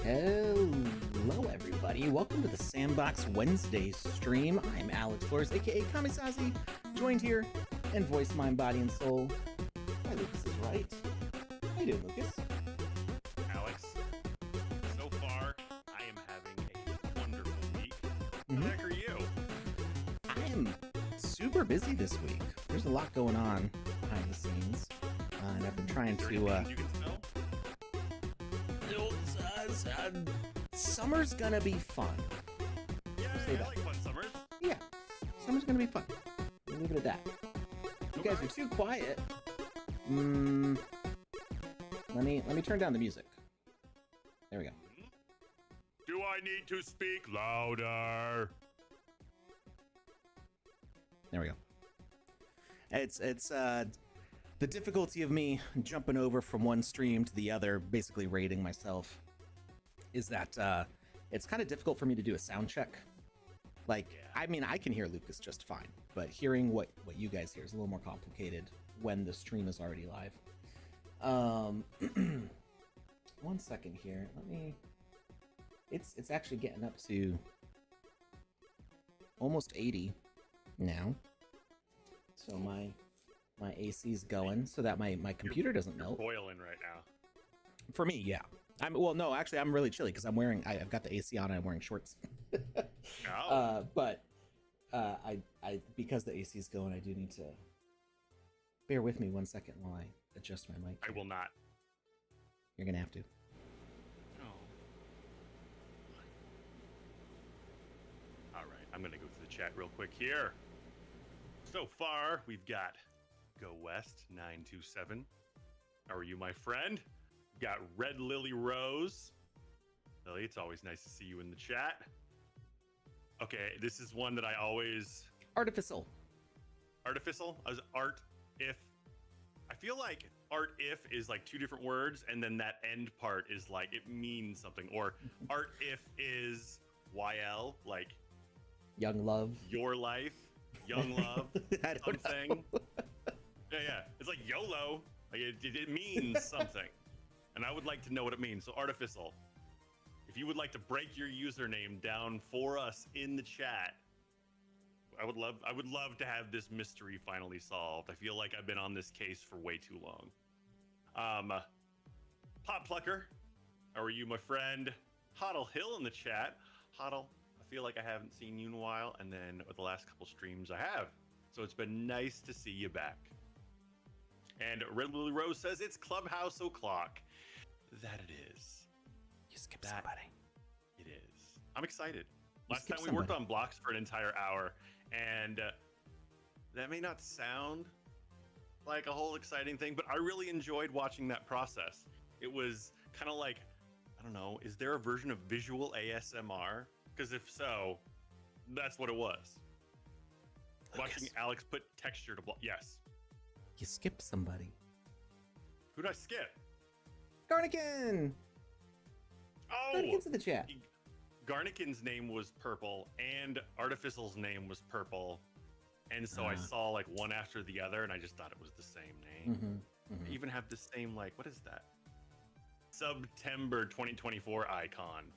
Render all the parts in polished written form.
Hello, everybody. Welcome to the Sandbox Wednesday stream. I'm Alex Flores, aka Kamisazi, joined here and voice, mind, body, and soul. Hi, Lucas is right. How you doing, Lucas? Alex, so far, I am having a wonderful week. What the heck are you? I am super busy this week. There's a lot going on behind the scenes, and I've been trying to. You can smell? Summer's gonna be fun. Yeah, I like fun summers. Yeah, summer's gonna be fun. We'll leave it at that. You guys are too quiet. Let me turn down the music. There we go. Do I need to speak louder? There we go. It's the difficulty of me jumping over from one stream to the other, basically rating myself, is that it's kind of difficult for me to do a sound check. Like, yeah. I mean, I can hear Lucas just fine, but hearing what you guys hear is a little more complicated when the stream is already live. 1 second here. Let me. It's actually getting up to almost 80 now. So my AC's going so that my computer doesn't melt. You're boiling right now. For me, yeah. I'm really chilly because I've got the AC on and I'm wearing shorts. Oh. But I because the AC is going, I do need to bear with me 1 second while I adjust my mic. I will not. You're gonna have to. Oh. All right, I'm gonna go through the chat real quick here. So far, we've got Go West 927. How are you, my friend? We've got Red Lily Rose. Lily, it's always nice to see you in the chat. Okay, this is one that I always... Artificial. As art if. I feel like art if is like two different words, and then that end part is like it means something. Or art if is YL, like Young love. Your life, young love, I don't something. know. Yeah. It's like YOLO. Like it means something. And I would like to know what it means. So artificial. If you would like to break your username down for us in the chat, I would love to have this mystery finally solved. I feel like I've been on this case for way too long. Pop Plucker, how are you, my friend? Hoddle Hill in the chat. Hoddle, I feel like I haven't seen you in a while, and then with the last couple streams I have. So it's been nice to see you back. And Red Lily Rose says it's Clubhouse O'Clock. That it is. You skipped somebody. It is. I'm excited. Last time we worked on blocks for an entire hour, and that may not sound like a whole exciting thing, but I really enjoyed watching that process. It was kind of like, I don't know, is there a version of visual ASMR? Because if so, that's what it was. Lucas. Watching Alex put texture to block. Yes. You skipped somebody. Who did I skip? Garnikin! Oh! Garnikin's in the chat. Garnikin's name was purple, and Artificial's name was purple. And so I saw like one after the other, and I just thought it was the same name. They even have the same, like, what is that? September 2024 icon.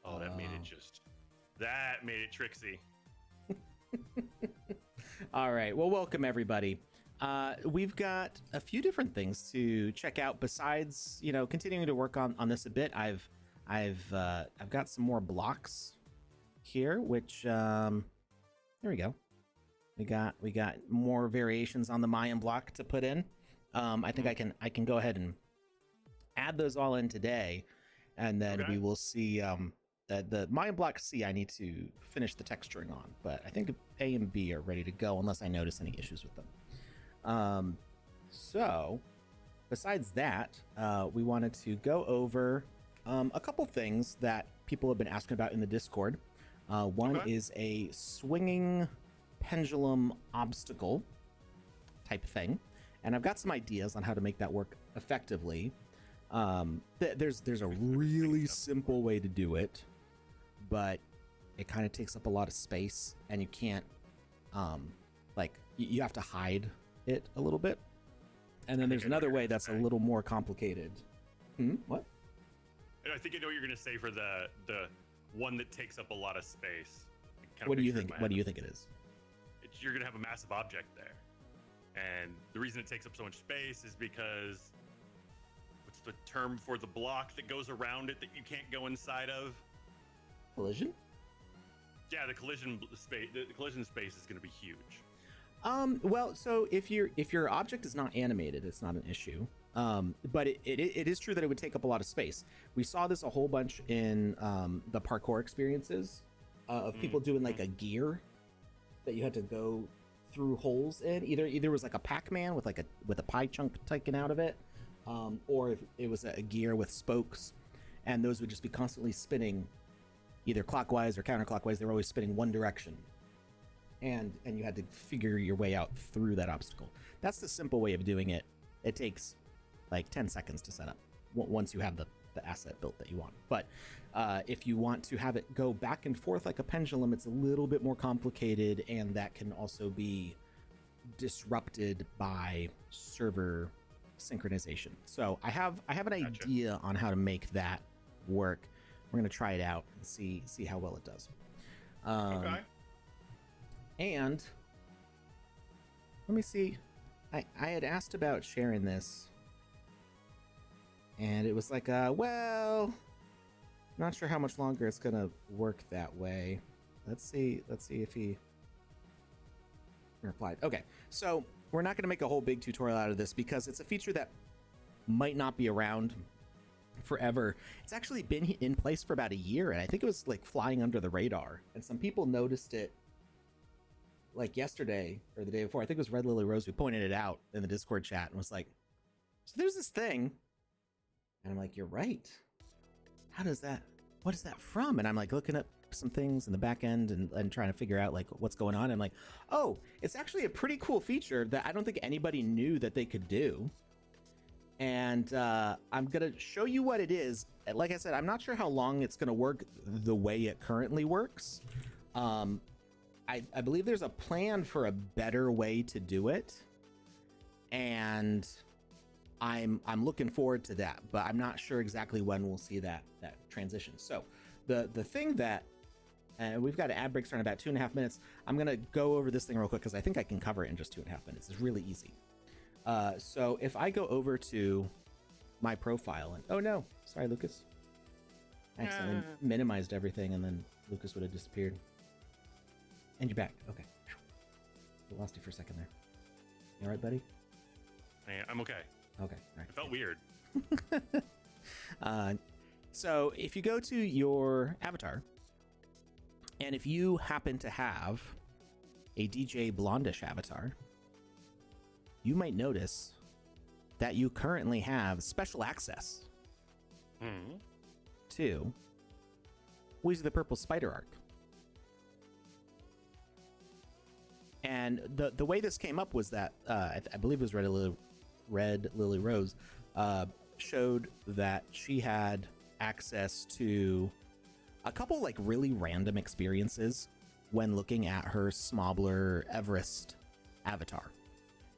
Oh, that made it Trixie. All right. Well, welcome everybody. We've got a few different things to check out besides, continuing to work on this a bit. I've got some more blocks here, which there we go. We got more variations on the Mayan block to put in. I think I can go ahead and add those all in today, and then we will see the Mayan block C I need to finish the texturing on, but I think A and B are ready to go unless I notice any issues with them. So besides that, we wanted to go over a couple things that people have been asking about in the Discord. One is a swinging pendulum obstacle type thing, and I've got some ideas on how to make that work effectively. There's a really simple way to do it, but it kind of takes up a lot of space, and you can't you have to hide it a little bit. And then there's another way that's a little more complicated. What? I think I know what you're gonna say for the one that takes up a lot of space. What do you think? What do you think it is? You're gonna have a massive object there, and the reason it takes up so much space is because what's the term for the block that goes around it that you can't go inside of? Collision? Yeah, the collision space. The collision space is gonna be huge. Well, so if your object is not animated, it's not an issue. But it is true that it would take up a lot of space. We saw this a whole bunch in the parkour experiences of people doing like a gear that you had to go through holes in. Either it was like a Pac-Man with a pie chunk taken out of it, or if it was a gear with spokes, and those would just be constantly spinning, either clockwise or counterclockwise. They were always spinning one direction. And you had to figure your way out through that obstacle. That's the simple way of doing it. It takes like 10 seconds to set up once you have the asset built that you want. But if you want to have it go back and forth like a pendulum, it's a little bit more complicated, and that can also be disrupted by server synchronization. So I have an idea on how to make that work. We're gonna try it out and see how well it does. Okay. And let me see. I had asked about sharing this, and it was like, well, not sure how much longer it's gonna work that way. Let's see if he replied. Okay, so we're not gonna make a whole big tutorial out of this because it's a feature that might not be around forever. It's actually been in place for about a year, and I think it was like flying under the radar, and some people noticed it like yesterday or the day before. I think it was Red Lily Rose who pointed it out in the Discord chat and was like, so there's this thing. And I'm like, you're right. What is that from? And I'm like looking up some things in the back end and trying to figure out like what's going on. And I'm like, oh, it's actually a pretty cool feature that I don't think anybody knew that they could do. And I'm going to show you what it is. Like I said, I'm not sure how long it's going to work the way it currently works. I believe there's a plan for a better way to do it, and I'm looking forward to that, but I'm not sure exactly when we'll see that transition. So the thing that we've got an ad break starting about 2.5 minutes. I'm gonna go over this thing real quick because I think I can cover it in just 2.5 minutes. It's really easy. So if I go over to my profile and oh no, sorry Lucas, I accidentally minimized everything and then Lucas would have disappeared. And you're back. Okay. I lost you for a second there. You all right, buddy? I'm okay. Okay. All right. It felt weird. So if you go to your avatar, and if you happen to have a DJ Blondish avatar, you might notice that you currently have special access to Weezy the Purple Spider Arc. And the way this came up was that I believe it was Red Lily Rose showed that she had access to a couple like really random experiences when looking at her Smobbler Everest avatar.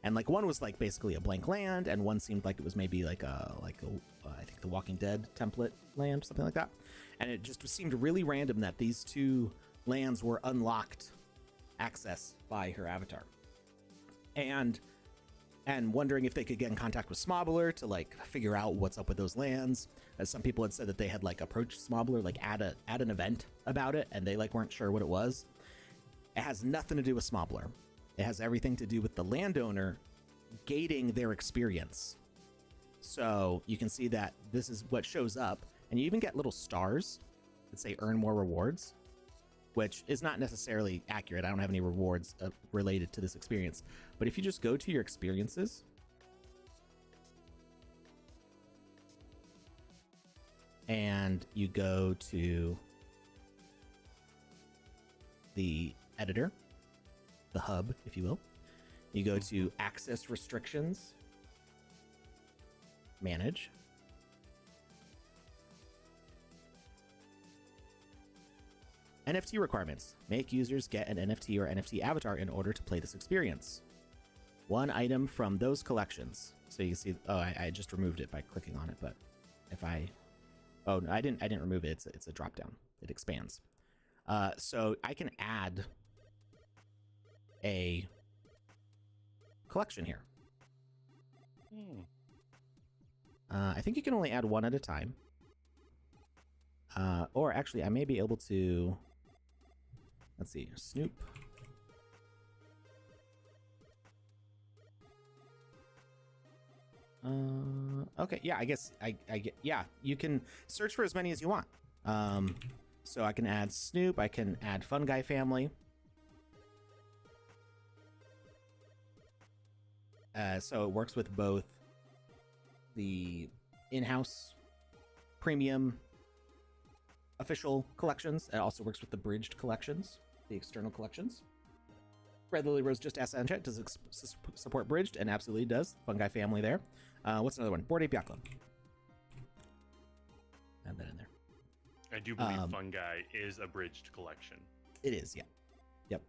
And like one was like basically a blank land, and one seemed like it was maybe like a I think the Walking Dead template land, something like that. And it just seemed really random that these two lands were unlocked access by her avatar, and wondering if they could get in contact with Smobbler to like figure out what's up with those lands. As some people had said that they had like approached Smobbler, like add an event about it, and they like weren't sure what it was. It has nothing to do with Smobbler. It has everything to do with the landowner gating their experience. So you can see that this is what shows up, and you even get little stars that say earn more rewards, which is not necessarily accurate. I don't have any rewards related to this experience. But if you just go to your experiences, and you go to the editor, the hub, if you will, you go to access restrictions, manage, NFT requirements. Make users get an NFT or NFT avatar in order to play this experience. One item from those collections. So you can see, oh, I just removed it by clicking on it, but if I Oh, no, I didn't remove it. It's a drop down. It expands. So I can add a collection here. I think you can only add one at a time. Or actually, I may be able to. Let's see, Snoop. Okay, yeah, I guess I get, yeah, you can search for as many as you want. So I can add Snoop, I can add Fungi Family. So it works with both the in-house premium official collections. It also works with the bridged collections, the external collections. Red Lily Rose just asked in chat, does it support bridged? And absolutely does. Fungi Family there. What's another one? Bored Ape Yacht Club. Add that in there. I do believe Fungi is a bridged collection. It is, yeah. Yep.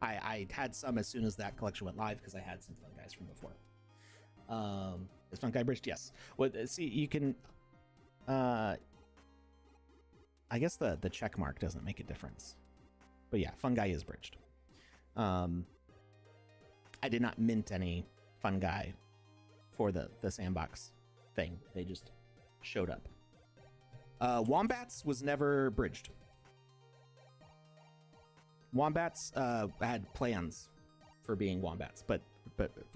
I had some as soon as that collection went live because I had some Fungi's from before. Is Fungi bridged? Yes. Well, see, you can... I guess the check mark doesn't make a difference. But yeah, Fungi is bridged. I did not mint any Fungi for the Sandbox thing. They just showed up. Wombats was never bridged. Wombats had plans for being wombats, but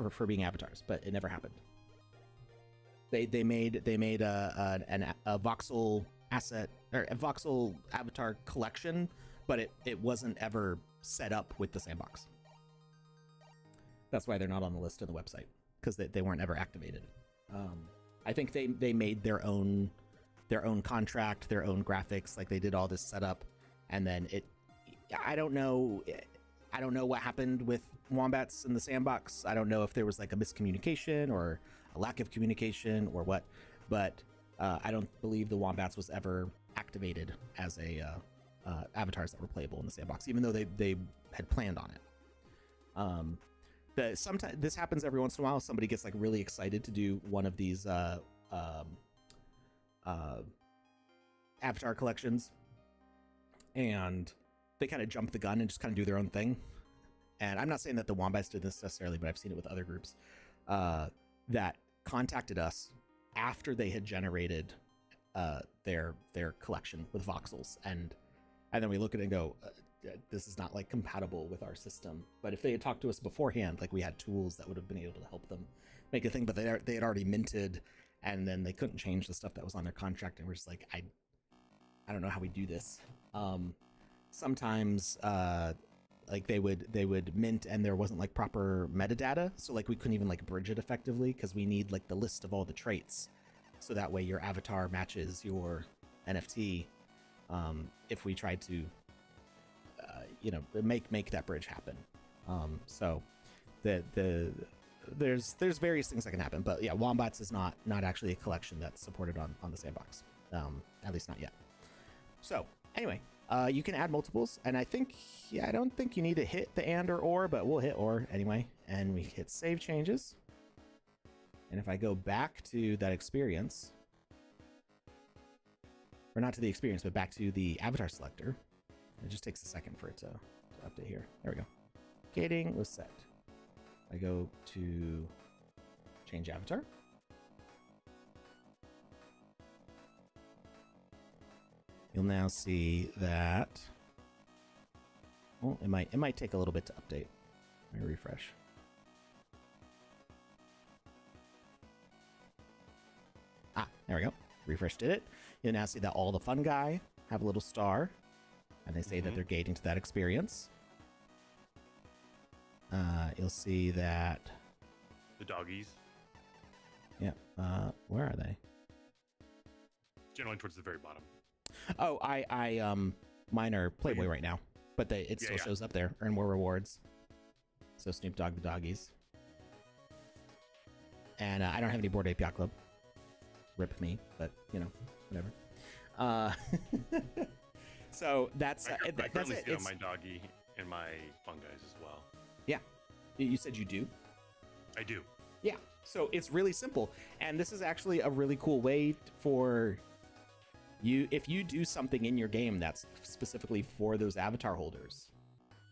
for being avatars, but it never happened. They made a voxel asset or a voxel avatar collection, but it wasn't ever set up with the Sandbox. That's why they're not on the list of the website, because they weren't ever activated. I think they made their own contract, their own graphics, like they did all this setup, and then I don't know what happened with Wombats in the Sandbox. I don't know if there was like a miscommunication or a lack of communication or what, but I don't believe the Wombats was ever activated as a avatars that were playable in the Sandbox, even though they had planned on it. Sometimes this happens every once in a while. Somebody gets like really excited to do one of these avatar collections, and they kind of jump the gun and just kind of do their own thing. And I'm not saying that the Wombats did this necessarily, but I've seen it with other groups that contacted us after they had generated their collection with voxels, and then we look at it and go, this is not like compatible with our system. But if they had talked to us beforehand, like we had tools that would have been able to help them make a thing, but they had already minted, and then they couldn't change the stuff that was on their contract, and we're just like, I don't know how we do this. Sometimes like they would mint and there wasn't like proper metadata, so like we couldn't even like bridge it effectively, because we need like the list of all the traits, so that way your avatar matches your NFT. If we tried to make that bridge happen. So there's various things that can happen, but yeah, Wombats is not actually a collection that's supported on the Sandbox, at least not yet. So anyway, you can add multiples, and I don't think you need to hit the and or, but we'll hit or anyway, and we hit save changes. And if I go back to that experience, or not to the experience, but back to the avatar selector, it just takes a second for it to update here. There we go. Gating was set. I go to change avatar. You'll now see that. Well, it might take a little bit to update. Let me refresh. There we go. Refresh did it. You'll now see that all the fungi have a little star, and they say that they're gating to that experience. You'll see that the doggies. Yeah. Where are they? Generally towards the very bottom. Oh, mine are Playboy right now, but it still shows up there. Earn more rewards. So Snoop Dogg the doggies. And I don't have any Bored Ape Yacht Club. Rip me, but whatever. So that's I that's it. See on my doggy and my fungi as well. Yeah, you said you do. I do. Yeah, so it's really simple, and this is actually a really cool way for if you do something in your game that's specifically for those avatar holders,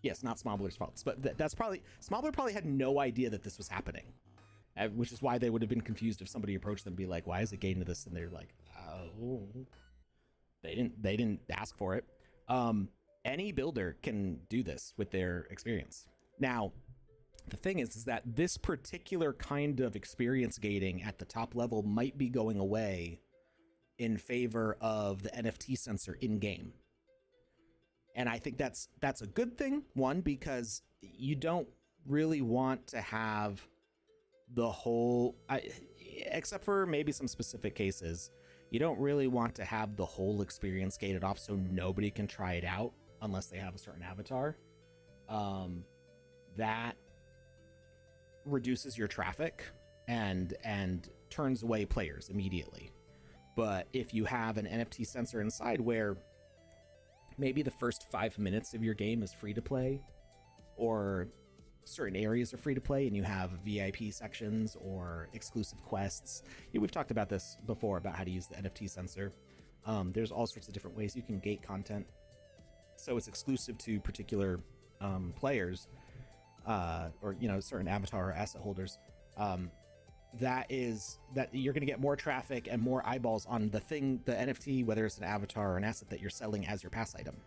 yes, not Smobbler's fault, but that's probably Smobbler probably had no idea that this was happening, which is why they would have been confused if somebody approached them and be like, why is it gating to this? And they're like, oh, they didn't ask for it. Any builder can do this with their experience. Now, the thing is that this particular kind of experience gating at the top level might be going away in favor of the NFT sensor in game. And I think that's a good thing. One, because you don't really want to have the whole, except for maybe some specific cases, you don't really want to have the whole experience gated off so nobody can try it out unless they have a certain avatar. That reduces your traffic and turns away players immediately. But if you have an NFT sensor inside where maybe the first 5 minutes of your game is free to play, or certain areas are free to play and you have VIP sections or exclusive quests. Yeah, we've talked about this before about how to use the NFT sensor. There's all sorts of different ways you can gate content so it's exclusive to particular players, or certain avatar or asset holders. That you're going to get more traffic and more eyeballs on the NFT, whether it's an avatar or an asset that you're selling as your pass item.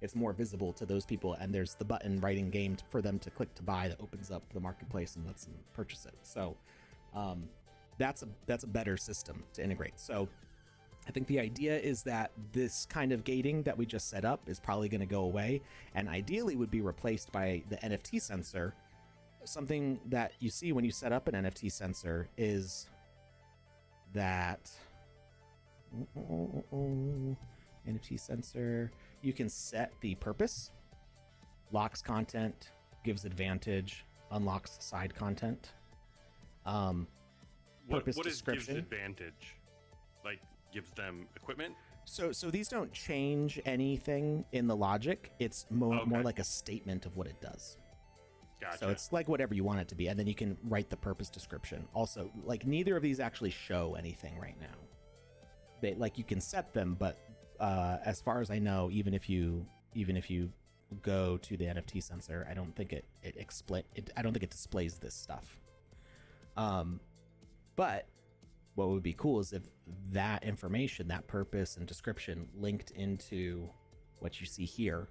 It's more visible to those people, and there's the button right in game for them to click to buy that opens up the marketplace and lets them purchase it. So that's a better system to integrate. So I think the idea is that this kind of gating that we just set up is probably going to go away, and ideally would be replaced by the NFT sensor. Something that you see when you set up an NFT sensor is that NFT sensor, you can set the purpose, locks content, gives advantage, unlocks side content. Purpose what description. Gives advantage? Like gives them equipment? So these don't change anything in the logic. It's more like a statement of what it does. Gotcha. So it's like whatever you want it to be, and then you can write the purpose description. Also, like neither of these actually show anything right now. You can set them, but as far as I know, even if you go to the NFT sensor, I don't think I don't think it displays this stuff. But what would be cool is if that information, that purpose and description, linked into what you see here.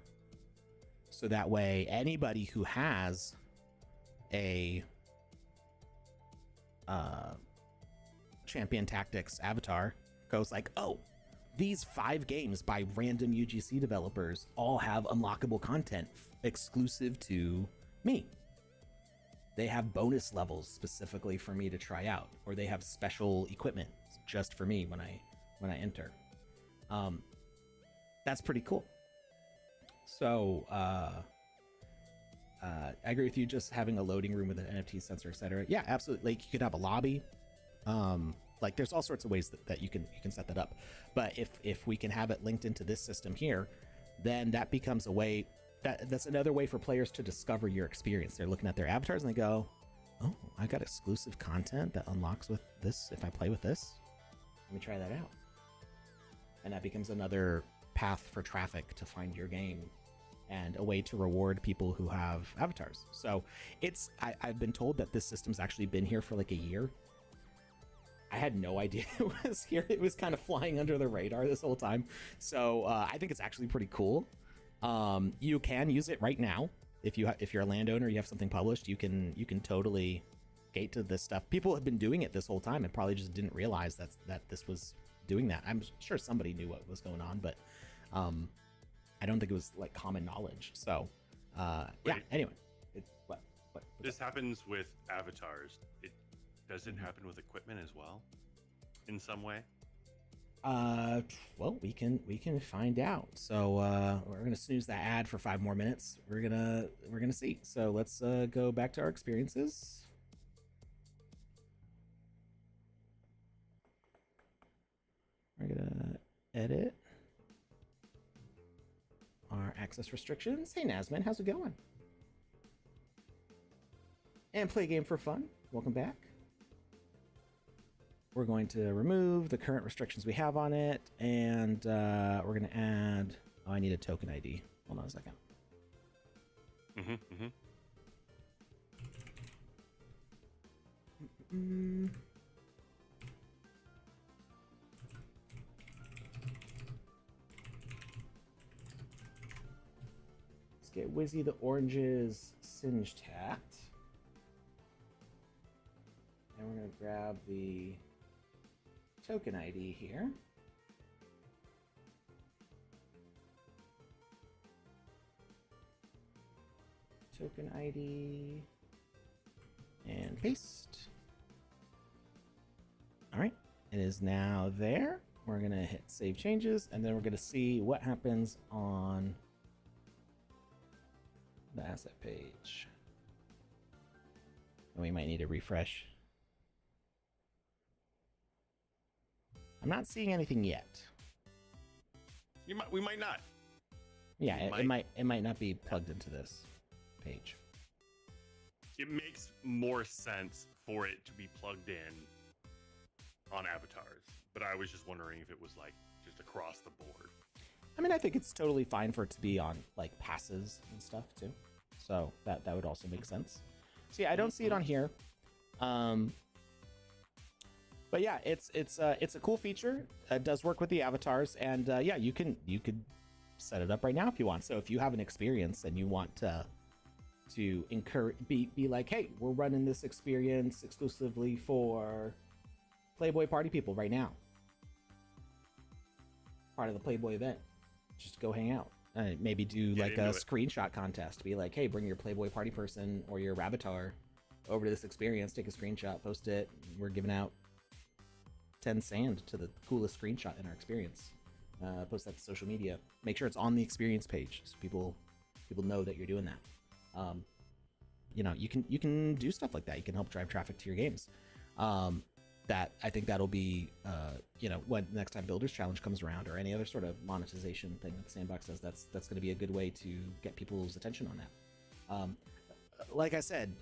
So that way, anybody who has a Champion Tactics avatar goes like, oh, these 5 games by random UGC developers all have unlockable content exclusive to me. They have bonus levels specifically for me to try out, or they have special equipment just for me when I enter. That's pretty cool. So I agree with you, just having a loading room with an NFT sensor, etc. Yeah, absolutely. Like you could have a lobby. Like there's all sorts of ways that you can set that up. But if we can have it linked into this system here, then that becomes a way that's another way for players to discover your experience. They're looking at their avatars and they go, oh, I got exclusive content that unlocks with this if I play with this. Let me try that out. And that becomes another path for traffic to find your game and a way to reward people who have avatars. So I've been told that this system's actually been here for like a year. I had no idea it was here. It was kind of flying under the radar this whole time. So I think it's actually pretty cool. You can use it right now. If you're a landowner, you have something published, you can totally gate to this stuff. People have been doing it this whole time and probably just didn't realize that this was doing that. I'm sure somebody knew what was going on, but I don't think it was like common knowledge. So yeah, anyway. What this happens with avatars. Does it happen with equipment as well in some way? Well, we can find out. So we're gonna snooze that ad for 5 more minutes. We're gonna see. So let's go back to our experiences. We're gonna edit our access restrictions. Hey Nazman, how's it going? And play a game for fun. Welcome back. we're going to remove the current restrictions we have on it, and we're going to add. Oh, I need a token ID. Hold on a second. Let's get Wizzy the Orange's Singed Hat. And we're going to grab the token ID here. Token ID. And paste. All right, it is now there. We're going to hit save changes, and then we're going to see what happens on the asset page. And we might need a refresh. I'm not seeing anything yet. We might not. Yeah, it might not be plugged into this page. It makes more sense for it to be plugged in on avatars, but I was just wondering if it was like just across the board. I mean, I think it's totally fine for it to be on like passes and stuff too. So that would also make sense. So yeah, I don't see it on here. But yeah, it's a cool feature. It does work with the avatars, and yeah, you could set it up right now if you want. So if you have an experience and you want to be like, hey, we're running this experience exclusively for Playboy party people right now. Part of the Playboy event. Just go hang out. Maybe do like a screenshot contest. Be like, hey, bring your Playboy party person or your avatar over to this experience. Take a screenshot, post it. We're giving out 10 sand to the coolest screenshot in our experience. Post that to social media. Make sure it's on the experience page so people know that you're doing that. You know, you can do stuff like that. You can help drive traffic to your games. That I think that'll be, you know, when next time Builders Challenge comes around or any other sort of monetization thing that Sandbox does, that's going to be a good way to get people's attention on that. Like I said,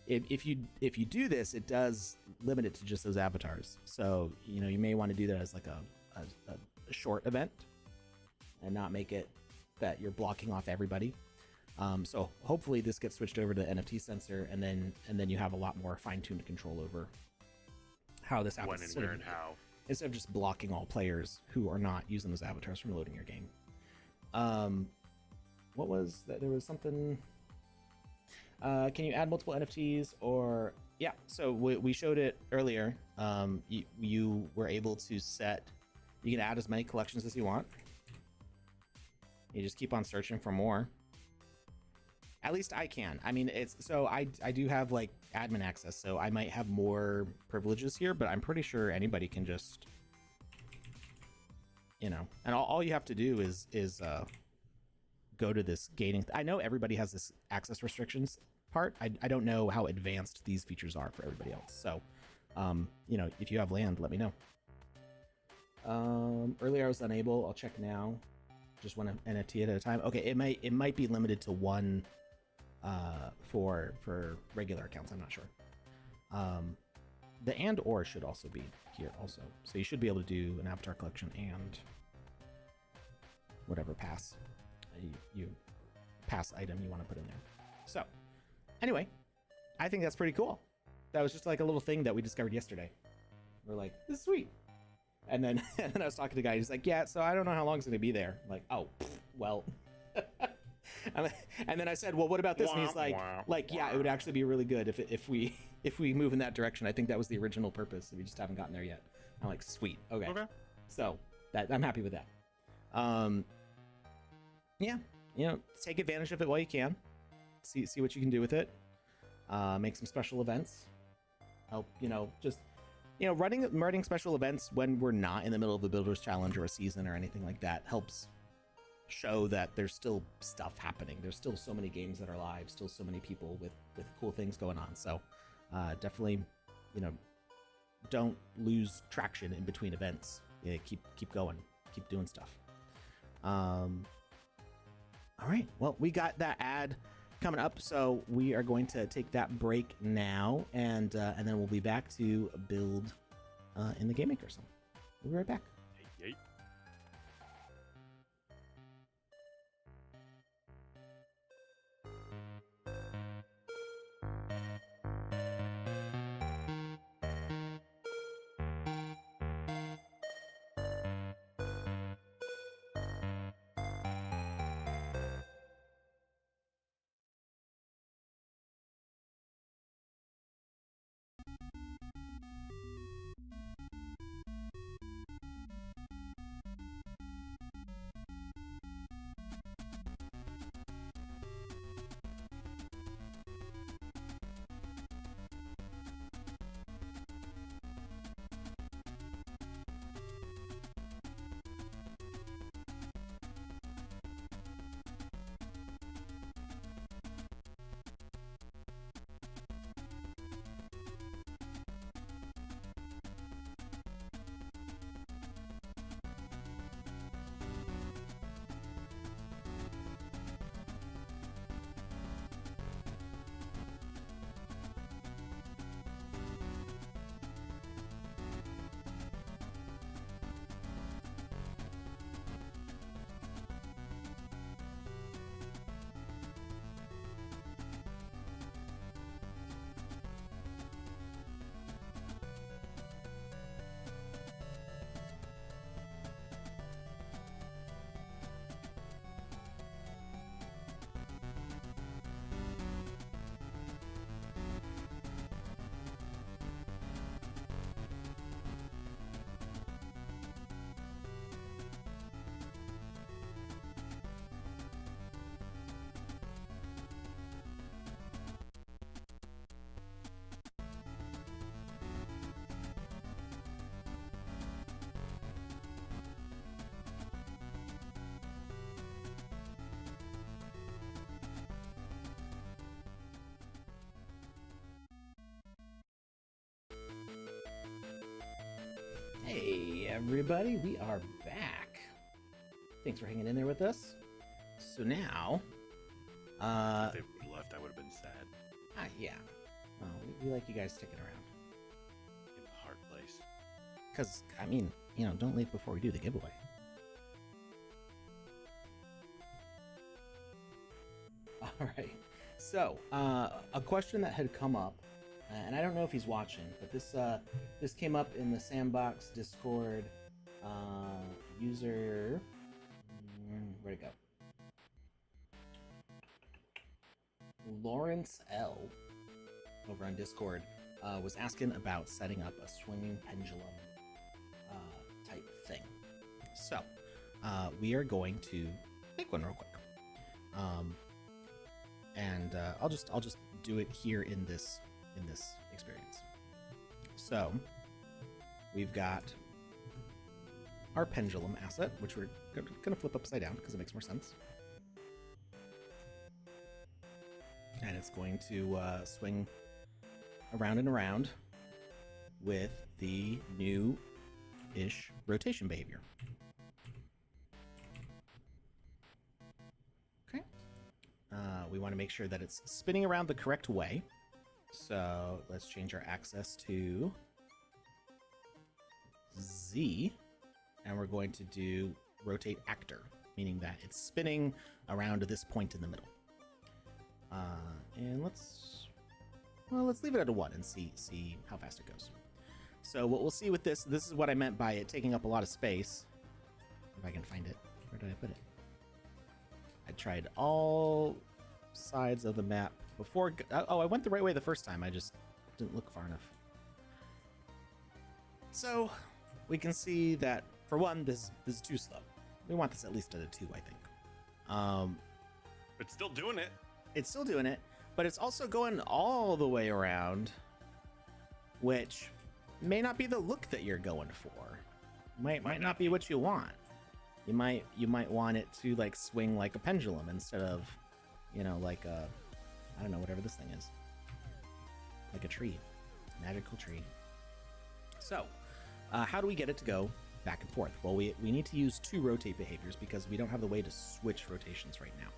if you do this, it does limit it to just those avatars. So, you know, you may want to do that as like a short event and not make it that you're blocking off everybody. So hopefully this gets switched over to NFT sensor, and then you have a lot more fine-tuned control over how this happens. When and where and how. Instead of just blocking all players who are not using those avatars from loading your game. What was that? There was something. Can you add multiple NFTs or yeah? So we showed it earlier. You were able to set. You can add as many collections as you want. You just keep on searching for more. At least I can. I mean, it's so I do have like admin access, so I might have more privileges here, but I'm pretty sure anybody can just, you know, and all you have to do is go to this gating. I know everybody has this access restrictions part. I don't know how advanced these features are for everybody else. So, you know, if you have land, let me know. Earlier I was unable. I'll check now. Just one NFT at a time. Okay, it might be limited to one for regular accounts. I'm not sure. The and or should also be here also. So you should be able to do an avatar collection and whatever pass pass item you want to put in there. So anyway, I think that's pretty cool. That was just like a little thing that we discovered yesterday. We're like, this is sweet. And then I was talking to the guy. He's like, yeah, so I don't know how long it's going to be there. I'm like, oh, well. And then I said, well, what about this? And he's like, yeah, it would actually be really good if we move in that direction. I think that was the original purpose. We just haven't gotten there yet. I'm like, sweet. Okay. So I'm happy with that. Yeah, you know, take advantage of it while you can. See what you can do with it. Make some special events. Help, you know, just, you know, running special events when we're not in the middle of a Builders Challenge or a season or anything like that helps show that there's still stuff happening. There's still so many games that are live, still so many people with cool things going on. So definitely, you know, don't lose traction in between events. Yeah, keep going, keep doing stuff. All right, well, we got that ad coming up, so we are going to take that break now, and then we'll be back to build in the Game Maker. So we'll be right back. Yay. Hey everybody, we are back. Thanks for hanging in there with us. So now, If they would have left, I would have been sad. Yeah. Well, we like you guys sticking around. In the hard place. Because, I mean, don't leave before we do the giveaway. Alright. So, a question that had come up, and I don't know if he's watching, but this came up in the Sandbox Discord user. Where'd it go? Lawrence L over on Discord was asking about setting up a swinging pendulum type thing. So we are going to make one real quick, and I'll just do it here in this experience. So we've got our pendulum asset, which we're gonna flip upside down because it makes more sense. And it's going to swing around and around with the new-ish rotation behavior. Okay. We want to make sure that it's spinning around the correct way. So let's change our axis to Z, and we're going to do rotate actor, meaning that it's spinning around to this point in the middle. And let's leave it at a 1 and see how fast it goes. So what we'll see with this is what I meant by it taking up a lot of space. If I can find it. Where did I put it? I tried all sides of the map before. Oh, I went the right way the first time. I just didn't look far enough. So we can see that, for one, this is too slow. We want this at least at a 2, I think. It's still doing it. It's still doing it, but it's also going all the way around, which may not be the look that you're going for. Might not be what you want. You might want it to like swing like a pendulum instead of, like a, I don't know, whatever this thing is. Like a tree, magical tree. So, how do we get it to go back and forth? Well, we need to use 2 rotate behaviors because we don't have the way to switch rotations right now.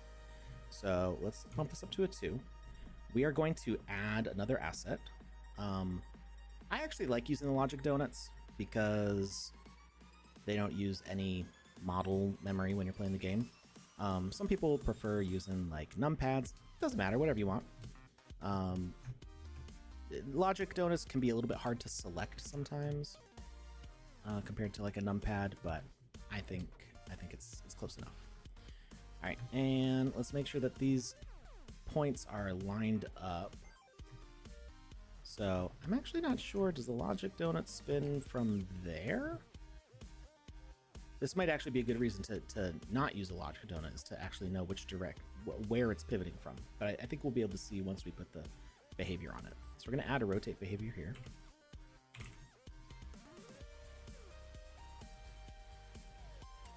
So let's bump this up to a 2. We are going to add another asset. I actually like using the logic donuts because they don't use any model memory when you're playing the game. Some people prefer using like numpads. Doesn't matter, whatever you want. Logic donuts can be a little bit hard to select sometimes compared to like a numpad, but I think it's close enough. All right, and let's make sure that these points are lined up. So I'm actually not sure. Does the logic donut spin from there? This might actually be a good reason to not use a logic donut, is to actually know where it's pivoting from. But I think we'll be able to see once we put the behavior on it. So we're going to add a rotate behavior here.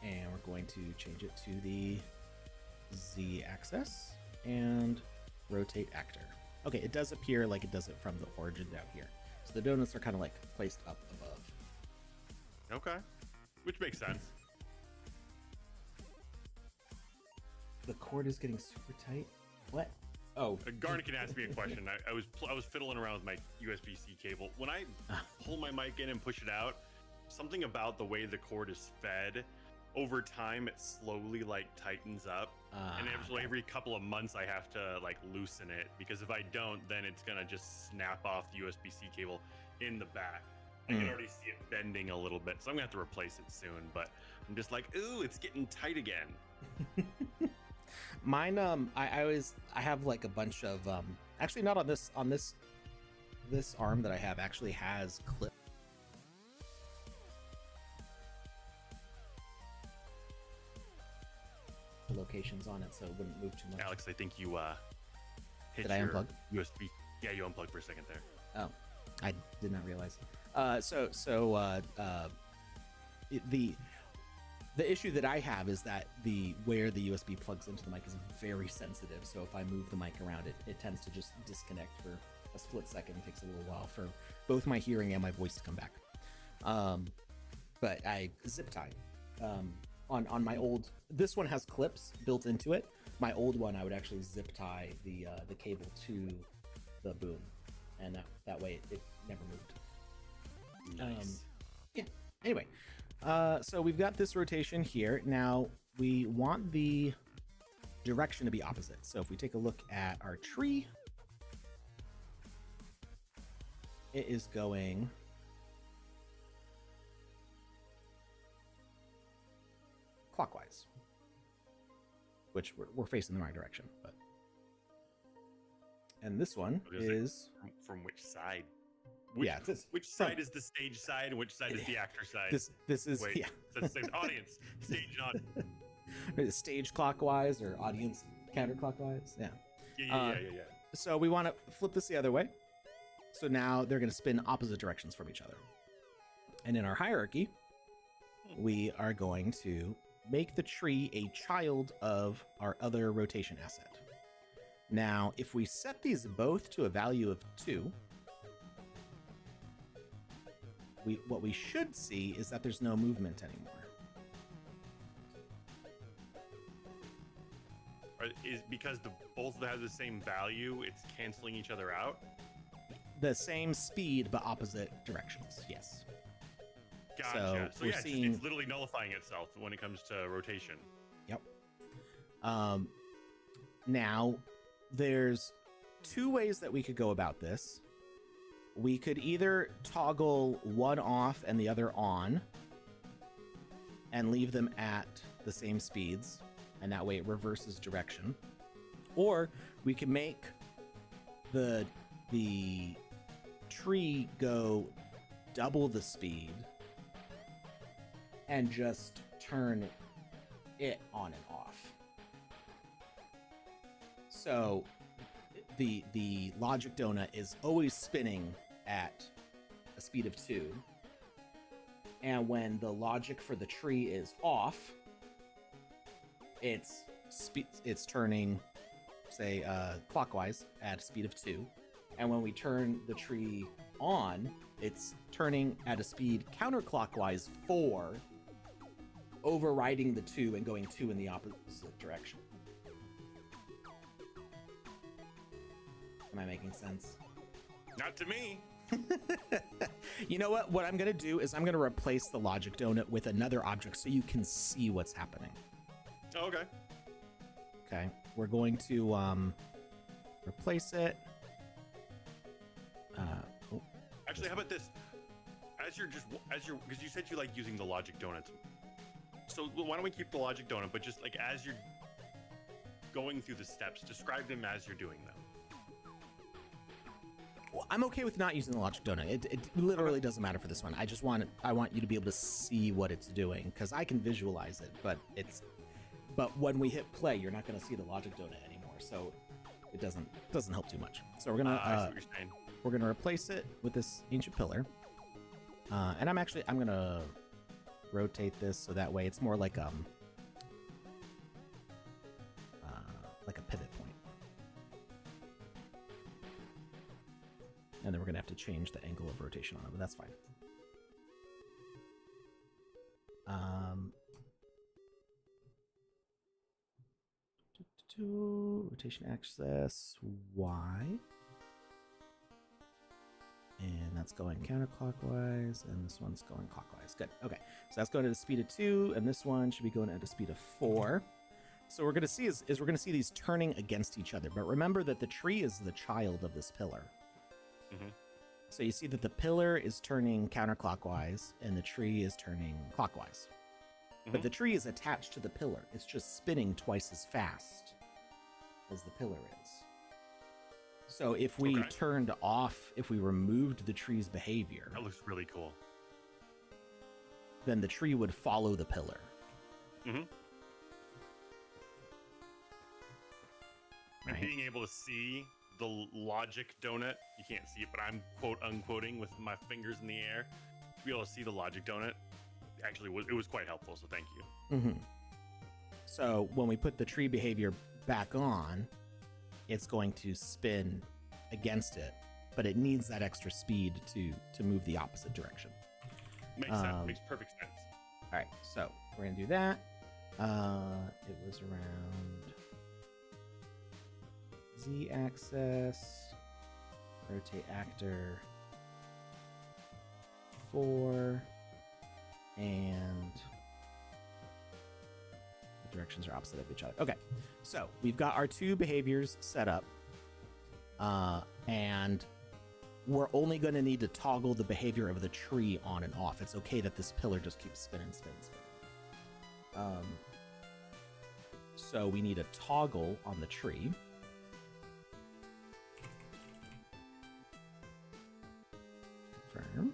And we're going to change it to the z-axis and rotate actor. Okay, it does appear like it does it from the origin down here. So the donuts are kind of like placed up above. Okay, which makes sense. The cord is getting super tight. What? Oh, Garnet can ask me a question. I was fiddling around with my USB-C cable. When I pull my mic in and push it out, something about the way the cord is fed, over time it slowly like tightens up, and every couple of months I have to like loosen it, because if I don't, then it's gonna just snap off the USB-C cable in the back. I can already see it bending a little bit, so I'm gonna have to replace it soon. But I'm just like, ooh, it's getting tight again. Mine, I have like a bunch of actually not on this arm that I have actually has clip locations on it, so it wouldn't move too much. Alex, I think you hit Did I your unplug? USB. Yeah, you unplugged for a second there. Oh, I did not realize. The issue that I have is that where the USB plugs into the mic is very sensitive. So if I move the mic around, it tends to just disconnect for a split second. It takes a little while for both my hearing and my voice to come back. But I zip tie on my old. This one has clips built into it. My old one, I would actually zip tie the cable to the boom, and that way it never moved. Nice. Yeah. Anyway. So we've got this rotation here. Now we want the direction to be opposite. So if we take a look at our tree, it is going clockwise, which we're facing the right direction. But and this one is from which side? Which side is the stage side and which side is the actor side? This is Wait, that's the audience, stage and audience. Stage clockwise or audience counterclockwise. Yeah. Yeah. So we want to flip this the other way. So now they're going to spin opposite directions from each other. And in our hierarchy, we are going to make the tree a child of our other rotation asset. Now, if we set these both to a value of 2, what we should see is that there's no movement anymore. Is because both have the same value, it's canceling each other out? The same speed, but opposite directions, yes. Gotcha. So yeah, seeing... it's literally nullifying itself when it comes to rotation. Yep. Now, there's 2 ways that we could go about this. We could either toggle one off and the other on and leave them at the same speeds, and that way it reverses direction. Or we can make the tree go double the speed and just turn it on and off. So the logic donut is always spinning at a speed of 2, and when the logic for the tree is off, it's turning, say, clockwise at a speed of 2, and when we turn the tree on, it's turning at a speed counterclockwise 4, overriding the 2 and going 2 in the opposite direction. Am I making sense? Not to me. You know what? What I'm going to do is I'm going to replace the logic donut with another object so you can see what's happening. Oh, okay. Okay. We're going to replace it. Oh. Actually, how about this? Because you said you like using the logic donuts. So why don't we keep the logic donut, but just like as you're going through the steps, describe them as you're doing them. Well, I'm okay with not using the logic donut. It literally doesn't matter for this one. I want you to be able to see what it's doing because I can visualize it, but when we hit play, you're not going to see the logic donut anymore. So it doesn't help too much. So we're gonna replace it with this ancient pillar, and I'm gonna rotate this so that way it's more like a pivot point. And then we're gonna have to change the angle of rotation on it, but that's fine. Rotation axis Y. And that's going counterclockwise, and this one's going clockwise. Good. Okay, so that's going at a speed of 2, and this one should be going at a speed of 4. So what we're going to see is we're going to see these turning against each other. But remember that the tree is the child of this pillar. Mm-hmm. So you see that the pillar is turning counterclockwise, and the tree is turning clockwise. Mm-hmm. But the tree is attached to the pillar. It's just spinning twice as fast as the pillar is. So if we turned off, if we removed the tree's behavior... That looks really cool. Then the tree would follow the pillar. Mm-hmm. Right. And being able to see the logic donut, you can't see it, but I'm quote-unquoting with my fingers in the air. To be able to see the logic donut, actually, it was quite helpful, so thank you. Mm-hmm. So when we put the tree behavior back on, it's going to spin against it, but it needs that extra speed to move the opposite direction. Makes sense. Makes perfect sense. All right, so we're gonna do that. It was around Z-axis, rotate actor 4, and the directions are opposite of each other. Okay, so we've got our two behaviors set up, and we're only going to need to toggle the behavior of the tree on and off. It's okay that this pillar just keeps spinning. So we need a toggle on the tree. Confirm.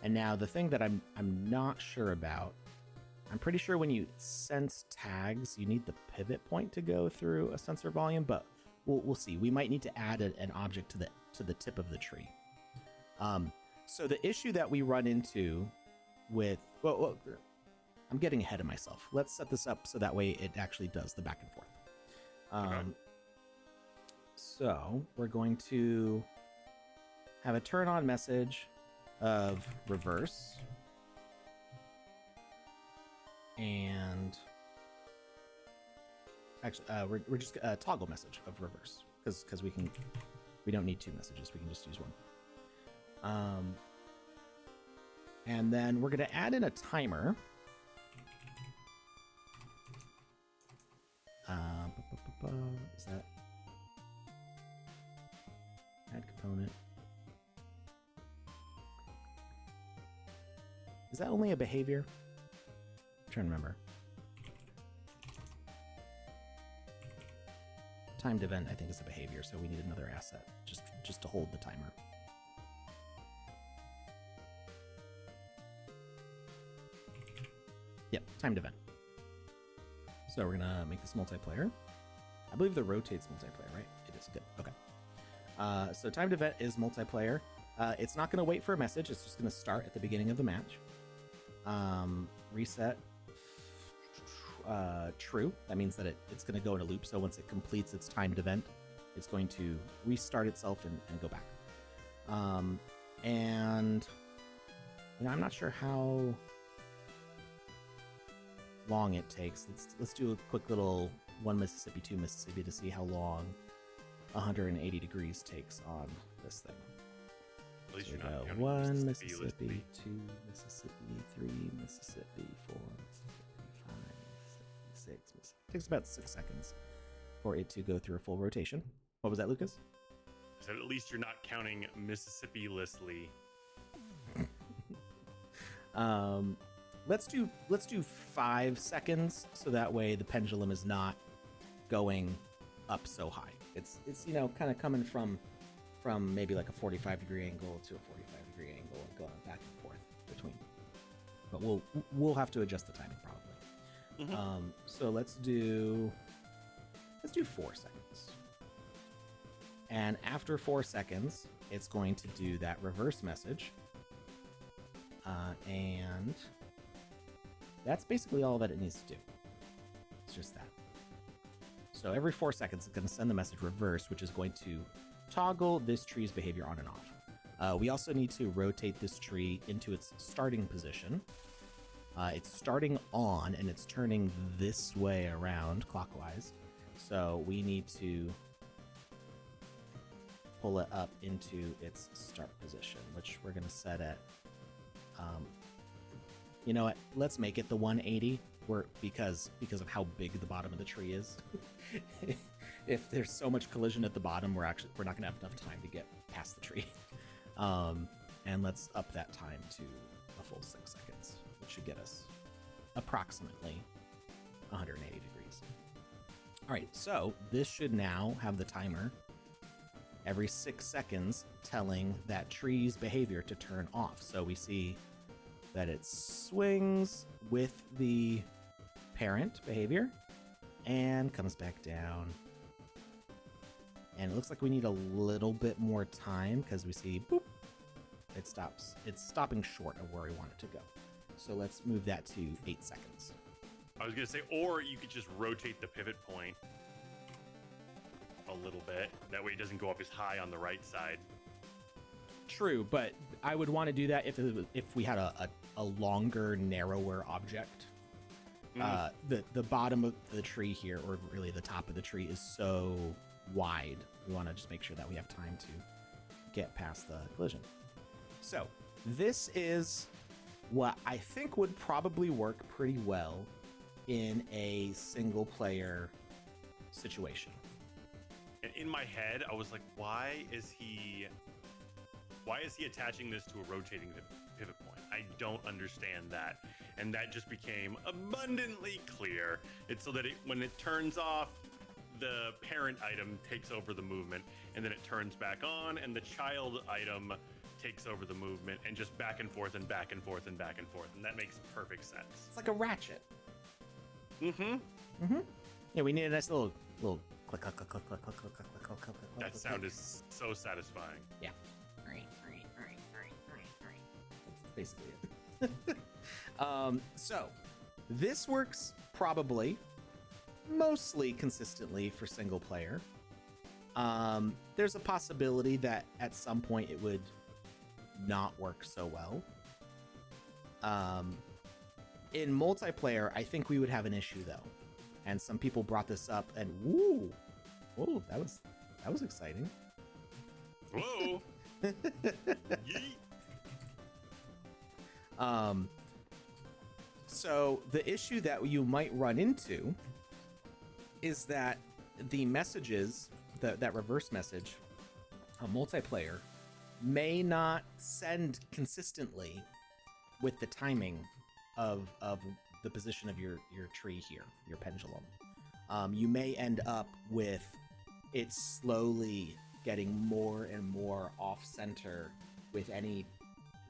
And now the thing that I'm not sure about, I'm pretty sure when you sense tags, you need the pivot point to go through a sensor volume, but we'll see. We might need to add an object to the tip of the tree. So the issue that we run into with, well, I'm getting ahead of myself. Let's set this up so that way it actually does the back and forth. Okay. So we're going to have a turn on message of reverse, and actually we're just a toggle message of reverse because we don't need two messages, we can just use one. And then we're going to add in a timer. Is that add component? Is that only a behavior? I'm trying to remember. Timed event, I think, is a behavior, so we need another asset just to hold the timer. Yep, timed event. So we're gonna make this multiplayer. I believe the rotate's multiplayer, right? It is. Good. Okay. So timed event is multiplayer. It's not gonna wait for a message. It's just gonna start at the beginning of the match. Reset true. That means that it's going to go in a loop. So once it completes its timed event, it's going to restart itself and go back. And I'm not sure how long it takes. Let's do a quick little 1 Mississippi, 2 Mississippi to see how long 180 degrees takes on this thing. At least So you're not counting 1 Mississippi, Mississippi, 2 Mississippi, 3 Mississippi, 4 Mississippi, 5 Mississippi, 6 Mississippi. It takes about 6 seconds for it to go through a full rotation. What was that, Lucas? So at least you're not counting Mississippi-lessly. Let's do 5 seconds, so that way the pendulum is not going up so high. It's you know, kind of coming from maybe like a 45-degree angle to a 45-degree angle and going back and forth between. But we'll have to adjust the timing probably. Mhm. So let's do 4 seconds. And after 4 seconds, it's going to do that reverse message. And that's basically all that it needs to do. It's just that. So every 4 seconds, it's going to send the message reverse, which is going to toggle this tree's behavior on and off. We also need to rotate this tree into its starting position. It's starting on, and it's turning this way around clockwise. So we need to pull it up into its start position, which we're going to set at, you know what, let's make it the 180 because of how big the bottom of the tree is. If there's so much collision at the bottom, we're not going to have enough time to get past the tree. And let's up that time to a full 6 seconds, which should get us approximately 180 degrees. All right, so this should now have the timer every 6 seconds telling that tree's behavior to turn off. So we see that it swings with the parent behavior and comes back down. And it looks like we need a little bit more time because we see, boop, it stops. It's stopping short of where we want it to go. So let's move that to 8 seconds. I was going to say, or you could just rotate the pivot point a little bit. That way it doesn't go up as high on the right side. True, but I would want to do that if we had a longer, narrower object. The bottom of the tree here, or really the top of the tree, is so wide. We want to just make sure that we have time to get past the collision. So this is what I think would probably work pretty well in a single player situation. And in my head, I was like, why is he attaching this to a rotating pivot point? I don't understand that. And that just became abundantly clear. It's so that when it turns off, the parent item takes over the movement, and then it turns back on, and the child item takes over the movement, and just back and forth and back and forth and back and forth. And that makes perfect sense. It's like a ratchet. Mm-hmm. Yeah, we need a nice little click, click, click, click, click, click, click, click, click, click, click. That sound is so satisfying. Yeah. That's basically it. So this works probably mostly consistently for single player. There's a possibility that at some point it would not work so well. In multiplayer, I think we would have an issue though. And some people brought this up, and woo, that was exciting. Whoa. Yeet. So the issue that you might run into is that the messages, that reverse message, a multiplayer, may not send consistently with the timing of the position of your tree here, your pendulum. You may end up with it slowly getting more and more off-center with any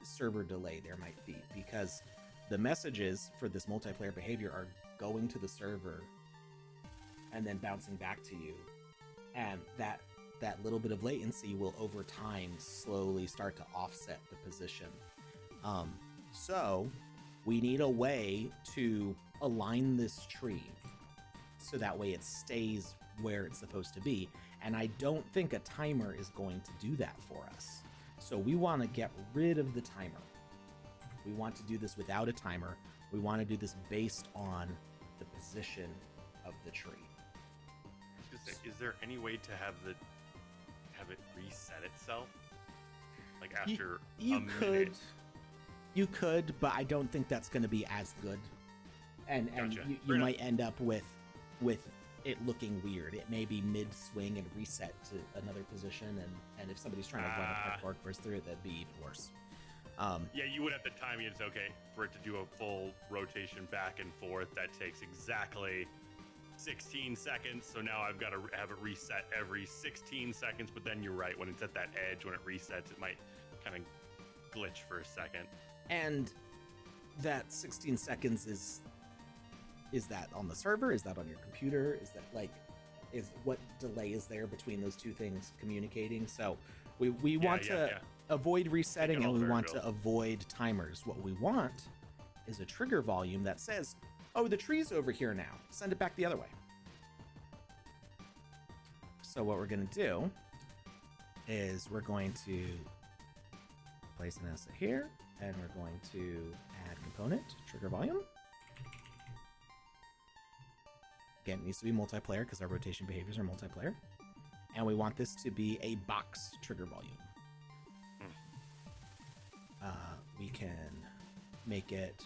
server delay there might be, because the messages for this multiplayer behavior are going to the server and then bouncing back to you, and that little bit of latency will over time slowly start to offset the position. So we need a way to align this tree so that way it stays where it's supposed to be, and I don't think a timer is going to do that for us. So we want to get rid of the timer. We want to do this without a timer. We want to do this based on the position of the tree. Is there any way to have have it reset itself? Like after you a could, minute? you could, but I don't think that's going to be as good. And Gotcha. you might end up with it looking weird. It may be mid swing and reset to another position, and if somebody's trying to run a parkour course through it, that'd be even worse. Yeah, you would have the time. It's okay for it to do a full rotation back and forth. That takes exactly 16 seconds. So now I've got to have it reset every 16 seconds. But then you're right. When it's at that edge, when it resets, it might kind of glitch for a second. And that 16 seconds is that on the server? Is that on your computer? Is that what delay is there between those two things communicating? So we want to avoid resetting, and we want to avoid timers. What we want is a trigger volume that says, oh, the tree's over here now. Send it back the other way. So what we're going to do is we're going to place an asset here, and we're going to add component, trigger volume. Again, it needs to be multiplayer because our rotation behaviors are multiplayer. And we want this to be a box trigger volume. We can make it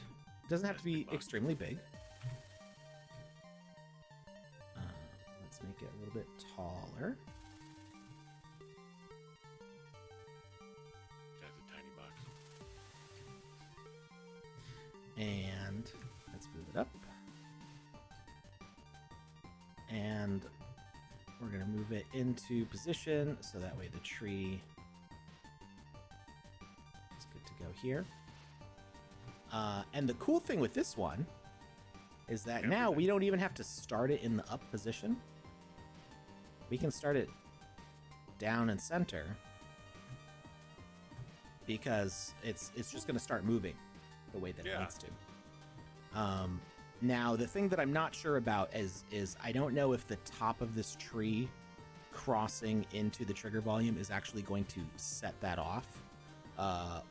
doesn't have to be extremely big. Let's make it a little bit taller. That's a tiny box. And let's move it up. And we're going to move it into position so that way the tree is good to go here. And the cool thing with this one is that now we don't even have to start it in the up position. We can start it down and center because it's just going to start moving the way that it needs to. Now, the thing that I'm not sure about is I don't know if the top of this tree crossing into the trigger volume is actually going to set that off,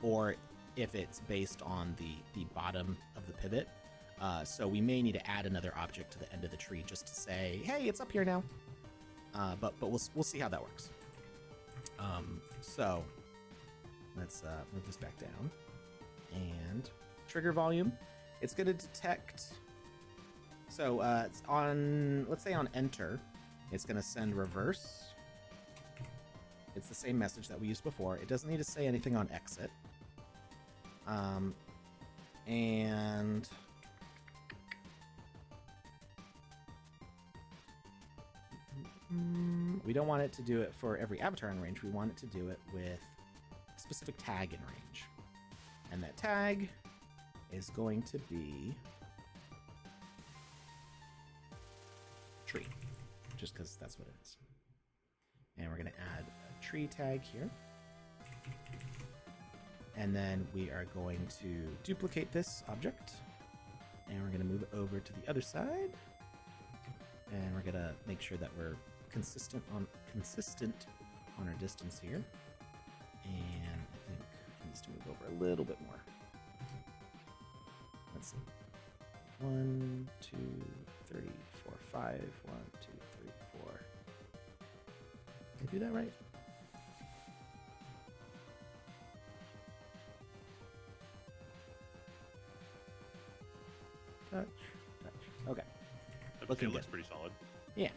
or if it's based on the bottom of the pivot. So we may need to add another object to the end of the tree just to say, hey, it's up here now. But we'll see how that works. So let's move this back down. And trigger volume, it's going to detect. So it's on, let's say on enter, it's going to send reverse. It's the same message that we used before. It doesn't need to say anything on exit. And we don't want it to do it for every avatar in range. We want it to do it with a specific tag in range. And that tag is going to be tree, just because that's what it is. And we're going to add a tree tag here. And then we are going to duplicate this object. And we're going to move it over to the other side. And we're going to make sure that we're consistent on our distance here. And I think it needs to move over a little bit more. Let's see. 1, 2, 3, 4, 5. 1, 2, 3, 4. Did I do that right? Touch. Okay. It looks pretty solid. Yeah.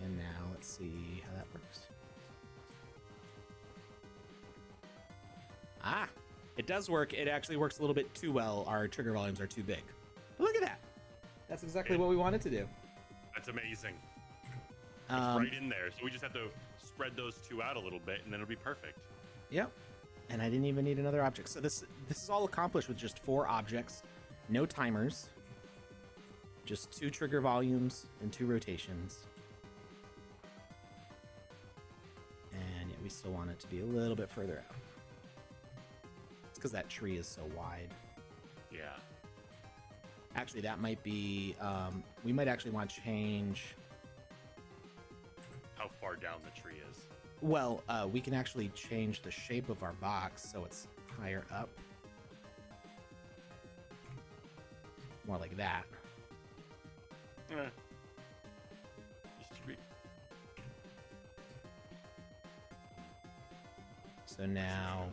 And now let's see how that works. Ah, it does work. It actually works a little bit too well. Our trigger volumes are too big. But look at that. That's exactly what we wanted to do. That's amazing. It's right in there. So we just have to spread those two out a little bit, and then it'll be perfect. Yep. And I didn't even need another object. So this is all accomplished with just 4 objects, no timers, just 2 trigger volumes and 2 rotations. And yet we still want it to be a little bit further out. It's because that tree is so wide. Yeah. Actually, that might be, we might actually want to change how far down the tree is. Well, we can actually change the shape of our box so it's higher up. More like that. So now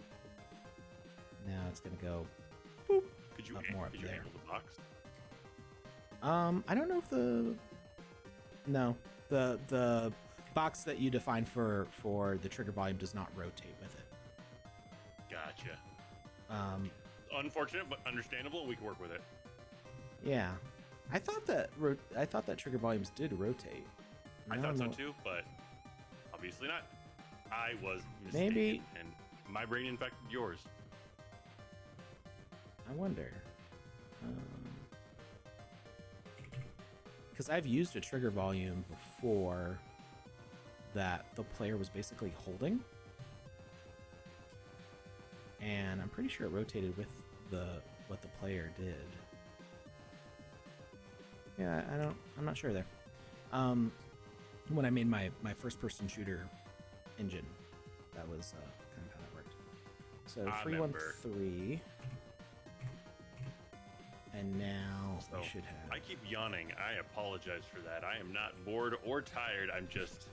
it's gonna go boop, Could you up more up there. enable the box? I don't know if the box that you define for the trigger volume does not rotate with it. Gotcha. Unfortunate, but understandable. We can work with it. Yeah, I thought that trigger volumes did rotate. I thought so too, but obviously not. I was mistaken, Maybe. And my brain infected yours. I wonder. Because I've used a trigger volume before that the player was basically holding, and I'm pretty sure it rotated with what the player did. Yeah, I'm not sure there. When I made my first person shooter engine, that was kind of how that worked. So 313. And now we should have. I keep yawning. I apologize for that. I am not bored or tired. I'm just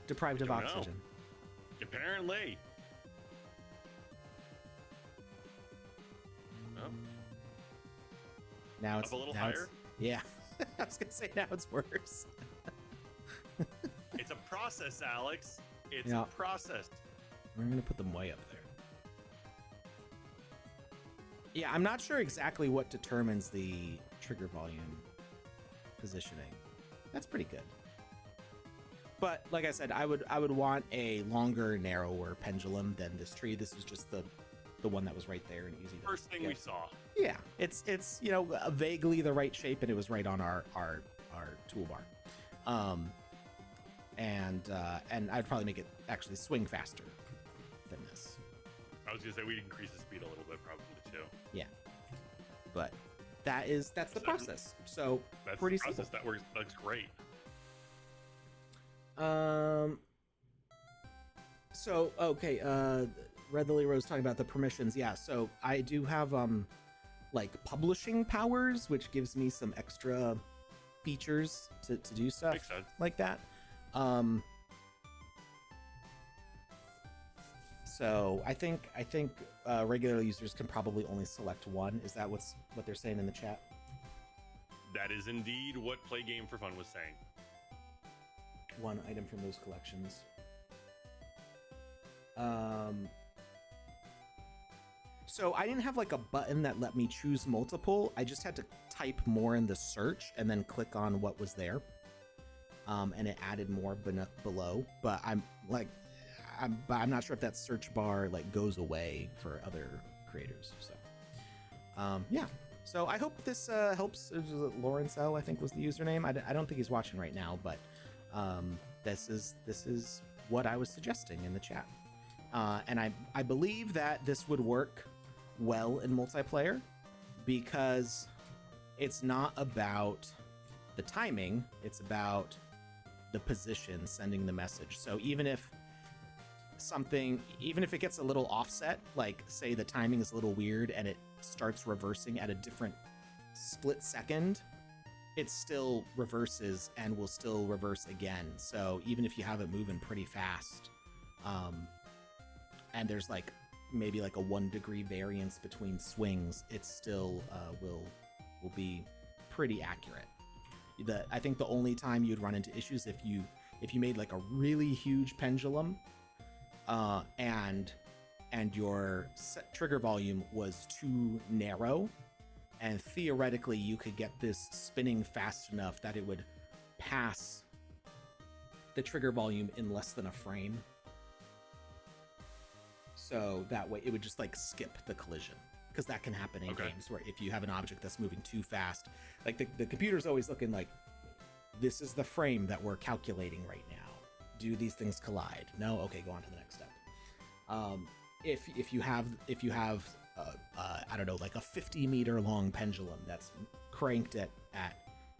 deprived of oxygen. Apparently. Oh. Now it's up a little higher. Yeah, I was gonna say now it's worse. It's a process, Alex. It's a process. We're gonna put them way up there. Yeah, I'm not sure exactly what determines the trigger volume positioning. That's pretty good. But like I said, I would want a longer, narrower pendulum than this tree. This is just the one that was right there and easy to First thing get. we saw. Yeah, it's vaguely the right shape, and it was right on our toolbar. And I'd probably make it actually swing faster than this. I was gonna say we'd increase the speed a little bit, probably too. Yeah, but that's the process. So that's pretty the process. simple. That works. That's great. So okay. Red Lily Rose talking about the permissions. Yeah. So I do have like publishing powers, which gives me some extra features to do stuff like that. So I think regular users can probably only select one. Is that what they're saying in the chat? That is indeed what Play Game for Fun was saying. One item from those collections. So I didn't have like a button that let me choose multiple. I just had to type more in the search and then click on what was there. And it added more below. But I'm not sure if that search bar like goes away for other creators. So yeah. So I hope this helps. Lawrence L, I think, was the username. I don't think he's watching right now, but this is what I was suggesting in the chat. And I believe that this would work well in multiplayer because it's not about the timing, it's about the position sending the message. So even if it gets a little offset, like say the timing is a little weird and it starts reversing at a different split second, it still reverses and will still reverse again. So even if you have it moving pretty fast, and there's like maybe like a 1 degree variance between swings, it still will be pretty accurate. I think the only time you'd run into issues if you made like a really huge pendulum and your trigger volume was too narrow, and theoretically you could get this spinning fast enough that it would pass the trigger volume in less than a frame. So that way it would just like skip the collision, because that can happen in games where if you have an object that's moving too fast, like the computer's always looking like, this is the frame that we're calculating right now. Do these things collide? No? Okay, go on to the next step. If you have I don't know, like a 50-meter long pendulum that's cranked at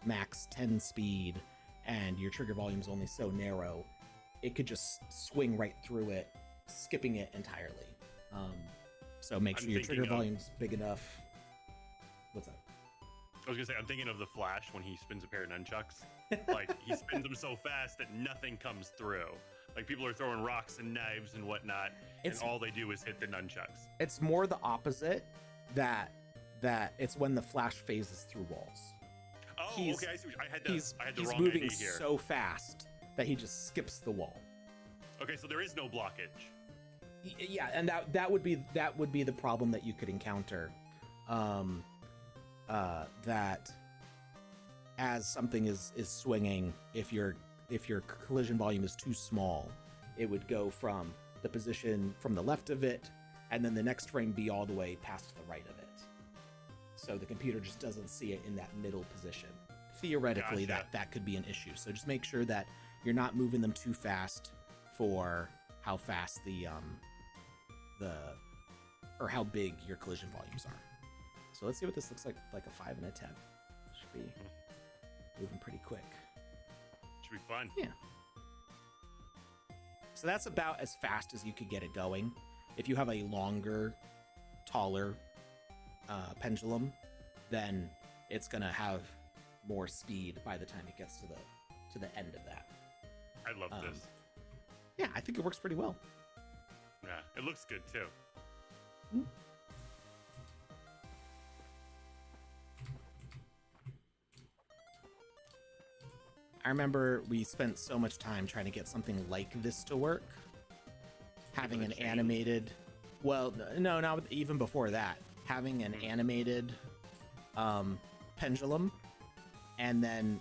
max 10 speed and your trigger volume's only so narrow, it could just swing right through it, skipping it entirely. So make sure your trigger volume's big enough. What's up? I was gonna say, I'm thinking of the Flash when he spins a pair of nunchucks. Like he spins them so fast that nothing comes through. Like people are throwing rocks and knives and whatnot, and all they do is hit the nunchucks. It's more the opposite, that it's when the flash phases through walls. Oh, okay. I see. I had the he's wrong moving idea here. so fast that he just skips the wall. Okay, so there is no blockage. Yeah, and that would be the problem that you could encounter. That as something is swinging, if your collision volume is too small, it would go from the position from the left of it, and then the next frame be all the way past the right of it. So the computer just doesn't see it in that middle position. Theoretically, Gotcha. that could be an issue. So just make sure that you're not moving them too fast for how fast or how big your collision volumes are. So let's see what this looks like a 5 and a 10. Should be moving pretty quick. Should be fun. Yeah. So that's about as fast as you could get it going. If you have a longer, taller pendulum, then it's gonna have more speed by the time it gets to the end of that. I love this. Yeah, I think it works pretty well. Yeah, it looks good too. Mm-hmm. I remember we spent so much time trying to get something like this to work. Having an animated, well, no, not even before that. Having an animated pendulum, and then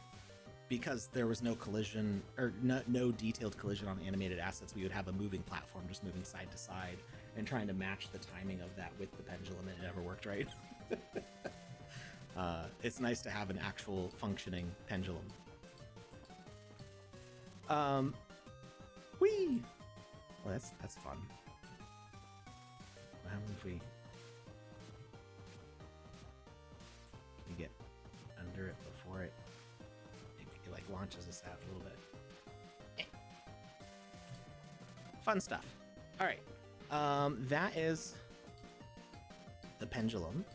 because there was no collision or no detailed collision on animated assets, we would have a moving platform just moving side to side and trying to match the timing of that with the pendulum, and it never worked right. It's nice to have an actual functioning pendulum. Whee! Well, that's fun. What happens if we... Can we get under it before it like launches us out a little bit? Fun stuff. All right. That is the pendulum,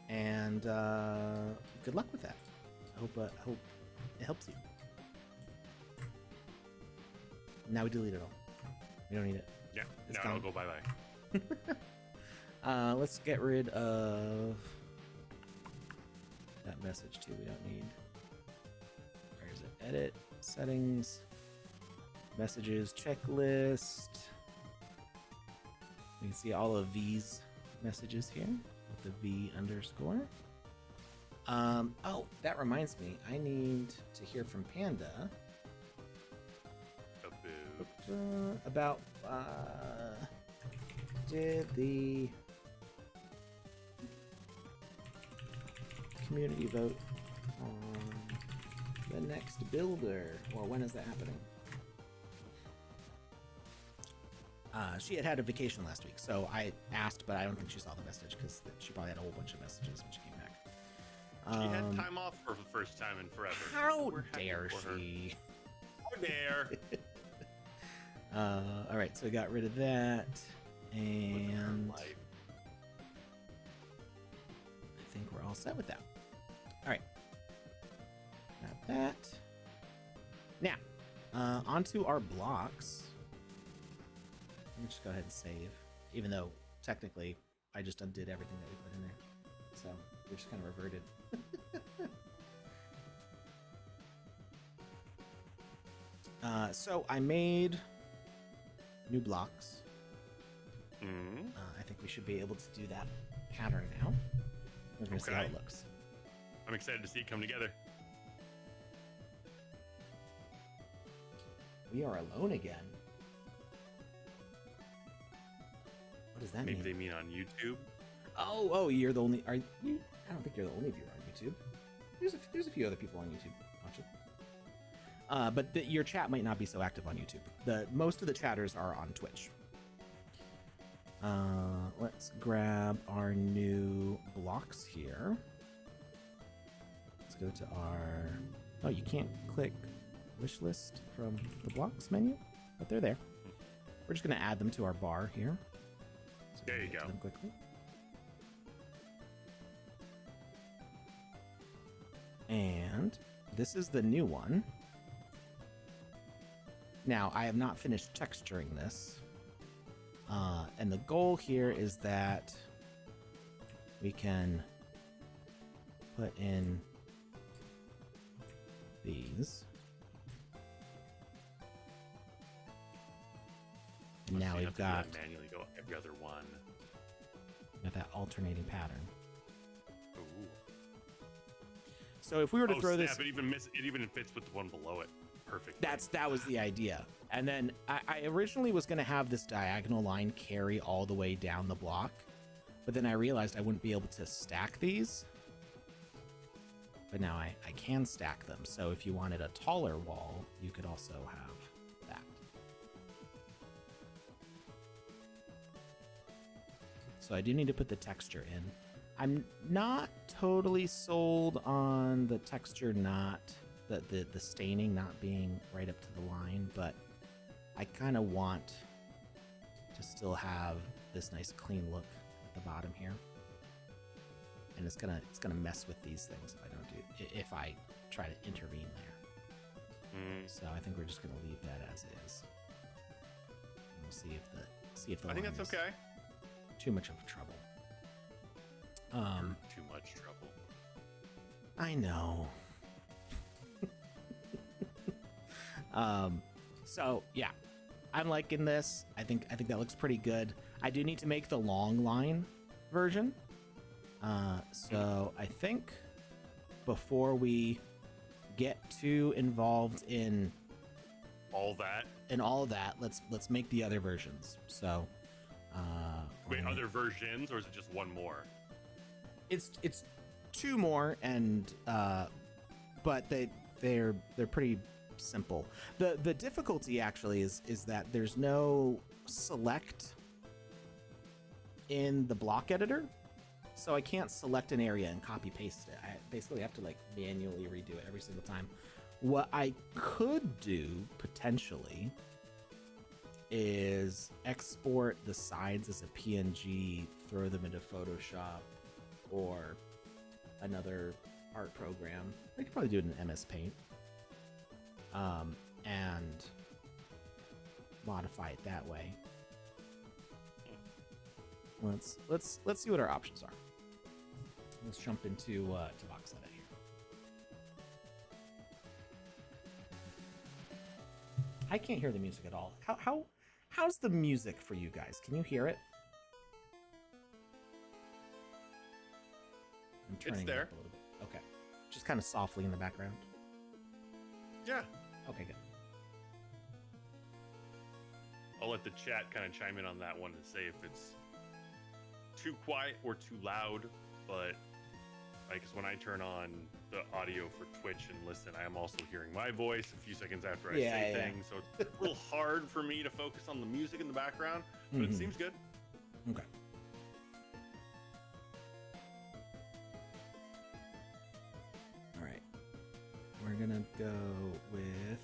and good luck with that. I hope it helps you. Now we delete it all. We don't need it. Yeah, it's no, gone. I'll go bye-bye. Let's get rid of that message too. We don't need. Where is it? Edit, settings, messages, checklist. We can see all of V's messages here with the V underscore. Oh, that reminds me. I need to hear from Panda. About did the community vote on the next builder, or when is that happening? She had a vacation last week, so I asked, but I don't think she saw the message because she probably had a whole bunch of messages when she came back. She had time off for the first time in forever. How dare she? How dare! All right, so we got rid of that, and I think we're all set with that. All right, got that. Now, onto our blocks. Let me just go ahead and save, even though technically I just undid everything that we put in there, so we just kind of reverted. So I made new blocks. I think we should be able to do that pattern now. We're going to see how it looks. I'm excited to see it come together. We are alone again. What does that mean? Maybe they mean on YouTube. Oh, you're the only. Are you? I don't think you're the only viewer on YouTube. There's a few other people on YouTube watching. But your chat might not be so active on YouTube. Most of the chatters are on Twitch. Let's grab our new blocks here. Let's go to our... Oh, you can't click wish list from the blocks menu, but they're there. We're just going to add them to our bar here. So there you go. Them quickly. And this is the new one. Now, I have not finished texturing this. And the goal here is that we can put in these. And now we've got manually go every other one. That alternating pattern. Ooh. So if we were to throw this, it even fits with the one below it. Perfect. that was the idea. And then I originally was going to have this diagonal line carry all the way down the block, but then I realized I wouldn't be able to stack these. But now I can stack them. So if you wanted a taller wall, you could also have that. So I do need to put the texture in. I'm not totally sold on the texture the staining not being right up to the line, but I kind of want to still have this nice clean look at the bottom here. And it's gonna mess with these things if I try to intervene there. So I think we're just gonna leave that as is. And we'll see if the I think that's okay. Too much of trouble. Too much trouble. I know. So yeah, I'm liking this. I think that looks pretty good. I do need to make the long line version. So I think before we get too involved in all that, let's make the other versions. So wait, other versions, or is it just one more? It's two more, and but they're pretty simple. The difficulty actually is that there's no select in the block editor, so I can't select an area and copy paste it. I basically have to like manually redo it every single time. What I could do potentially is export the sides as a PNG, throw them into Photoshop or another art program. I could probably do it in MS Paint, and modify it that way. Let's see what our options are. Let's jump into to VoxEdit here. I can't hear the music at all. How's the music for you guys? Can you hear it? I'm turning it's there. it up a little bit. Okay. Just kind of softly in the background. Yeah. Okay, good. I'll let the chat kind of chime in on that one and say if it's too quiet or too loud, but like, 'cause when I turn on the audio for Twitch and listen, I am also hearing my voice a few seconds after I say things, so it's a little hard for me to focus on the music in the background, but it seems good. Okay. All right. We're gonna go with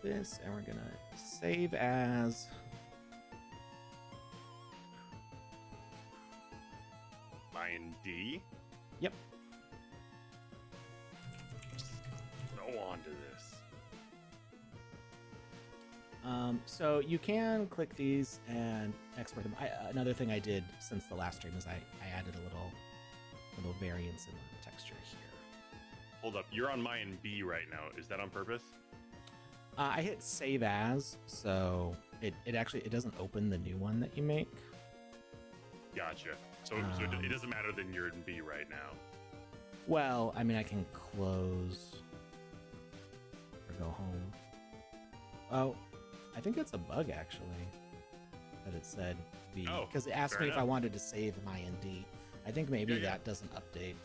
this, and we're gonna save as. D. Yep. Go on to this. So you can click these and export them. Another thing I did since the last stream is I added a little variance in the texture here. Hold up, you're on my B right now. Is that on purpose? I hit save as, so it doesn't open the new one that you make. Gotcha. So it doesn't matter that you're in B right now. Well, I mean, I can close or go home. Oh, I think that's a bug actually, that it said V, because it asked me if I wanted to save my ND. I think maybe that doesn't update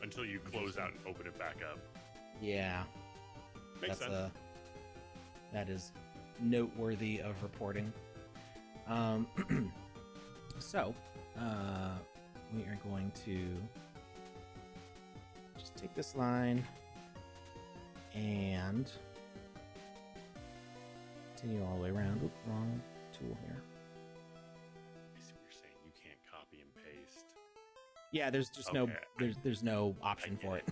until you close out and open it back up. Yeah, makes sense. That is noteworthy of reporting. So we are going to just take this line and continue all the way around. Oop, wrong tool here. I see what you're saying. You can't copy and paste. Yeah, there's just there's no option for it.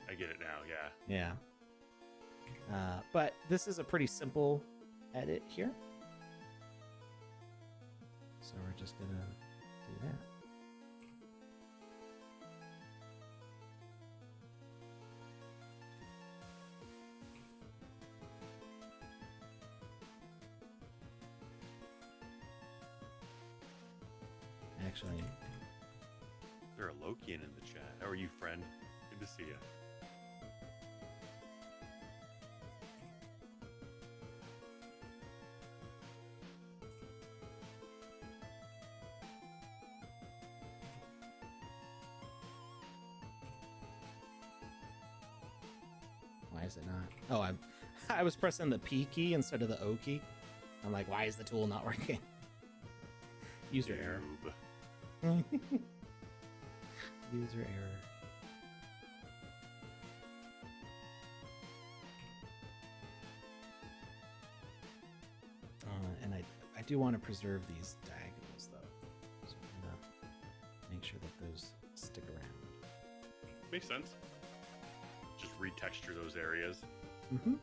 I get it now. Yeah. Yeah. But this is a pretty simple edit here. So we're just gonna do that. Actually, is there a Lokian in the chat? How are you, friend? Good to see you. why is it not? Oh, I was pressing the P key instead of the O key. I'm like, why is the tool not working? User error. User error. And I do want to preserve these diagonals though. So I'm gonna make sure that those stick around. Makes sense. Just retexture those areas. Mm-hmm.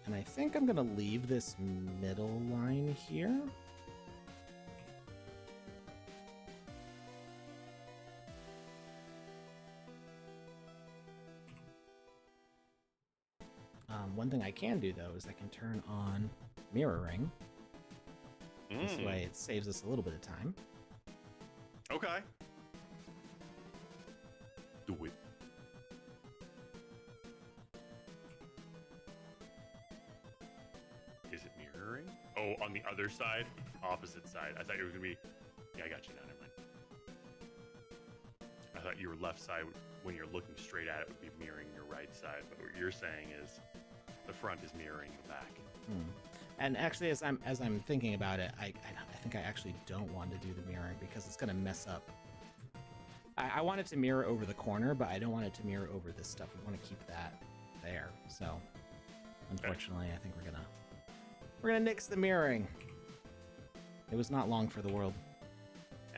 And I think I'm gonna leave this middle line here. One thing I can do though is I can turn on mirroring. This way it saves us a little bit of time. Okay. Do it. Is it mirroring? Oh, on the other side? Opposite side. I thought you were going to be... Yeah, I got you now. Never mind. I thought your left side, when you're looking straight at it, would be mirroring your right side. But what you're saying is the front is mirroring the back. And actually, as I'm thinking about it, I think I actually don't want to do the mirroring because it's going to mess up. I want it to mirror over the corner, but I don't want it to mirror over this stuff. We want to keep that there. So, unfortunately, I think we're gonna nix the mirroring. It was not long for the world.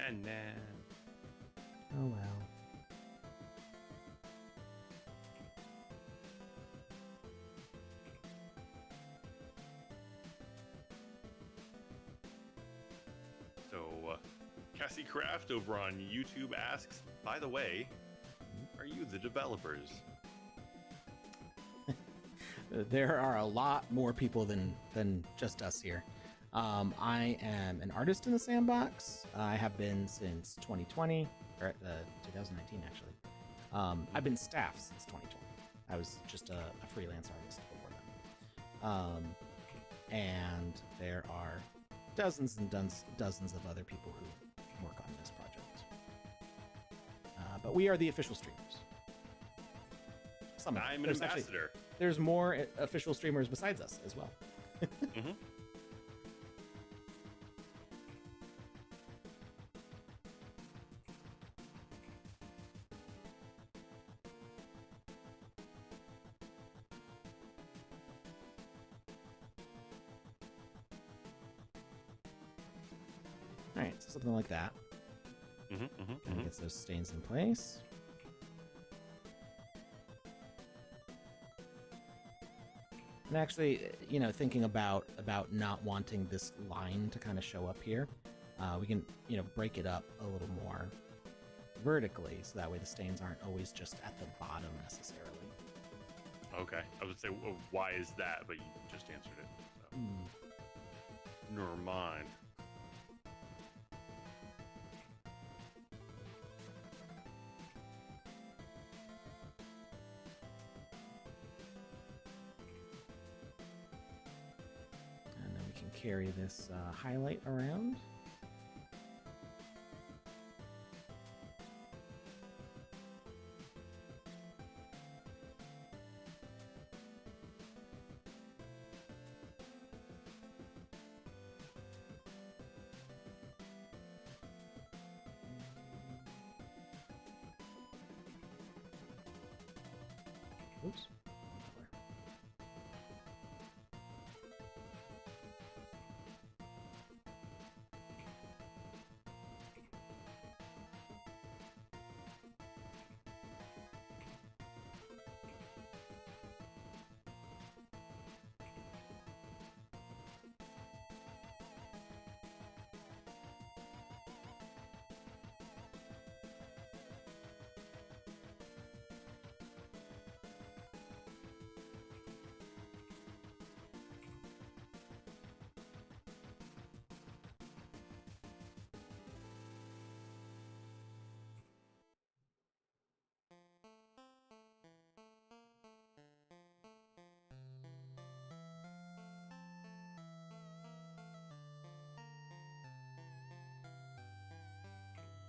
And then... Oh well. Cassie Craft over on YouTube asks, by the way, are you the developers? There are a lot more people than just us here. I am an artist in the Sandbox. I have been since 2020, or 2019 actually. I've been staff since 2020. I was just a freelance artist before then. And there are dozens and dozens of other people who work on this project. But we are the official streamers. I'm an ambassador. There's more official streamers besides us as well. Mm-hmm. All right, so something like that. And gets those stains in place. And actually, you know, thinking about not wanting this line to kind of show up here, we can, you know, break it up a little more vertically, so that way the stains aren't always just at the bottom necessarily. Okay, I would say, well, why is that? But you just answered it. So. Never mind. Carry this highlight around. Oops.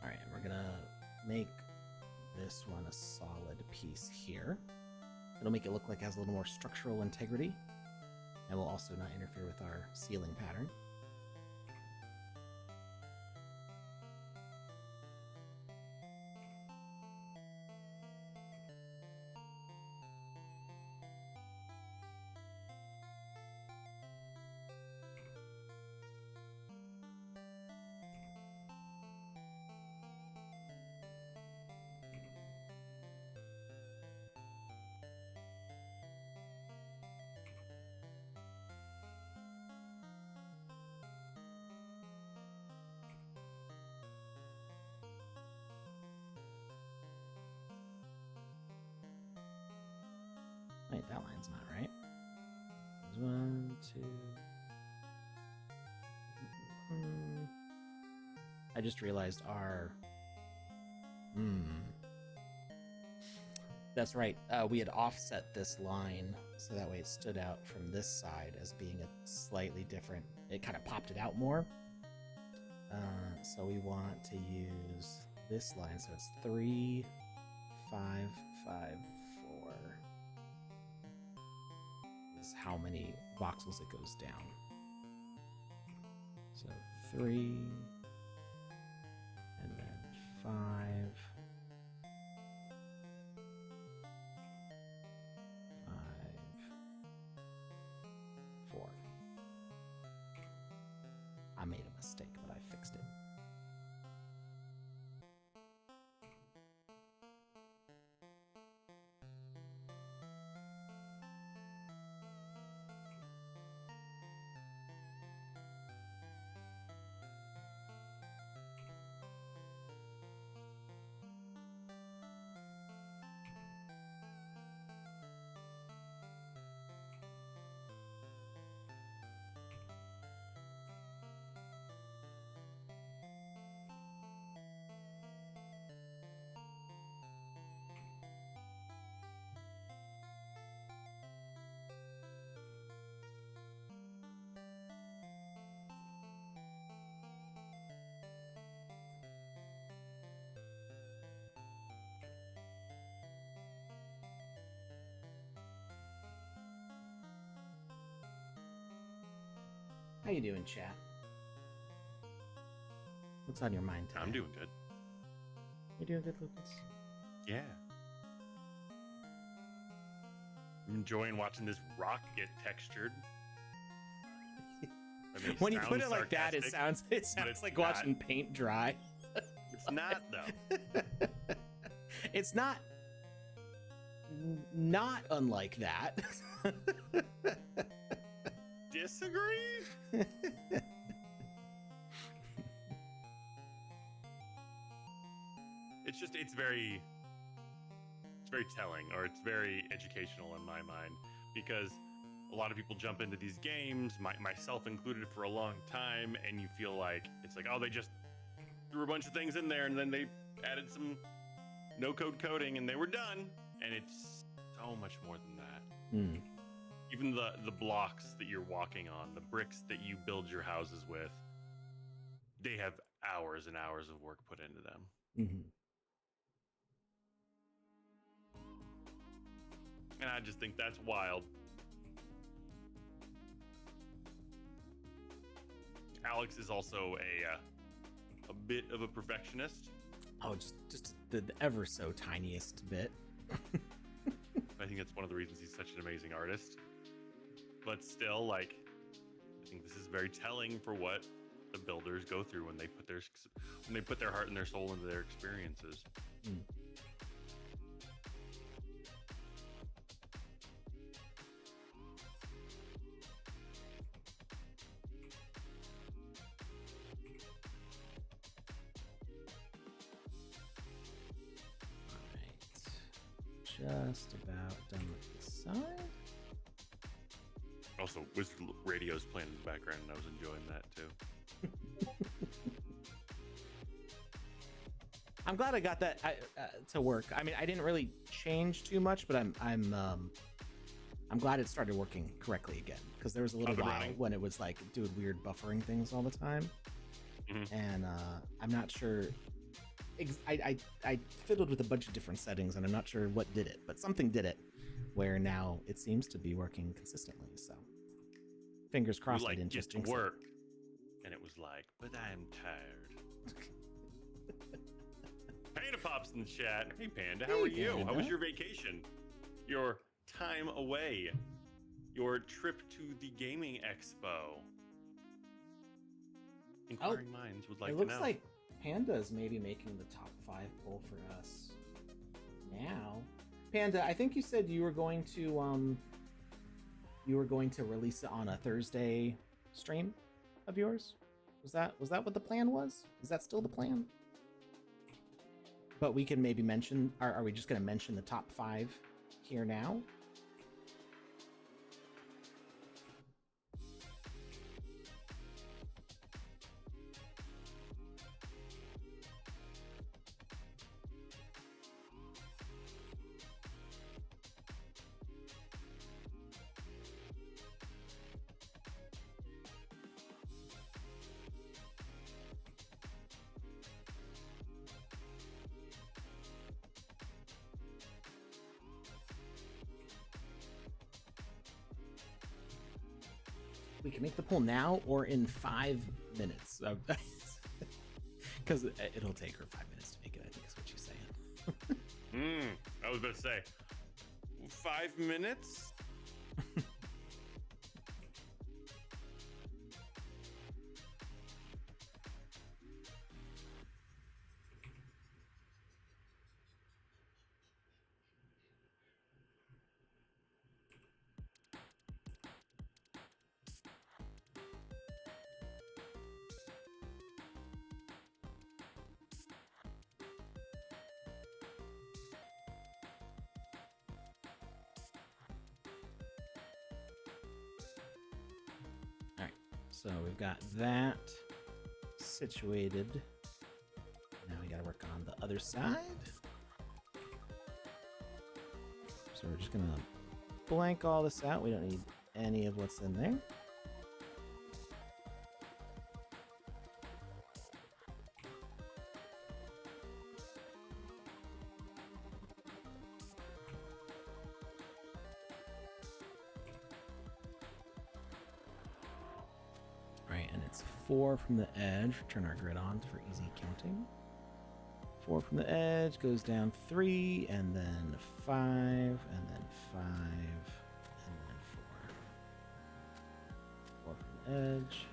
All right, we're gonna make this one a solid piece here. It'll make it look like it has a little more structural integrity, and will also not interfere with our ceiling pattern. Wait, that line's not right. There's 1, 2. I just realized our. That's right. We had offset this line so that way it stood out from this side as being a slightly different. It kind of popped it out more. So we want to use this line. So it's 3, 5, 5, 4. Is how many voxels it goes down. So 3, and then 5, 5, 4. I made a mistake, but I fixed it. How you doing, chat? What's on your mind today? I'm doing good. You doing good, Lucas? Yeah. I'm enjoying watching this rock get textured. When you put it like that, it sounds like watching paint dry. It's not, though. It's not unlike that. Disagree? It's very telling, or it's very educational in my mind, because a lot of people jump into these games, myself included, for a long time, and you feel like it's like, oh, they just threw a bunch of things in there and then they added some no-code coding and they were done. And it's so much more than that. Even the blocks that you're walking on, the bricks that you build your houses with, they have hours and hours of work put into them. And I just think that's wild. Alex is also a bit of a perfectionist. Oh, just the ever so tiniest bit. But think that's one of the reasons he's such an amazing artist. But still, like, I think this is very telling for what the builders go through when they put their heart and their soul into their experiences. Just about done with the side. Also, Wizard Radio's playing in the background, and I was enjoying that too. I'm glad I got that to work. I mean, I didn't really change too much, but I'm glad it started working correctly again, because there was a little while when it was like doing weird buffering things all the time, and I'm not sure. I fiddled with a bunch of different settings, and I'm not sure what did it, but something did it, where now it seems to be working consistently. So, fingers crossed. I didn't just work, and it was like, but I'm tired. Panda Pop's in the chat. Hey Panda, how are you? Panda. How was your vacation? Your time away? Your trip to the gaming expo? Inquiring minds would like to know. It looks like Panda is maybe making the top 5 poll for us now. Panda, I think you said you were going to release it on a Thursday stream of yours. Was that what the plan was? Is that still the plan? But we can maybe mention. Are we just going to mention the top 5 here now? We can make the poll now or in 5 minutes. Because it'll take her 5 minutes to make it, I think is what she's saying. I was about to say, 5 minutes? So we've got that situated. Now we gotta work on the other side. So we're just gonna blank all this out. We don't need any of what's in there. Right, and it's 4 from the edge. Turn our grid on for easy counting. 4 from the edge goes down 3, and then 5, and then 5, and then 4. 4 from the edge.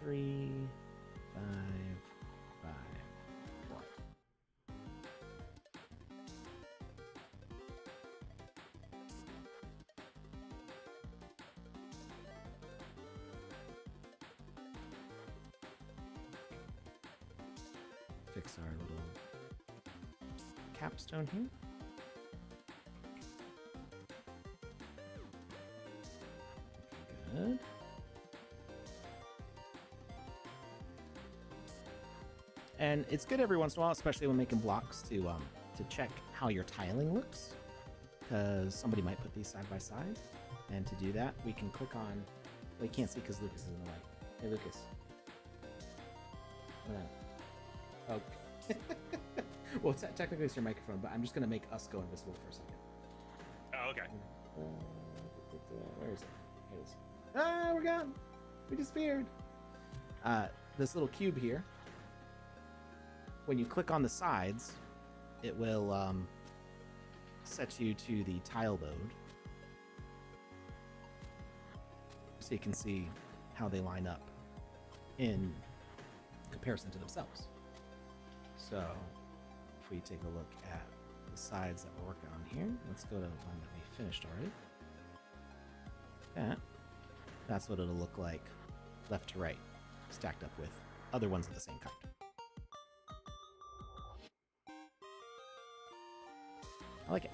3, 5, 5, 4. Fix our little capstone here. Good. And it's good every once in a while, especially when making blocks, to check how your tiling looks, because somebody might put these side by side. And to do that, we can click on. Well, you can't see because Lucas is in the light. Hey, Lucas. Oh. Well, technically it's your microphone, but I'm just gonna make us go invisible for a second. Oh, okay. Where is it? Here it is. Ah, we're gone. We disappeared. This little cube here. When you click on the sides, it will set you to the tile mode so you can see how they line up in comparison to themselves. So if we take a look at the sides that we're working on here, let's go to one that we finished already. That's what it'll look like left to right, stacked up with other ones of the same kind. I like it.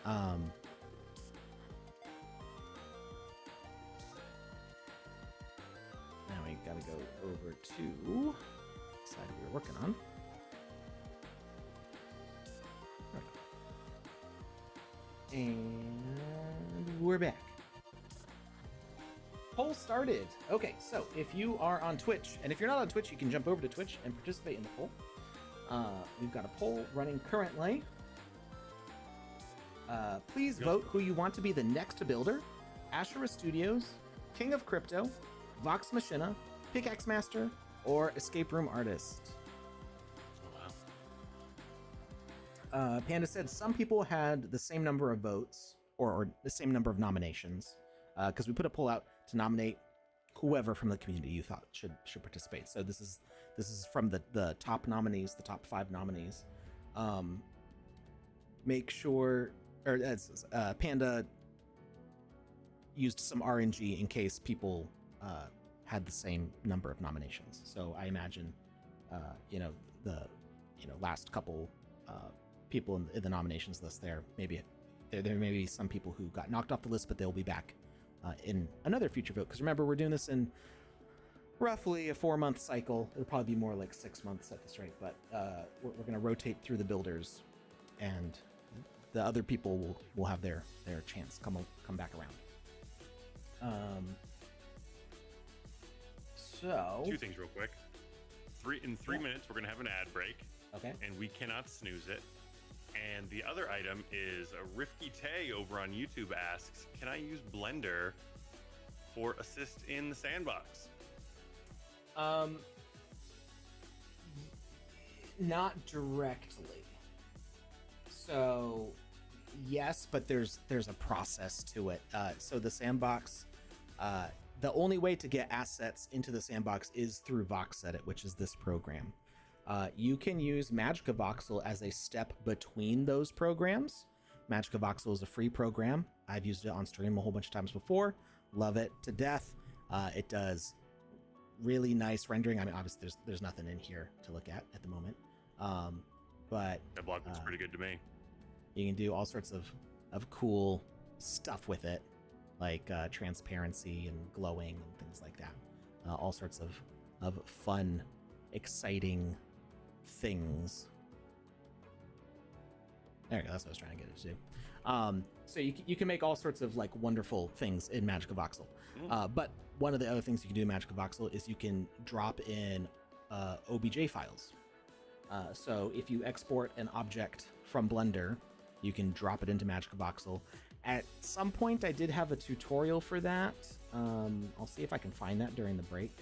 Now we gotta go over to the side we were working on. And we're back. Poll started. Okay, so if you are on Twitch, and if you're not on Twitch, you can jump over to Twitch and participate in the poll. We've got a poll running currently. Please vote who you want to be the next builder: Ashura Studios, King of Crypto, Vox Machina, Pickaxe Master, or Escape Room Artist. Panda said some people had the same number of votes or the same number of nominations because we put a poll out to nominate whoever from the community you thought should participate. So this is from the top nominees, the top 5 nominees. Make sure, or Panda used some RNG in case people had the same number of nominations. So I imagine, the last couple people in the nominations list there may be some people who got knocked off the list, but they'll be back in another future vote. Because remember, we're doing this in roughly a 4-month cycle. It'll probably be more like 6 months at this rate, but we're going to rotate through the builders, and the other people will have their chance come back around. So 2 things real quick. In 3 minutes, we're going to have an ad break. Okay. And we cannot snooze it. And the other item is Rifky Tay over on YouTube asks, can I use Blender for assist in the sandbox? Not directly. So yes, but there's a process to it. So the sandbox, the only way to get assets into the sandbox is through VoxEdit, which is this program. You can use Magica Voxel as a step between those programs. Magica Voxel is a free program. I've used it on stream a whole bunch of times before. Love it to death. It does really nice rendering. I mean, obviously there's nothing in here to look at the moment. But that block looks pretty good to me. You can do all sorts of cool stuff with it, like transparency and glowing and things like that. All sorts of fun, exciting things. There you go. That's what I was trying to get it to do. So you can make all sorts of like wonderful things in Magica Voxel. But one of the other things you can do in Magica Voxel is you can drop in OBJ files. So if you export an object from Blender, you can drop it into Magica Voxel. At some point, I did have a tutorial for that. I'll see if I can find that during the break.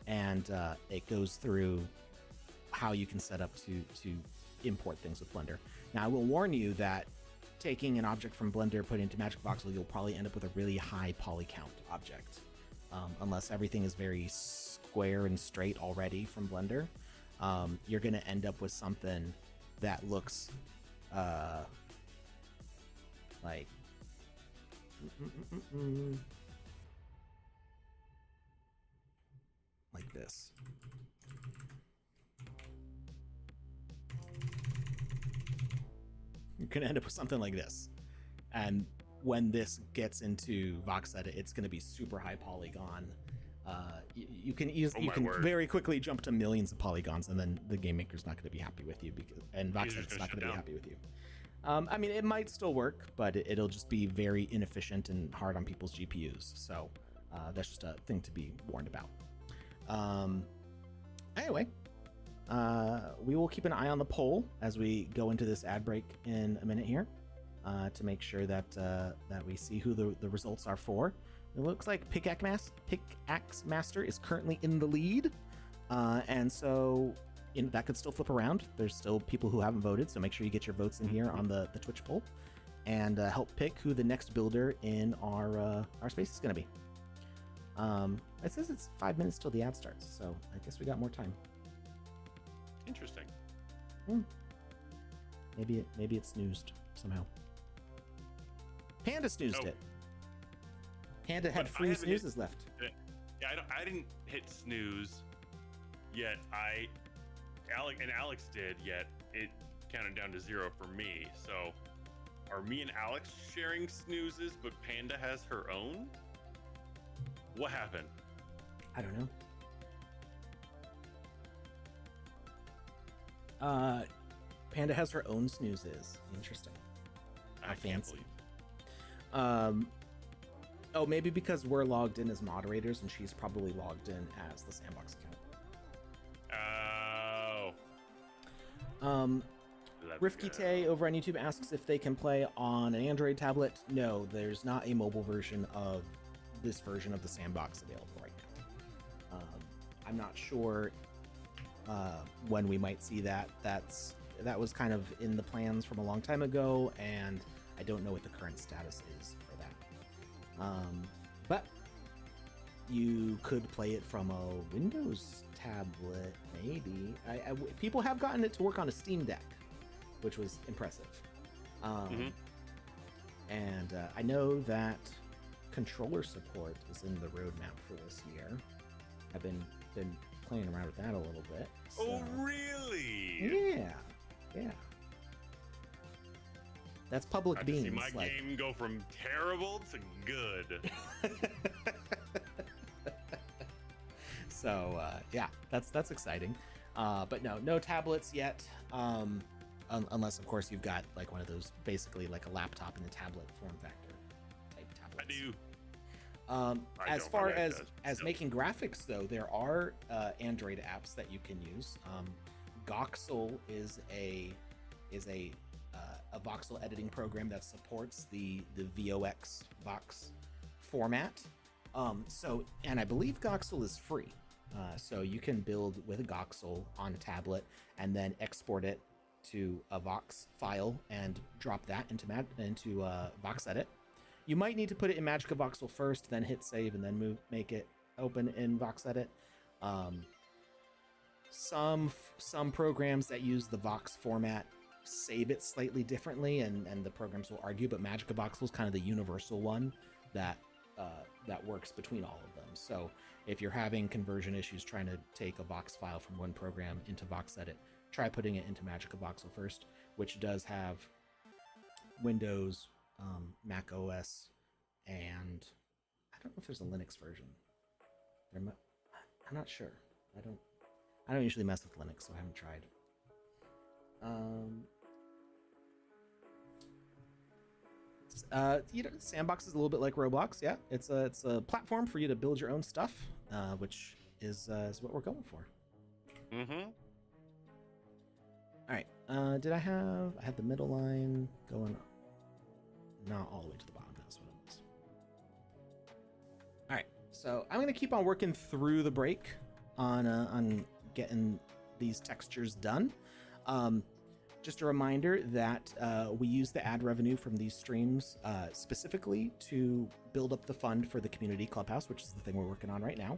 And it goes through how you can set up to import things with Blender. Now, I will warn you that taking an object from Blender, putting it into Magica Voxel, you'll probably end up with a really high poly count object, unless everything is very square and straight already from Blender. You're going to end up with something that looks like like this. You're going to end up with something like this. And when this gets into VoxEdit, it's going to be super high polygon. You can very quickly jump to millions of polygons, and then the Game Maker's not going to be happy with you, and VoxEdit's not going to be happy with you. I mean, it might still work, but it'll just be very inefficient and hard on people's GPUs. So that's just a thing to be warned about. Anyway, we will keep an eye on the poll as we go into this ad break in a minute here, to make sure that we see who the results are for. It looks like Pickaxe Master is currently in the lead, and so that could still flip around. There's still people who haven't voted, so make sure you get your votes in here on the Twitch poll, and help pick who the next builder in our space is going to be. It says it's 5 minutes till the ad starts, so I guess we got more time. Interesting. Maybe it snoozed somehow. Panda snoozed it. Panda had 3 snoozes left. Yeah, I didn't hit snooze yet. Alex did, yet it counted down to 0 for me. So are me and Alex sharing snoozes, but Panda has her own? What happened? I don't know. Panda has her own snoozes. Interesting. I can't believe. Oh, maybe because we're logged in as moderators and she's probably logged in as the Sandbox account. Oh. Rifkite over on YouTube asks if they can play on an Android tablet. No, there's not a mobile version of this version of the Sandbox available right now. I'm not sure when we might see that. That was kind of in the plans from a long time ago, and I don't know what the current status is for that. But you could play it from a Windows tablet, maybe. People have gotten it to work on a Steam Deck, which was impressive. And I know that controller support is in the roadmap for this year. I've been playing around with that a little bit. So. Oh, really? Yeah. That's public beans. See my game go from terrible to good. So yeah, that's exciting. But no tablets yet. Unless of course you've got like one of those, basically like a laptop in the tablet form factor type tablets. I do. As far as making graphics though, there are Android apps that you can use. Voxel is a voxel editing program that supports the VOX Vox format. And I believe Voxel is free. So you can build with a Voxel on a tablet and then export it to a Vox file and drop that into VoxEdit. You might need to put it in Magica Voxel first, then hit save, and then make it open in VoxEdit. Some programs that use the Vox format save it slightly differently, and the programs will argue, but Magica Voxel is kind of the universal one that works between all of them. So if you're having conversion issues trying to take a Vox file from one program into VoxEdit, try putting it into Magica Voxel first, which does have Windows, Mac OS, and I don't know if there's a Linux version. I'm not sure. I don't usually mess with Linux, so I haven't tried. Sandbox is a little bit like Roblox. Yeah, it's a platform for you to build your own stuff, which is what we're going for. All right. Did I had the middle line going not all the way to the bottom. That's what it was. All right. So I'm gonna keep on working through the break on getting these textures done. Just a reminder that we use the ad revenue from these streams specifically to build up the fund for the community clubhouse, which is the thing we're working on right now.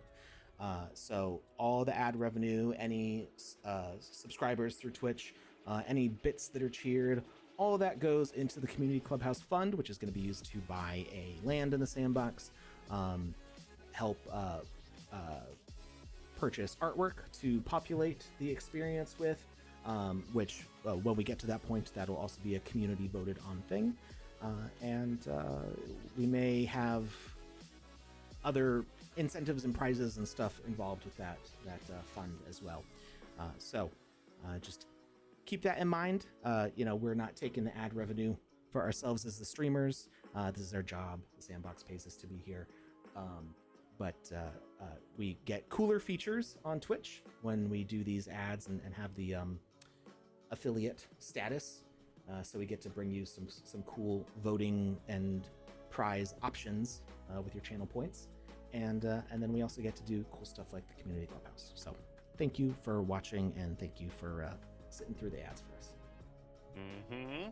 So all the ad revenue, any subscribers through Twitch, any bits that are cheered, all of that goes into the community clubhouse fund, which is going to be used to buy a land in the sandbox, help purchase artwork to populate the experience with, which when we get to that point, that'll also be a community voted on thing. And we may have other incentives and prizes and stuff involved with that fund as well. So just keep that in mind. We're not taking the ad revenue for ourselves as the streamers. This is our job. The Sandbox pays us to be here. But we get cooler features on Twitch when we do these ads and have the affiliate status. So we get to bring you some cool voting and prize options with your channel points. And then we also get to do cool stuff like the community clubhouse. So thank you for watching, and thank you for sitting through the ads for us. Mm-hmm.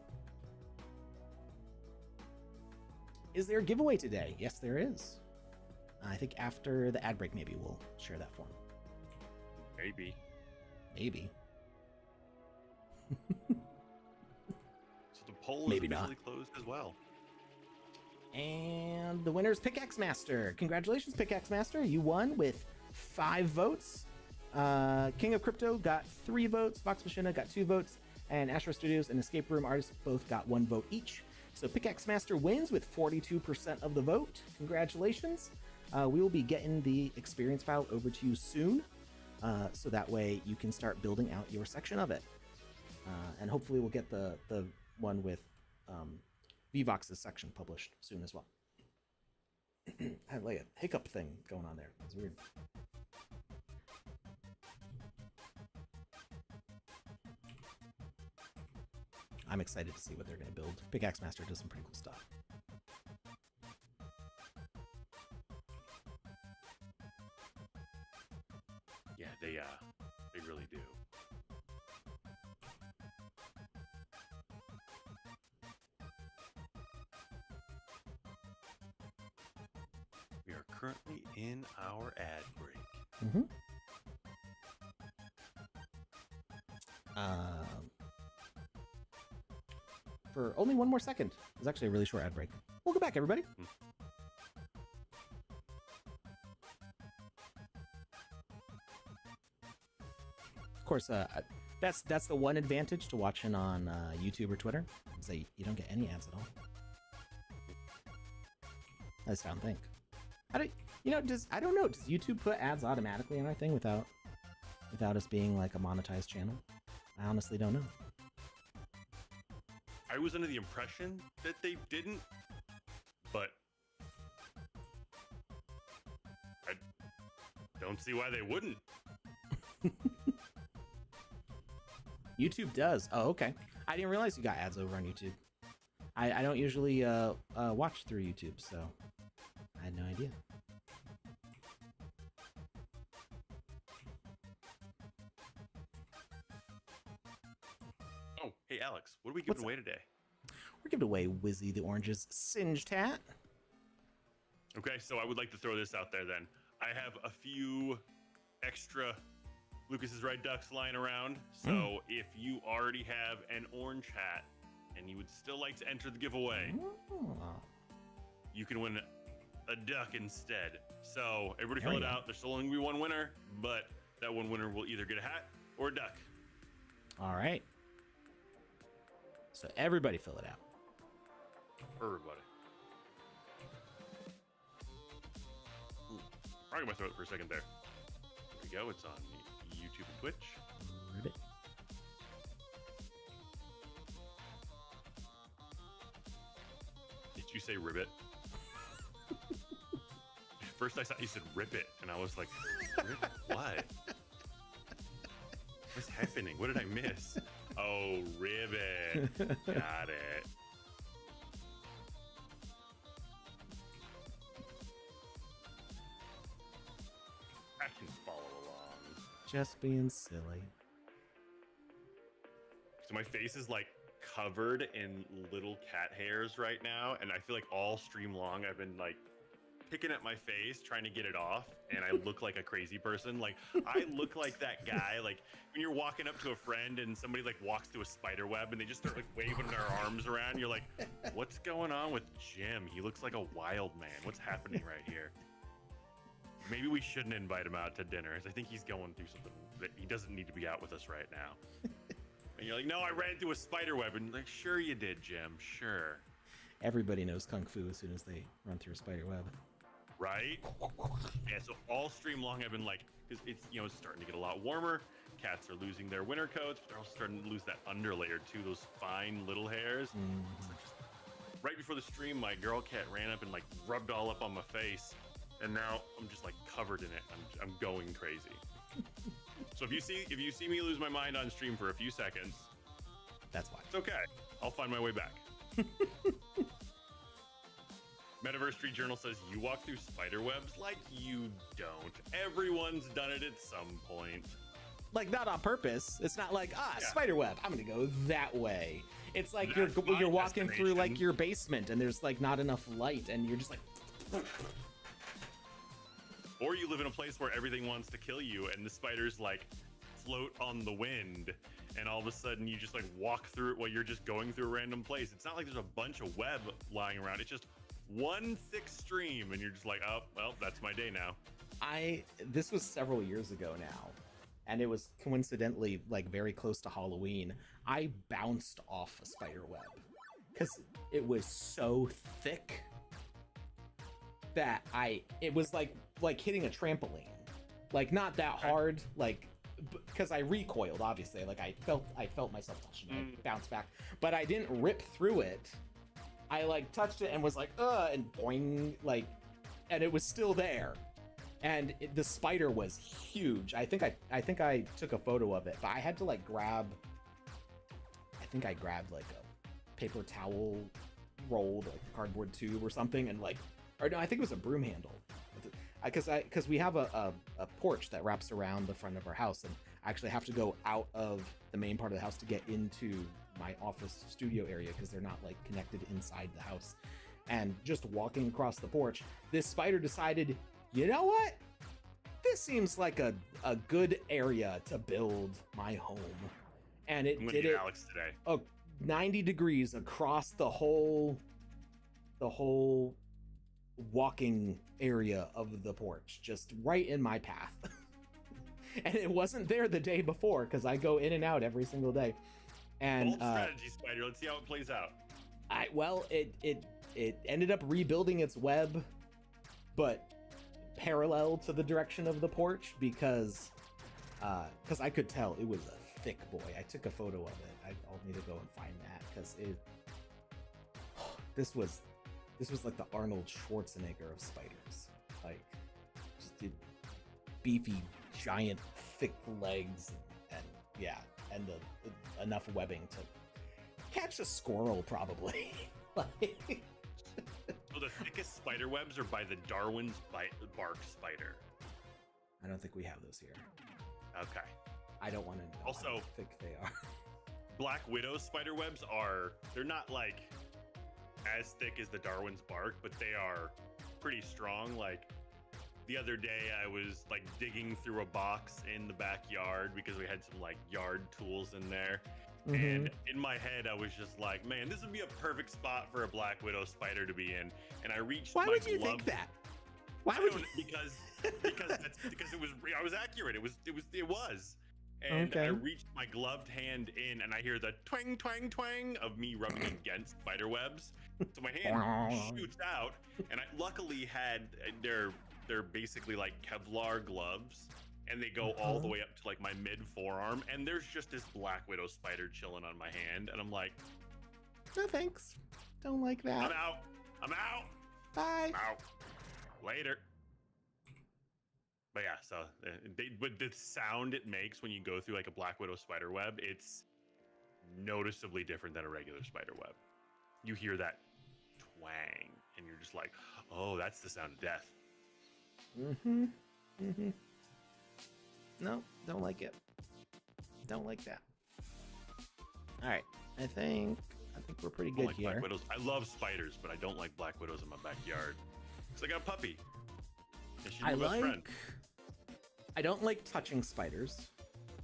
Is there a giveaway today? Yes, there is. I think after the ad break, maybe we'll share that form. Maybe. So the poll is officially closed as well. And the winner is Pickaxe Master. Congratulations, Pickaxe Master. You won with 5 votes. King of Crypto got 3 votes. Vox Machina got 2 votes. And Astro Studios and Escape Room Artists both got 1 vote each. So Pickaxe Master wins with 42% of the vote. Congratulations. We will be getting the experience file over to you soon. So that way you can start building out your section of it. And hopefully we'll get the one with VVox's section published soon as well. I had like a hiccup thing going on there. It's weird. I'm excited to see what they're going to build. Pickaxe Master does some pretty cool stuff. Yeah, they really do. We are currently in our ad break. Mm-hmm. For only 1 more second. It's actually a really short ad break. We'll go back, everybody. Of course, that's the one advantage to watching on YouTube or Twitter, is that you don't get any ads at all. I just don't think. I don't know. Does YouTube put ads automatically on our thing without us being like a monetized channel? I honestly don't know. I was under the impression that they didn't, but I don't see why they wouldn't. YouTube does. Oh, okay. I didn't realize you got ads over on YouTube. I don't usually watch through YouTube, so I had no idea. Oh, hey Alex, what are we giving away today? We're giving away Wizzy the Orange's Singed Hat. Okay, so I would like to throw this out there then. I have a few extra Lucas is Right ducks lying around. So if you already have an orange hat and you would still like to enter the giveaway, you can win a duck instead. So everybody fill it out. There's still only gonna be 1 winner, but that 1 winner will either get a hat or a duck. All right. So everybody fill it out. Everybody. Right in my throat for a second there. There we go. It's on YouTube and Twitch. Ribbit. Did you say ribbit? First I thought you said rip it, and I was like, rip what? What's happening? What did I miss? Oh, ribbit. Got it. I can follow along. Just being silly. So my face is like covered in little cat hairs right now, and I feel like all stream long I've been like picking at my face trying to get it off, and I look like a crazy person. Like I look like that guy, like when you're walking up to a friend and somebody like walks through a spider web and they just start like waving their arms around. You're like, what's going on with Jim? He looks like a wild man. What's happening right here? Maybe we shouldn't invite him out to dinner. I think he's going through something that he doesn't need to be out with us right now. And you're like, no, I ran through a spider web. And like, sure you did, Jim. Sure. Everybody knows Kung Fu as soon as they run through a spider web. Right? Yeah, so all stream long I've been like, because it's, you know, it's starting to get a lot warmer. Cats are losing their winter coats, but they're also starting to lose that underlayer too, those fine little hairs. It's like just, right before the stream, my girl cat ran up and like rubbed all up on my face. And now I'm just like covered in it. I'm going crazy. So if you see me lose my mind on stream for a few seconds, that's why. It's okay. I'll find my way back. Metaverse Street Journal says you walk through spider webs like you don't. Everyone's done it at some point. like not on purpose. It's not like Yeah. spider web, I'm gonna go that way. It's like That's my you're walking through like destination. your basement and there's like not enough light and you're just like Or you live in a place where everything wants to kill you and the spiders like float on the wind, and all of a sudden you just like walk through it while you're just going through a random place. It's not like there's a bunch of web lying around. It's just one thick stream, and you're just like, oh, well, that's my day now. this was several years ago now, and it was coincidentally like very close to Halloween. I bounced off a spider web because it was so thick that it was like hitting a trampoline, like not that hard, like because I recoiled, obviously, like I felt myself touching it, I bounced back, but I didn't rip through it. I like touched it and was like and boing, like, and it was still there, and the spider was huge. I think I took a photo of it, but I had to like grabbed like a paper towel rolled like a cardboard tube or something, and like, or no, I think it was a broom handle, because we have a porch that wraps around the front of our house, and I actually have to go out of the main part of the house to get into my office studio area because they're not like connected inside the house. And just walking across the porch, this spider decided, you know what? This seems like a good area to build my home. And it did it Alex today. 90 degrees across the whole walking area of the porch, just right in my path. And it wasn't there the day before because I go in and out every single day. And Bold strategy, spider. Let's see how it plays out. It ended up rebuilding its web, but parallel to the direction of the porch because I could tell it was a thick boy. I took a photo of it. I'll need to go and find that because this was like the Arnold Schwarzenegger of spiders, like just the beefy, giant, thick legs, and yeah, and enough webbing to catch a squirrel probably. Like, So the thickest spider webs are by the Darwin's bark spider. I don't think we have those here. Okay. I don't want to know Also, how thick they are. Black Widow spider webs they're not like as thick as the Darwin's bark, but they are pretty strong. Like the other day I was like digging through a box in the backyard because we had some like yard tools in there. Mm-hmm. And in my head I was just like, man, this would be a perfect spot for a Black Widow spider to be in. And I reached Why my would you glove- think that? Why would you? because it was I was accurate. It was. And Okay. I reached my gloved hand in, and I hear the twang, twang, twang of me rubbing against spider webs. So my hand shoots out, and I luckily had they're basically like Kevlar gloves, and they go all the way up to like my mid forearm, and there's just this Black Widow spider chilling on my hand, and I'm like, No thanks. Don't like that. I'm out. Bye. I'm out. Later. But yeah, so but the sound it makes when you go through like a Black Widow spider web, it's noticeably different than a regular spider web. You hear that twang, and you're just like, oh, that's the sound of death. Mm-hmm. Mm-hmm. No, don't like it. Don't like that. All right, I think we're pretty I don't good like here. Black Widows. I love spiders, but I don't like Black Widows in my backyard because I got a puppy. And she's my best friend. I don't like touching spiders.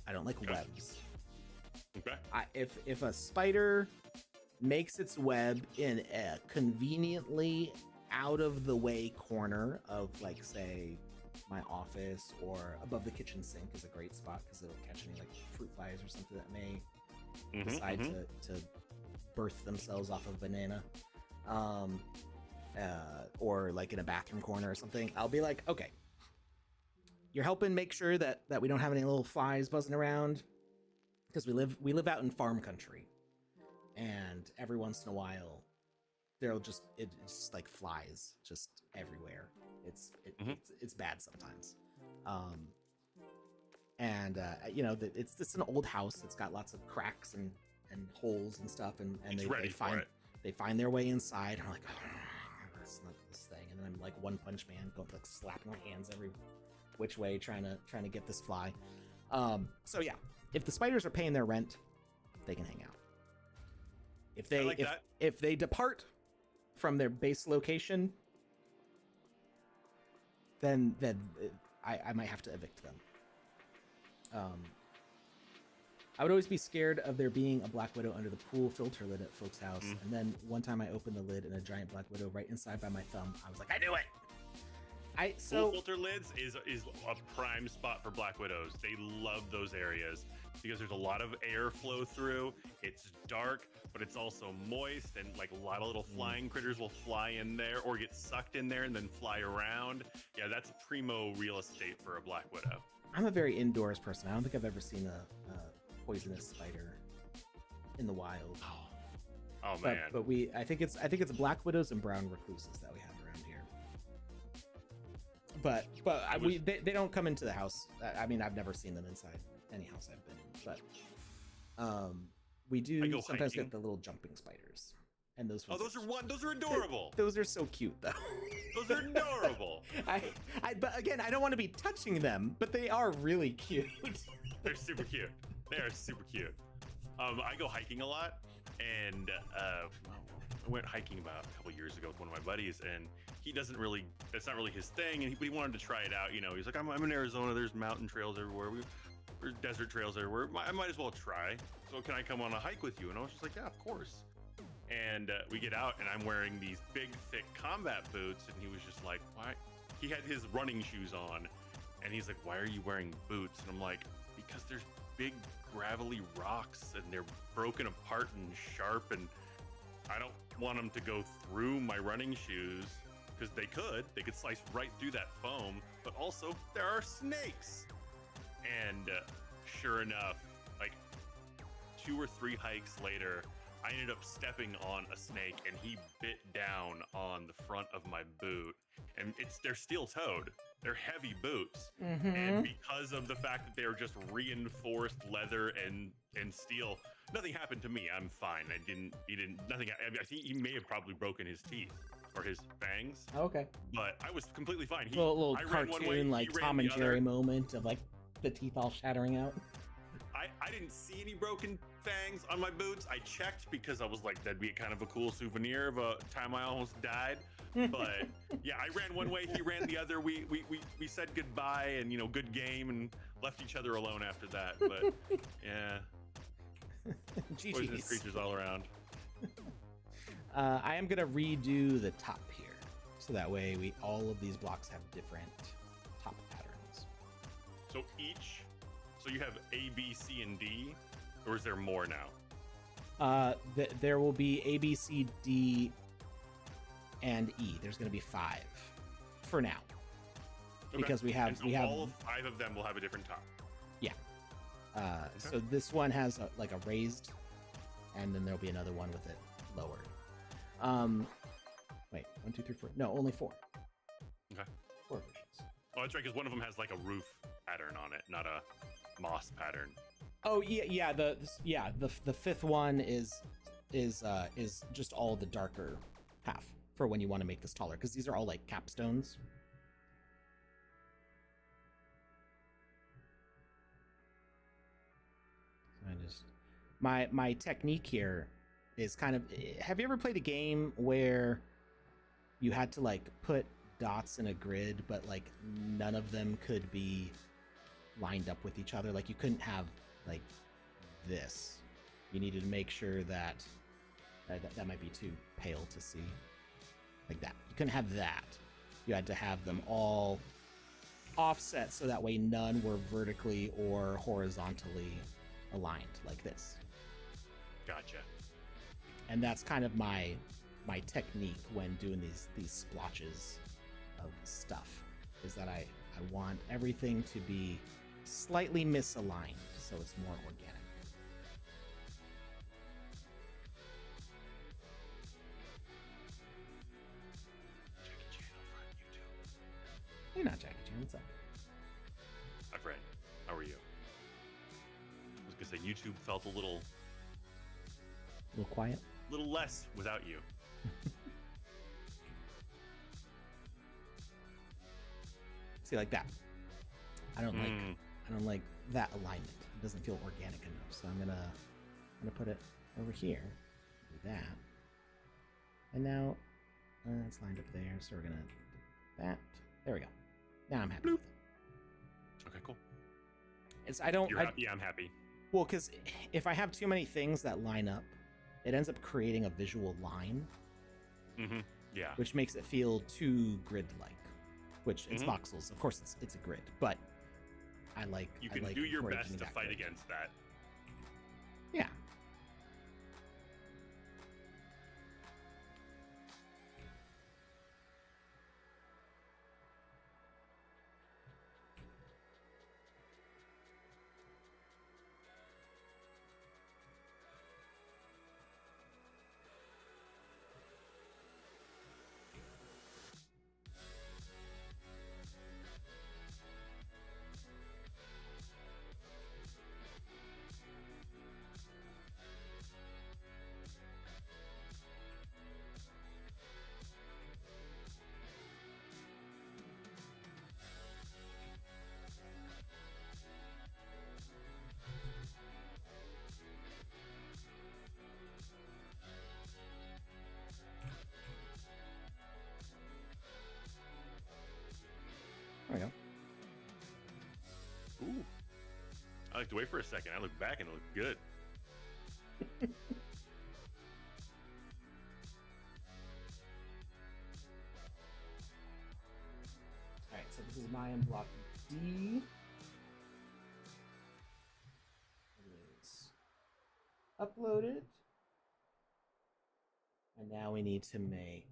I don't like webs. Okay. If a spider makes its web in a conveniently out of the way corner of, like, say, my office or above the kitchen sink is a great spot because it'll catch any like fruit flies or something that may decide to birth themselves off of a banana, or like in a bathroom corner or something. I'll be like, okay, you're helping make sure that we don't have any little flies buzzing around because we live out in farm country, and every once in a while it's just like flies just everywhere. It's bad sometimes. It's an old house. It's got lots of cracks and holes and stuff, and they find their way inside. I'm like, oh, that's not this thing. And then I'm like One Punch Man, going like slapping my hands every which way, trying to get this fly. So yeah, if the spiders are paying their rent, they can hang out. If they if they depart from their base location, then I might have to evict them. I would always be scared of there being a black widow under the pool filter lid at folks' house, and then one time I opened the lid and a giant black widow right inside by my thumb. I was like, I knew it. Pool filter lids is a prime spot for black widows. They love those areas because there's a lot of air flow through. It's dark, but it's also moist, and like a lot of little flying critters will fly in there or get sucked in there and then fly around. Yeah, that's primo real estate for a black widow. I'm a very indoors person. I don't think I've ever seen a poisonous spider in the wild. Oh man! But I think it's black widows and brown recluses that we have around here. But they don't come into the house. I mean, I've never seen them inside any house I've been in. But we do sometimes get the little jumping spiders, and those are adorable. Those are so cute, though. Those are adorable. But again, I don't want to be touching them, but they are really cute. They're super cute. They are super cute. I go hiking a lot, and I went hiking about a couple years ago with one of my buddies, and that's not really his thing, and he wanted to try it out. You know, he's like, I'm in Arizona. There's mountain trails everywhere. There's desert trails everywhere. I might as well try. So can I come on a hike with you? And I was just like, yeah, of course. And we get out, and I'm wearing these big, thick combat boots, and he was just like, why? He had his running shoes on, and he's like, why are you wearing boots? And I'm like, because there's big gravelly rocks, and they're broken apart and sharp, and I don't want them to go through my running shoes, because they could slice right through that foam, but also there are snakes. And sure enough, like 2 or 3 hikes later, I ended up stepping on a snake, and he bit down on the front of my boot, and they're steel-toed. They're heavy boots, and because of the fact that they're just reinforced leather and steel, nothing happened to me. I'm fine. Nothing. I think he may have probably broken his teeth or his fangs. Okay. But I was completely fine. A little cartoon, like Tom and Jerry moment of like the teeth all shattering out. I didn't see any broken fangs on my boots. I checked because I was like, that'd be kind of a cool souvenir of a time I almost died. But yeah, I ran one way, he ran the other. We said goodbye and, you know, good game, and left each other alone after that. But yeah, poisonous creatures all around. I am gonna redo the top here, so that way all of these blocks have different top patterns. So you have A, B, C, and D, or is there more now? There will be A, B, C, D, and E. There's going to be 5 for now, because we have all 5 of them will have a different top. Yeah. So this one has like a raised, and then there'll be another one with it lowered. Wait, 1, 2, 3, 4. No, only 4. Okay. 4 versions. Oh, that's right, because one of them has like a roof pattern on it, not a moss pattern. Oh yeah. The 5th one is just all the darker half for when you want to make this taller, because these are all like capstones. My technique here is kind of, have you ever played a game where you had to like put dots in a grid, but like none of them could be lined up with each other? Like you couldn't have like this. You needed to make sure that might be too pale to see. Like that. You couldn't have that. You had to have them all offset, so that way none were vertically or horizontally aligned like this. Gotcha. And that's kind of my technique when doing these splotches of stuff, is that I want everything to be slightly misaligned so it's more organic. Jackie Chan over on YouTube. You're not Jackie Chan, what's up? Hi, Fred. How are you? I was gonna say YouTube felt a little quiet, a little less without you. See, like that. I I don't like that alignment. It doesn't feel organic enough. So I'm gonna put it over here. Do that. And now it's lined up there. So we're gonna do that. There we go. Now I'm happy with it. Okay, cool. You're happy. I'm happy. Well, because if I have too many things that line up, it ends up creating a visual line. Mm-hmm. Yeah. Which makes it feel too grid-like. Which it's voxels. Of course, it's a grid, but I like. You can do your best to fight against that. Yeah. There we go. Ooh. I like to wait for a second. I look back and it looked good. Alright, so this is Mayan block D. It is uploaded. And now we need to make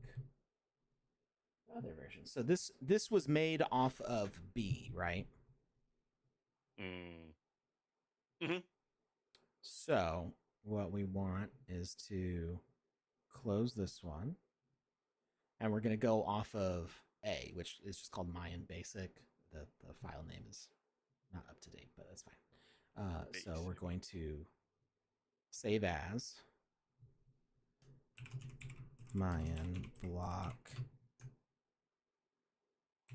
other versions. So this was made off of B, right? Mm-hmm. So what we want is to close this one. And we're going to go off of A, which is just called Mayan Basic. The file name is not up to date, but that's fine. So we're going to save as Mayan block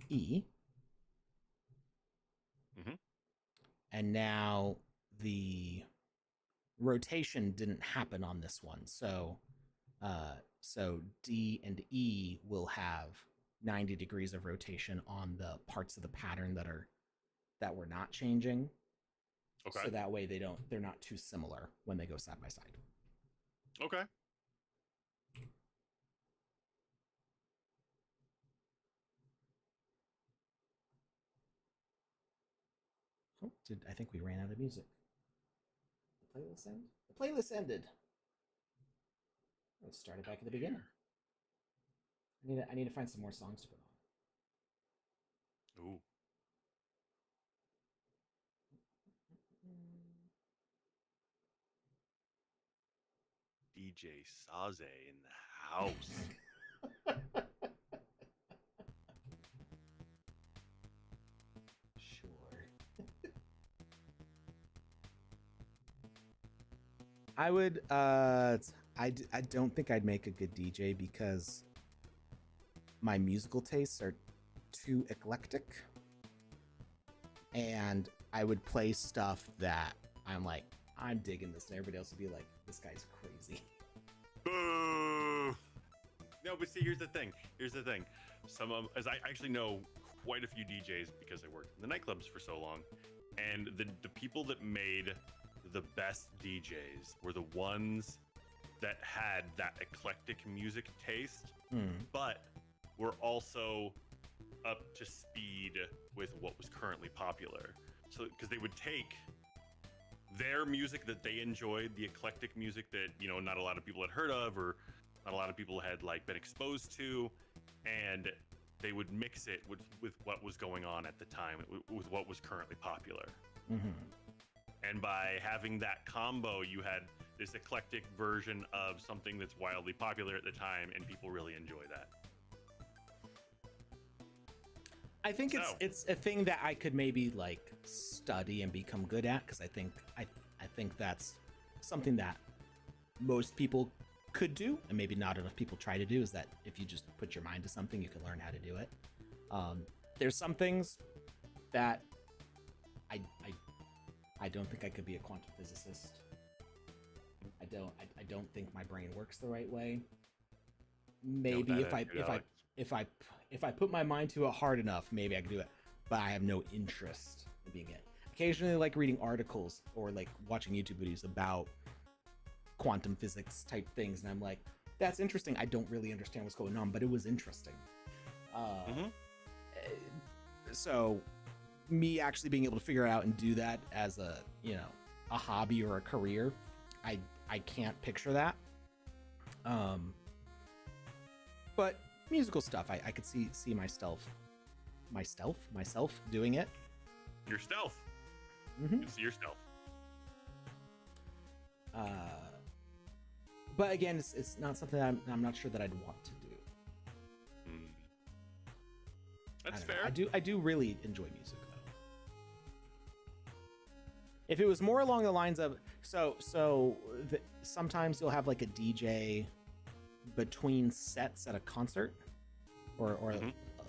E. Mm-hmm. And now the rotation didn't happen on this one. So D and E will have 90 degrees of rotation on the parts of the pattern that we're not changing. Okay. So that way they're not too similar when they go side by side. Okay. Oh, I think we ran out of music. The playlist end? The playlist ended. Let's start it back at the beginning. I need to find some more songs to put on. Ooh. DJ Saze in the house. Sure. I would I don't think I'd make a good DJ because my musical tastes are too eclectic, and I would play stuff that I'm like, I'm digging this, and everybody else would be like, this guy's crazy. Boo! No, but see, here's the thing. As I actually know quite a few DJs because I worked in the nightclubs for so long, and the people that made the best DJs were the ones that had that eclectic music taste, but were also up to speed with what was currently popular. So, because they would take their music that they enjoyed, the eclectic music that, you know, not a lot of people had heard of or not a lot of people had like been exposed to, and they would mix it with what was going on at the time, with what was currently popular. And by having that combo, you had this eclectic version of something that's wildly popular at the time, and people really enjoy that. I think it's a thing that I could maybe like study and become good at, because I think that's something that most people could do, and maybe not enough people try to do, is that if you just put your mind to something, you can learn how to do it. There's some things that I I don't think I could be a quantum physicist. I don't think my brain works the right way. Maybe if I put my mind to it hard enough, maybe I could do it. But I have no interest in being it. Occasionally, like reading articles or like watching YouTube videos about quantum physics type things, and I'm like, that's interesting. I don't really understand what's going on, but it was interesting. So me actually being able to figure out and do that as a hobby or a career, I can't picture that. But musical stuff, I could see myself doing it. Your stealth. Mm-hmm. You see your stealth. But again, it's not something I'm not sure that I'd want to do. That's fair. I do really enjoy music though. If it was more along the lines of sometimes you'll have like a DJ between sets at a concert or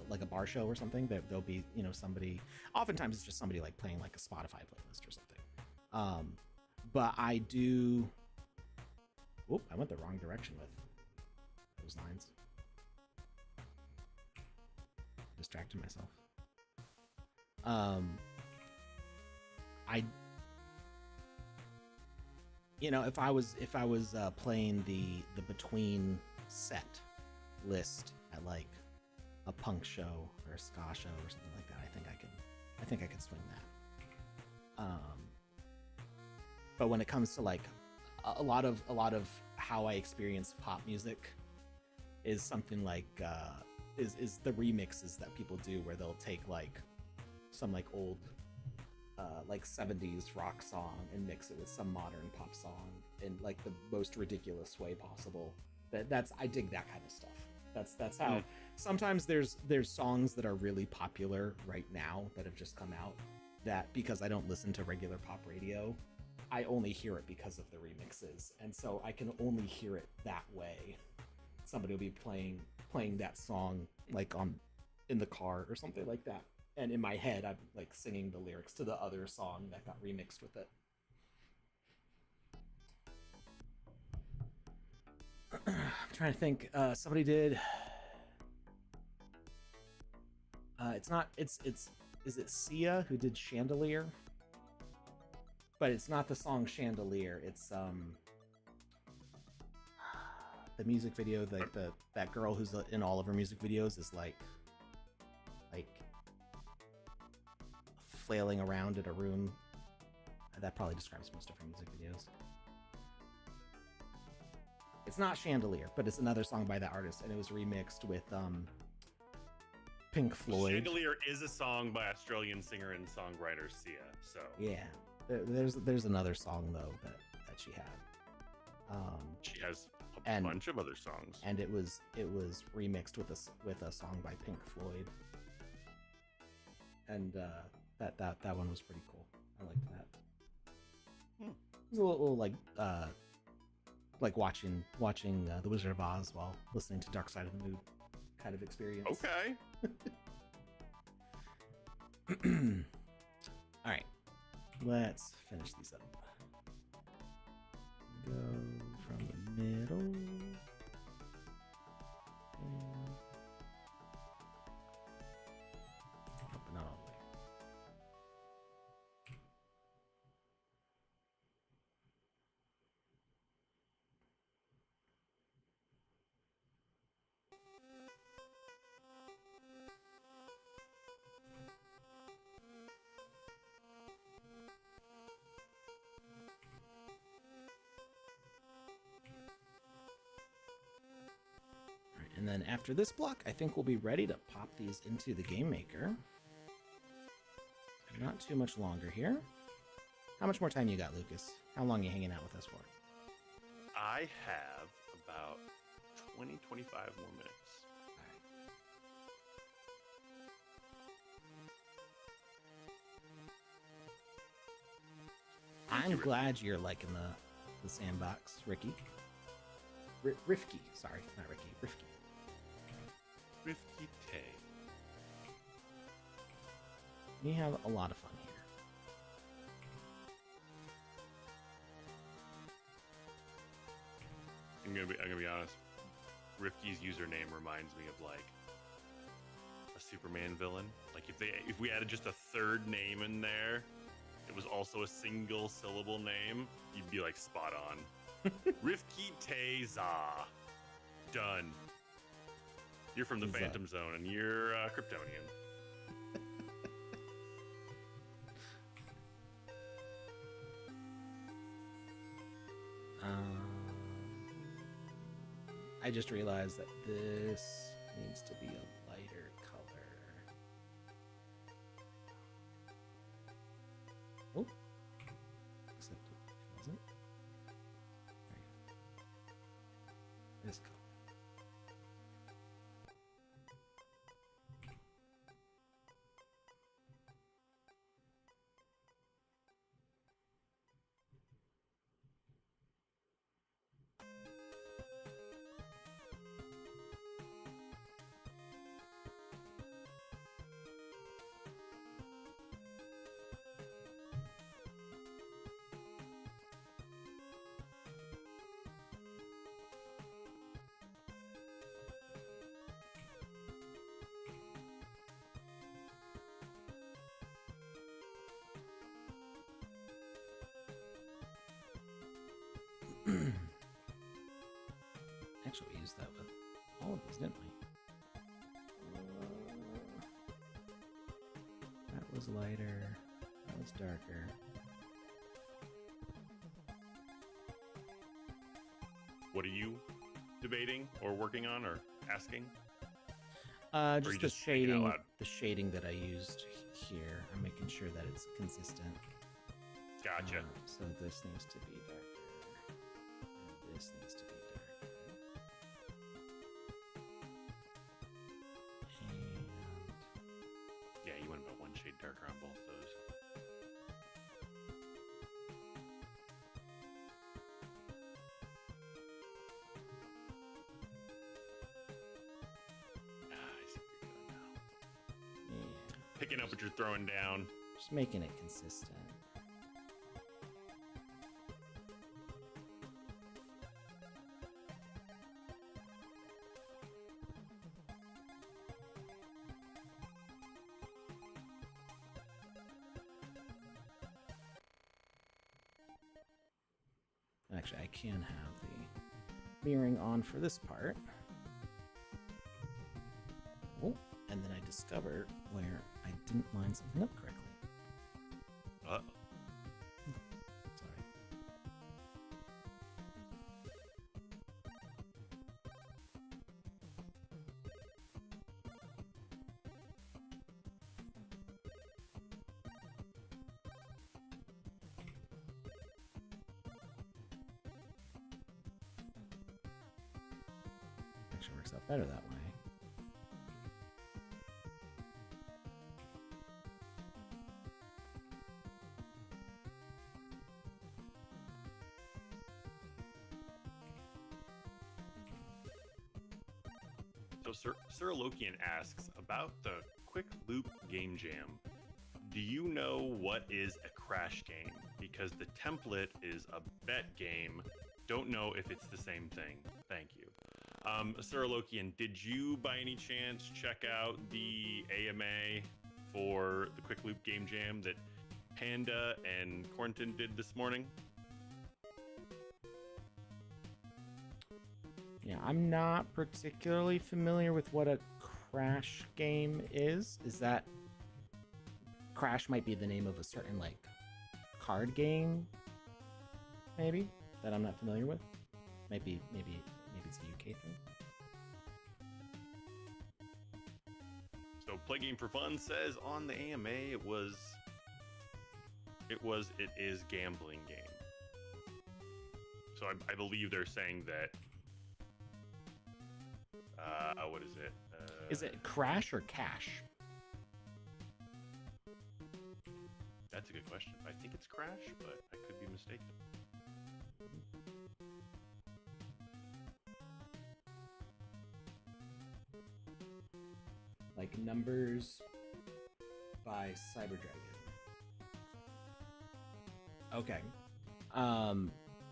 like a bar show or something, that there'll be somebody, oftentimes it's just somebody like playing like a Spotify playlist or something. But I do, I went the wrong direction with those lines. Distracted myself. If I was playing the between set list at like a punk show or a ska show or something like that, I think I could swing that. But when it comes to like a lot of how I experience pop music is something like is the remixes that people do, where they'll take like some like old like 70s rock song and mix it with some modern pop song in like the most ridiculous way possible. I dig that kind of stuff. That's how sometimes there's songs that are really popular right now that have just come out, that because I don't listen to regular pop radio, I only hear it because of the remixes, and so I can only hear it that way. Somebody will be playing that song like in the car or something like that, and in my head I'm like singing the lyrics to the other song that got remixed with it. I'm trying to think. Somebody did. Is it Sia who did Chandelier? But it's not the song Chandelier. It's the music video, like that girl who's in all of her music videos is like flailing around in a room. That probably describes most of her music videos. It's not Chandelier, but it's another song by that artist, and it was remixed with Pink Floyd. Chandelier is a song by Australian singer and songwriter Sia. So yeah, there's another song though that she had. She has a bunch of other songs, and it was remixed with a song by Pink Floyd, and that one was pretty cool. I liked that. It was a little like watching The Wizard of Oz while listening to Dark Side of the Moon kind of experience. Okay. All right, let's finish these up. Go from the middle. Not all the way. And then after this block, I think we'll be ready to pop these into the Game Maker. Not too much longer here. How much more time you got, Lucas? How long are you hanging out with us for? I have about 20, 25 more minutes. All right. I'm glad you're liking the sandbox, Ricky. Rifky, sorry, not Ricky, Rifky. Rifky Tay. We have a lot of fun gonna be honest. Rifky's username reminds me of like a Superman villain. Like if we added just a third name in there, it was also a single syllable name, you'd be like spot on. Rifky Teza. Done. You're from the Phantom Zone and you're Kryptonian. I just realized that this needs to be a lighter color. Oh, except it wasn't. There you go. This color. Actually, we used that with all of these, didn't we? That was lighter. That was darker. What are you debating or working on or asking? Just the shading. The shading that I used here. I'm making sure that it's consistent. Gotcha. So this needs to be darker. And this needs to be darker. And yeah, you went about one shade darker on both those. I see what you're doing now. yeah, Picking up what you're throwing down. just making it consistent. Actually, I can have the mirroring on for this part. Oh, and then I discovered where I didn't line something up correctly. Sorry. Actually works out better that way. So Sir Lokian asks about the Quick Loop Game Jam. Do you know what is a crash game? Because the template is a bet game. Don't know if it's the same thing. Thank you. Sir Lokian, did you by any chance check out the AMA for the Quick Loop Game Jam that Panda and Cornton did this morning? Yeah, I'm not particularly familiar with what a crash game is. Is that Crash might be the name of a certain like card game, maybe that I'm not familiar with. Maybe it's a UK thing. So Play Game for Fun says on the AMA it is gambling game. So I believe they're saying that. What is it? Is it Crash or Cash? That's a good question. I think it's Crash, but I could be mistaken. Like Numbers by Cyberdragon. Okay.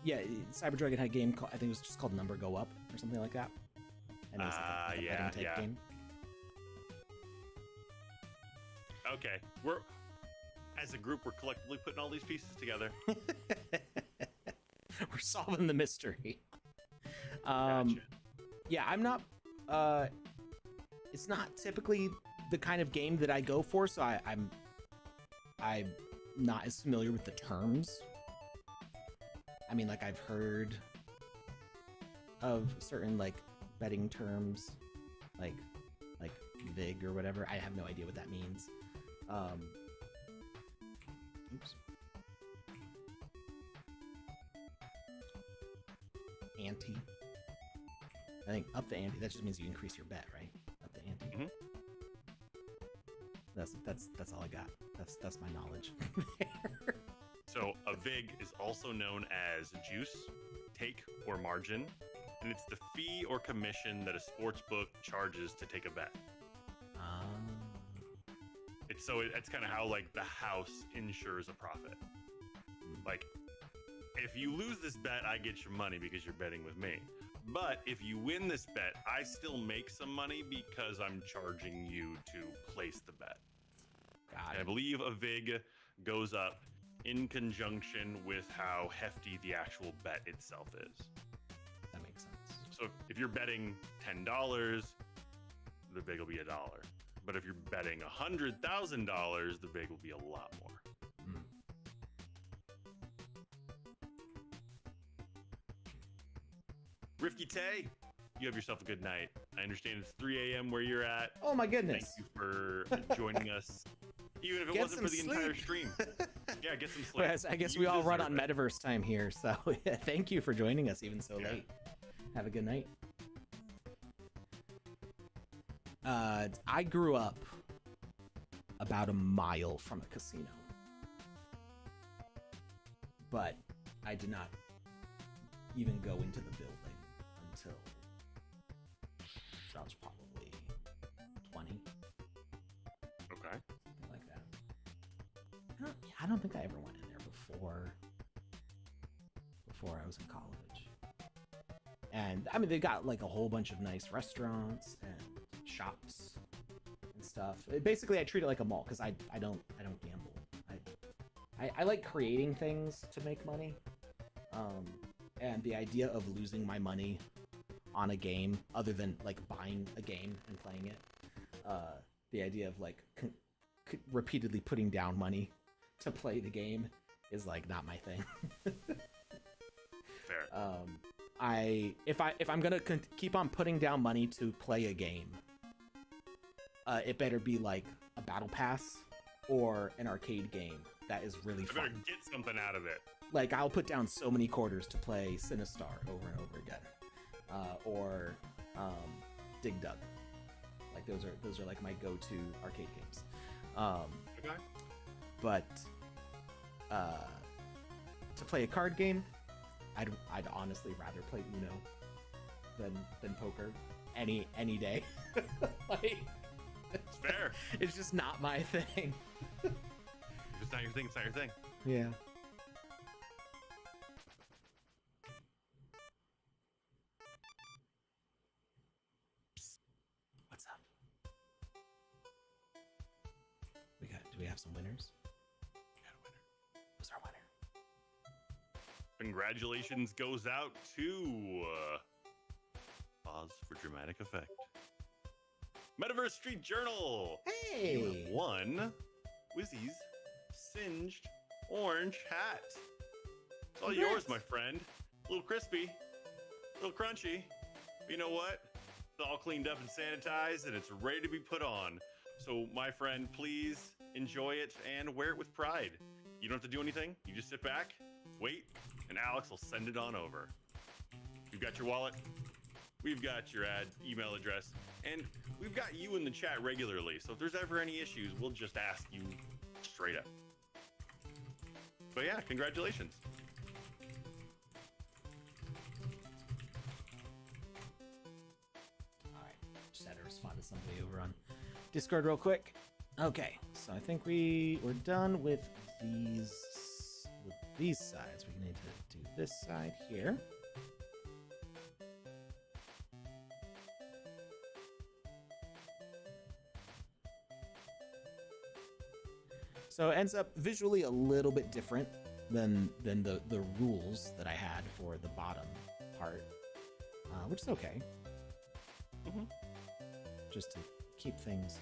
yeah, Cyber Dragon had a game called, I think it was just called Number Go Up or something like that. And it was like a betting type game. Okay, as a group, we're collectively putting all these pieces together. We're solving the mystery. Gotcha. Yeah, I'm not. It's not typically the kind of game that I go for, so I'm not as familiar with the terms. I mean, like, I've heard of certain like betting terms, like VIG or whatever. I have no idea what that means. Oops. Ante. I think up the ante. That just means you increase your bet, right? Up the ante. Mm-hmm. That's all I got. That's my knowledge. So a VIG is also known as juice, take, or margin, and it's the fee or commission that a sports book charges to take a bet. It's kind of how like the house insures a profit. Like, if you lose this bet, I get your money because you're betting with me. But if you win this bet, I still make some money because I'm charging you to place the bet. And I believe a VIG goes up in conjunction with how hefty the actual bet itself is. That makes sense. So if you're betting $10, the VIG will be $1. But if you're betting $100,000, the VIG will be a lot more. Rifty Tay, you have yourself a good night. I understand it's 3 a.m. where you're at. Oh my goodness. Thank you for joining us. Even if it wasn't for the entire stream. Yeah, get some sleep. Well, I guess we all run on Metaverse time here, so yeah, thank you for joining us even so late. Have a good night. I grew up about a mile from a casino, but I did not even go into the building until I was probably 20. Okay. Something like that. I don't think I ever went in there before I was in college. And I mean, they got like a whole bunch of nice restaurants and shops and stuff. Basically, I treat it like a mall because I don't gamble. I like creating things to make money. And the idea of losing my money on a game, other than like buying a game and playing it, the idea of like repeatedly putting down money to play the game is like not my thing. Fair. If I'm gonna keep on putting down money to play a game, it better be like a battle pass or an arcade game that is really fun. I better get something out of it. Like, I'll put down so many quarters to play Sinistar over and over again, or Dig Dug. Like, those are like my go-to arcade games. Okay. But to play a card game, I'd honestly rather play Uno than poker any day. Like, it's fair. It's just not my thing. If it's not your thing, it's not your thing. Yeah. What's up? Do we have some winners? We got a winner. Who's our winner? Congratulations goes out to pause for dramatic effect. Metaverse Street Journal. Hey! You have won Wizzy's singed orange hat. It's all yours, my friend. A little crispy, a little crunchy. But you know what? It's all cleaned up and sanitized, and it's ready to be put on. So, my friend, please enjoy it and wear it with pride. You don't have to do anything. You just sit back, wait, and Alex will send it on over. You've got your wallet. We've got your email address, and we've got you in the chat regularly. So if there's ever any issues, we'll just ask you straight up. But yeah, congratulations. All right, just had to respond to somebody over on Discord real quick. Okay, so I think we're done with these sides. We need to do this side here. So it ends up visually a little bit different than the rules that I had for the bottom part, which is okay. Mm-hmm. Just to keep things.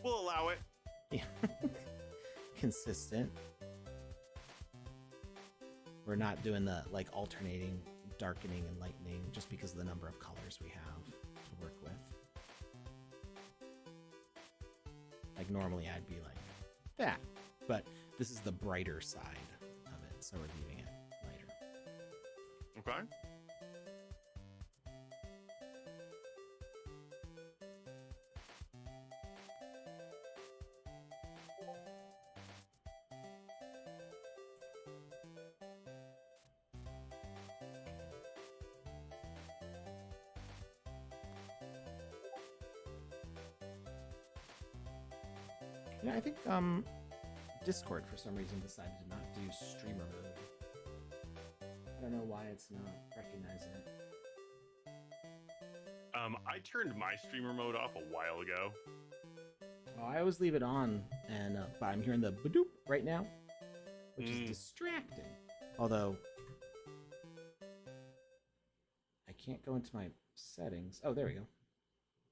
We'll allow it. Yeah. Consistent. We're not doing the like alternating darkening and lightening just because of the number of colors we have to work with. Like normally I'd be like that, but this is the brighter side of it, so we're leaving it lighter. Okay. Yeah, I think Discord for some reason decided to not do streamer mode. I don't know why it's not recognizing it. I turned my streamer mode off a while ago. Oh, I always leave it on, and but I'm hearing the badoop right now, which is distracting. Although I can't go into my settings. Oh, there we go.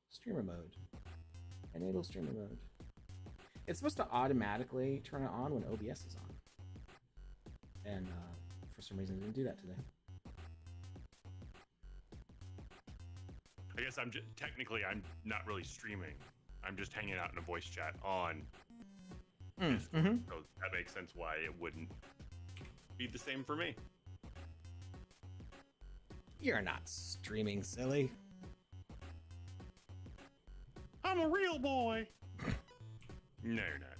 Streamer mode. Enable streamer mode. It's supposed to automatically turn it on when OBS is on. And for some reason it didn't do that today. I guess technically I'm not really streaming. I'm just hanging out in a voice chat on Discord. So that makes sense why it wouldn't be the same for me. You're not streaming, silly. I'm a real boy. No, you're not.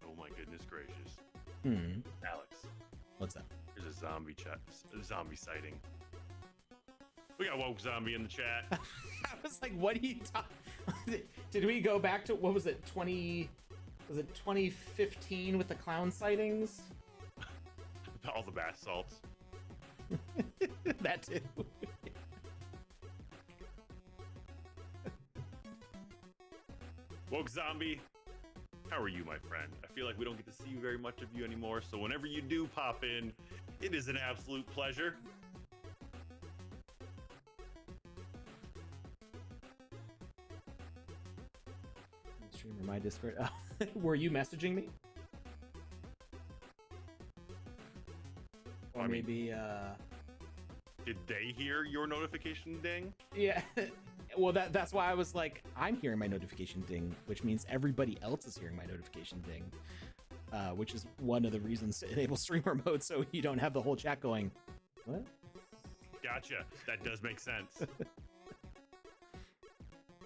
Oh my goodness gracious. Alex. What's that? There's a zombie zombie sighting. We got woke zombie in the chat. I was like, what are you talking? Did we go back to, what was it, 2015 with the clown sightings? All the bath salts. That too. Woke zombie, how are you, my friend? I feel like we don't get to see very much of you anymore, so whenever you do pop in, it is an absolute pleasure. Streamer, my Discord. Oh, were you messaging me? Or maybe, Did they hear your notification ding? Yeah. Well, that's why I was like, I'm hearing my notification ding, which means everybody else is hearing my notification ding, which is one of the reasons to enable streamer mode, so you don't have the whole chat going, what? Gotcha. That does make sense.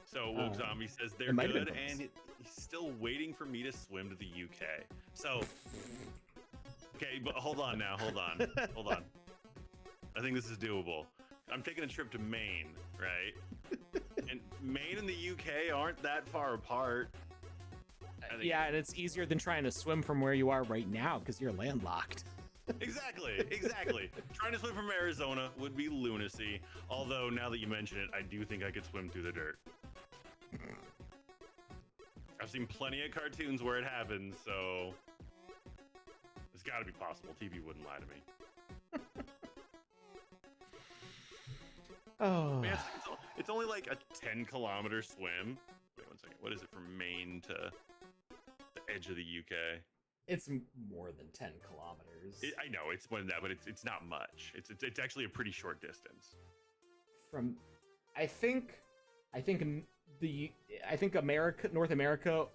So Woke Zombie says they're good, and he's still waiting for me to swim to the UK. So, okay, but hold on now, hold on. I think this is doable. I'm taking a trip to Maine, right? And Maine and the UK aren't that far apart. Yeah, and it's easier than trying to swim from where you are right now because you're landlocked. Exactly. Trying to swim from Arizona would be lunacy. Although, now that you mention it, I do think I could swim through the dirt. I've seen plenty of cartoons where it happens, so it's got to be possible. TV wouldn't lie to me. Oh. Man, it's only like a 10-kilometer swim. Wait 1 second. What is it from Maine to the edge of the UK? It's more than 10 kilometers. I know it's more than that, but it's not much. It's actually a pretty short distance. From, I think North America,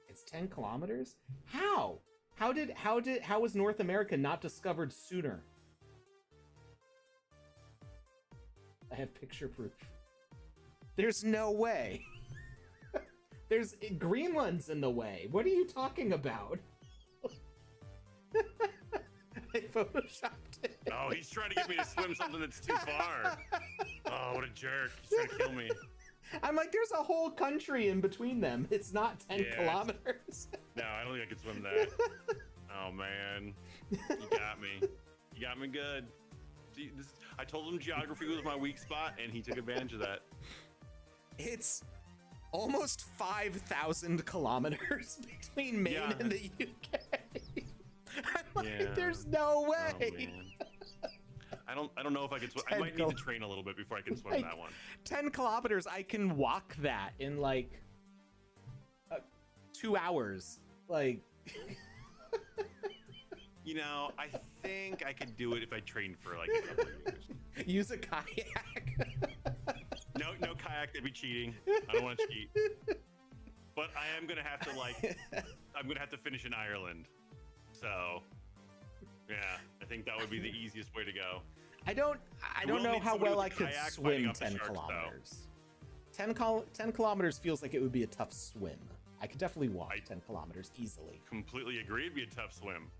it's 10 kilometers. How was North America not discovered sooner? I have picture proof. There's no way. Greenland's in the way. What are you talking about? I photoshopped Oh, he's trying to get me to swim something that's too far. Oh, what a jerk. He's trying to kill me. I'm like, there's a whole country in between them. It's not 10 kilometers. No, I don't think I could swim that. Oh, man. You got me. You got me good. See, I told him geography was my weak spot, and he took advantage of that. It's almost 5,000 kilometers between Maine and the UK. I'm like, there's no way. Oh, I don't know if I could swim. I might need to train a little bit before I can swim that one. 10 kilometers, I can walk that in like 2 hours. Like, you know, I think I could do it if I trained for like a couple of years. Use a kayak. No kayak, that'd be cheating. I don't want to cheat. But I am gonna have to I'm gonna have to finish in Ireland. So, yeah, I think that would be the easiest way to go. I don't know how well I could swim 10 kilometers. 10 kilometers feels like it would be a tough swim. I could definitely walk 10 kilometers easily. Completely agree. It'd be a tough swim.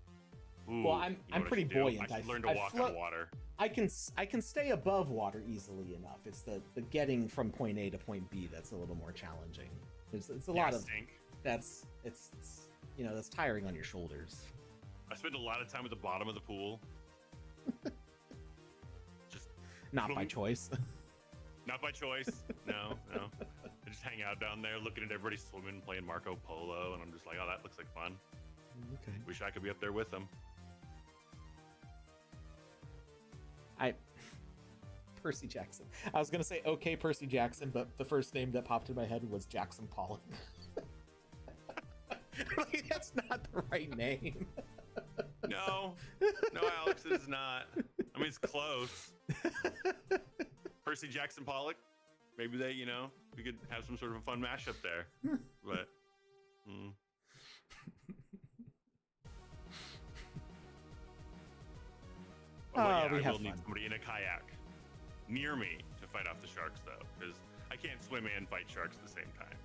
Ooh, well, I'm pretty buoyant. I should learn to walk on water. I can stay above water easily enough. It's the getting from point A to point B that's a little more challenging. It's a lot of that's tiring on your shoulders. I spend a lot of time at the bottom of the pool. Just not by choice. Not by choice. No. I just hang out down there looking at everybody swimming, playing Marco Polo, and I'm just like, oh, that looks like fun. Okay. Wish I could be up there with them. Percy Jackson. I was gonna say okay, Percy Jackson, but the first name that popped in my head was Jackson Pollock. Like, that's not the right name. No, Alex, it is not. I mean, it's close. Percy Jackson Pollock. Maybe we could have some sort of a fun mashup there. But. I will need somebody in a kayak near me to fight off the sharks, though, because I can't swim and fight sharks at the same time.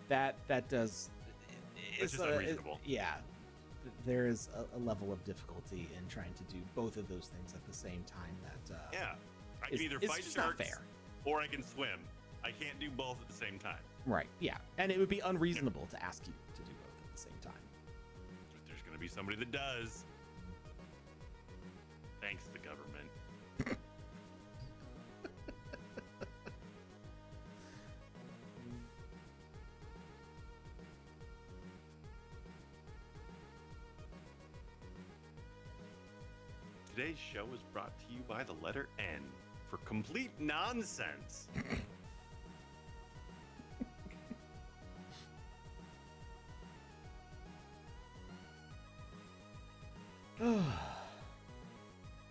That does. It's just unreasonable. There is a level of difficulty in trying to do both of those things at the same time. I can either fight sharks or I can swim. I can't do both at the same time. Right. Yeah, and it would be unreasonable to ask you to do both at the same time. But there's going to be somebody that does. Thanks, the government. Today's show is brought to you by the letter N for complete nonsense.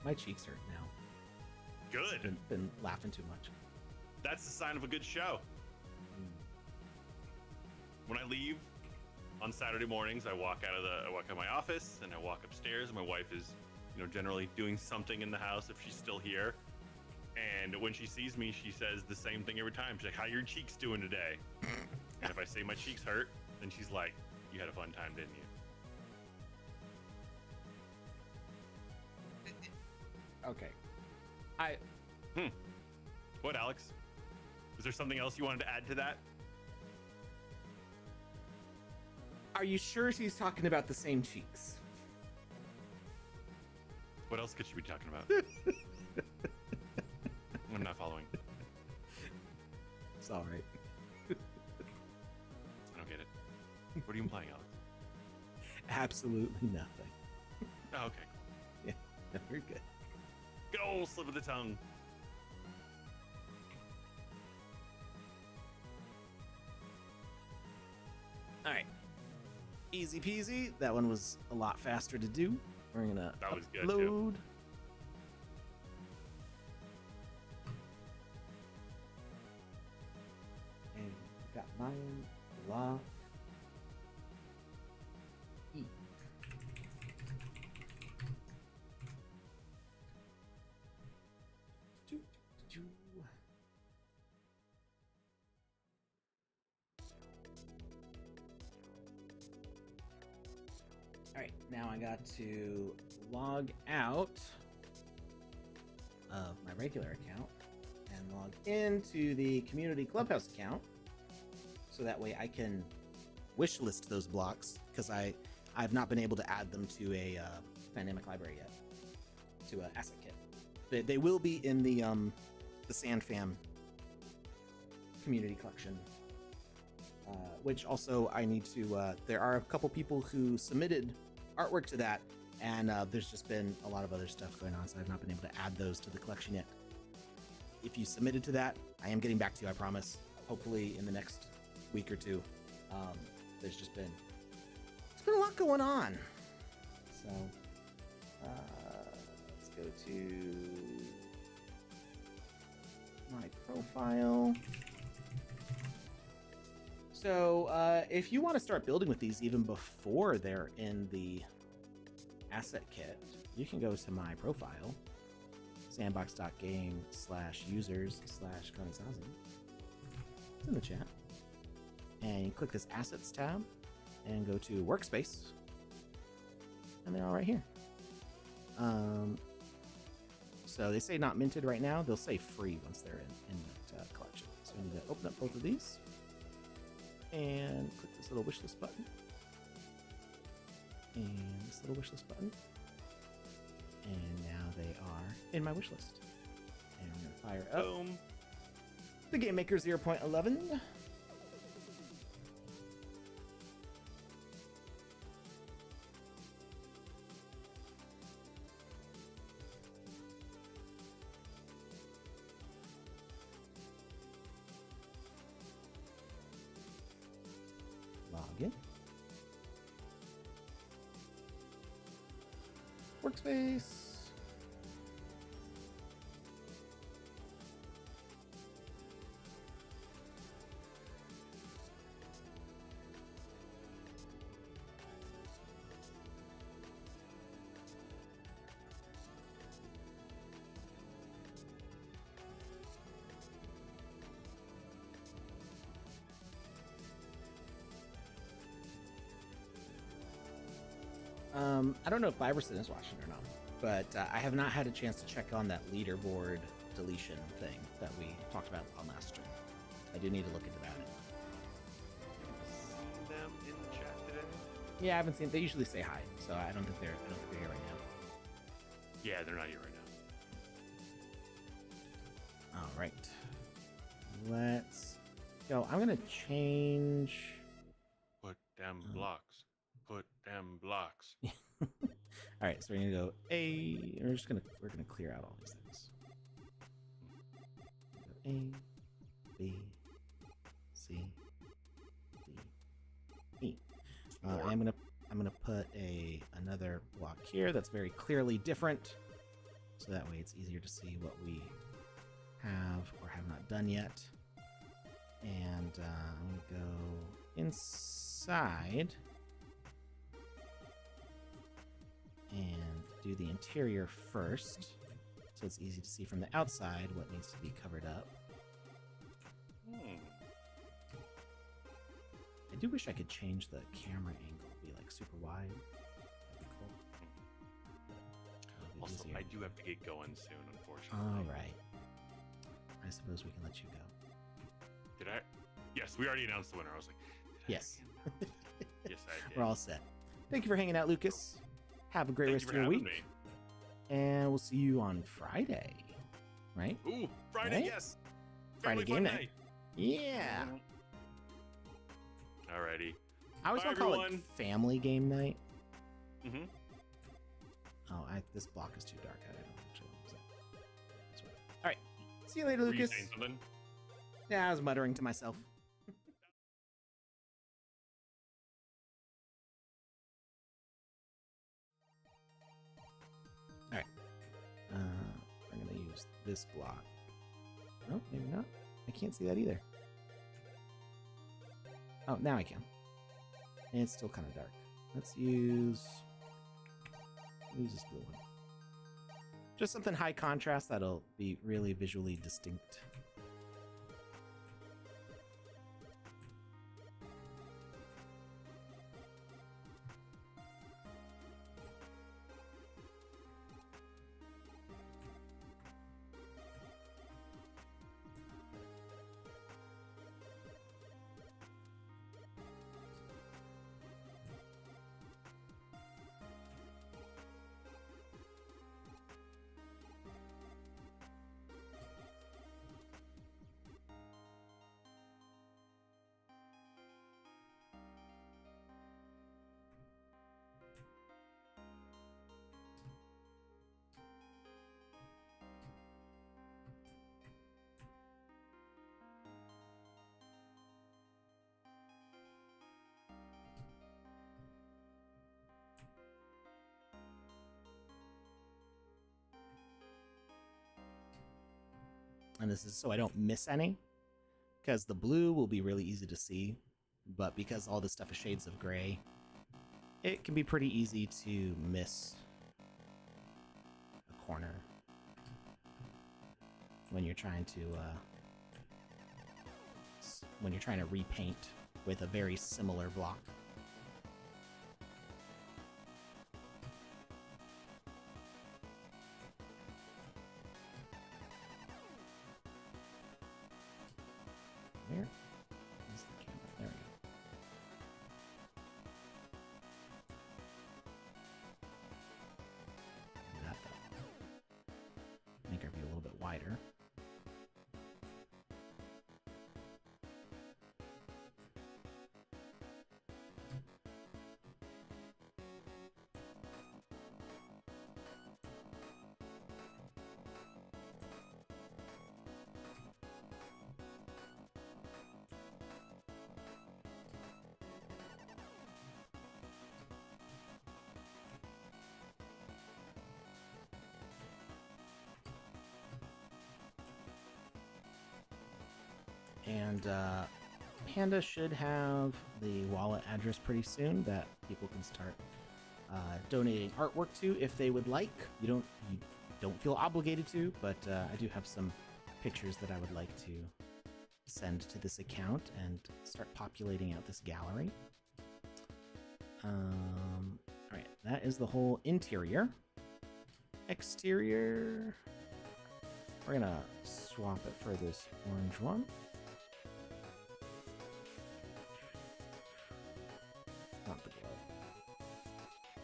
My cheeks hurt now. Good. Been laughing too much. That's the sign of a good show. When I leave on Saturday mornings, I walk out of my office and I walk upstairs, and my wife is, generally doing something in the house if she's still here. And when she sees me, she says the same thing every time. She's like, "How your cheeks doing today?" And if I say my cheeks hurt, then she's like, "You had a fun time, didn't you?" Okay. What, Alex? Is there something else you wanted to add to that? Are you sure she's talking about the same cheeks? What else could she be talking about? I'm not following. It's all right. I don't get it. What are you implying, Alex? Absolutely nothing. Oh, okay. Yeah, no, you're good. Good old slip of the tongue. All right. Easy peasy. That one was a lot faster to do. We're gonna that was good upload. Too. And got mine, lock, E. All right, now I got to log out of my regular account and log into the community clubhouse account, so that way I can wish list those blocks, because I've not been able to add them to a dynamic library yet, to an asset kit. They will be in the SandFam community collection, which also I need to. There are a couple people who submitted artwork to that, and there's just been a lot of other stuff going on, so I've not been able to add those to the collection yet. If you submitted to that, I am getting back to you, I promise. Hopefully in the next week or two. There's been a lot going on. So let's go to my profile. So if you want to start building with these even before they're in the asset kit, you can go to my profile, sandbox.game/users/Kamisazi. It's in the chat. And you click this Assets tab and go to Workspace. And they're all right here. So they say not minted right now. They'll say free once they're in that collection. So we need to open up both of these and click this little wishlist button. And this little wishlist button. And now they are in my wishlist. And I'm going to fire up the Game Maker 0.11. Login. Workspace. I don't know if Iverson is watching or not, but I have not had a chance to check on that leaderboard deletion thing that we talked about on last stream. I do need to look into that. Seen them in the chat today? Yeah, I haven't seen. They usually say hi, so I don't think they're here right now. Yeah, they're not here right now. All right, let's go. I'm gonna change. Put them blocks. Put them blocks. All right, so we're gonna go A. We're gonna clear out all these things. Go A, B, C, D, E. I'm gonna put another block here that's very clearly different, so that way it's easier to see what we have or have not done yet. And I'm gonna go inside and do the interior first, so it's easy to see from the outside what needs to be covered up. I do wish I could change the camera angle, be like super wide. That'd be cool. Also, easier. I do have to get going soon, unfortunately. All right. I suppose we can let you go. Did I? Yes, we already announced the winner. I was like, yes. Yes, I did. We're all set. Thank you for hanging out, Lucas. Have a great rest of your week. Me. And we'll see you on Friday. Right? Ooh, Friday, right? yes. Friday game night. Yeah. Alrighty. I always want to call it family game night. Mm-hmm. Oh, this block is too dark. I don't actually want to use that. All right. See you later, Were Lucas. you saying something? Yeah, I was muttering to myself. All right. I'm going to use this block. No, maybe not. I can't see that either. Oh, now I can. And it's still kind of dark. Let's use this blue one. Just something high contrast that'll be really visually distinct. And this is so I don't miss any, because the blue will be really easy to see, but because all this stuff is shades of gray, it can be pretty easy to miss a corner when you're trying to repaint with a very similar block. Where is the camera? There we go. That though. Make our view a little bit wider. And Panda should have the wallet address pretty soon that people can start donating artwork to if they would like. You don't feel obligated to, but I do have some pictures that I would like to send to this account and start populating out this gallery. All right, that is the whole interior. Exterior, we're gonna swap it for this orange one. Not the glove.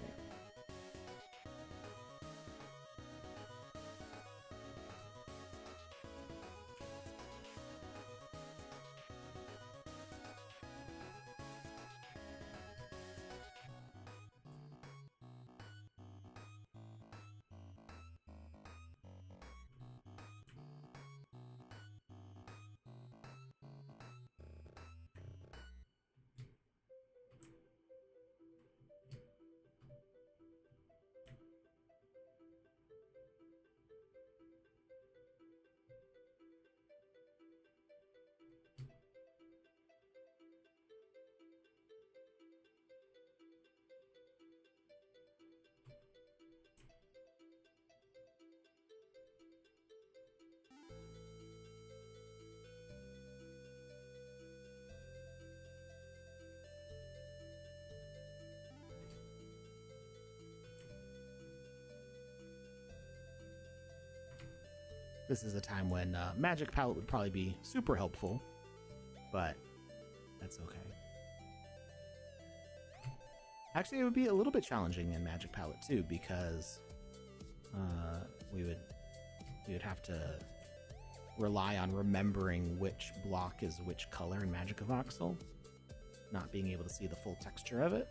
There. This is a time when Magic Palette would probably be super helpful, but that's okay. Actually, it would be a little bit challenging in Magic Palette too, because we would have to rely on remembering which block is which color in Magic of Voxel, not being able to see the full texture of it.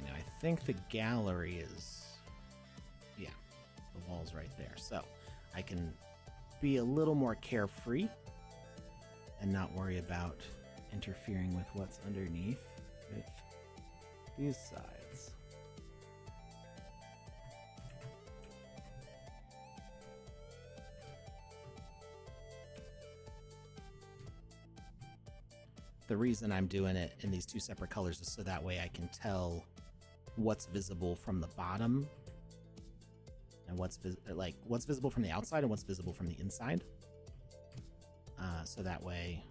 I think the gallery is, yeah, the wall's right there. So I can be a little more carefree and not worry about interfering with what's underneath with these sides. The reason I'm doing it in these two separate colors is so that way I can tell what's visible from the bottom and what's visible from the outside and what's visible from the inside. So that way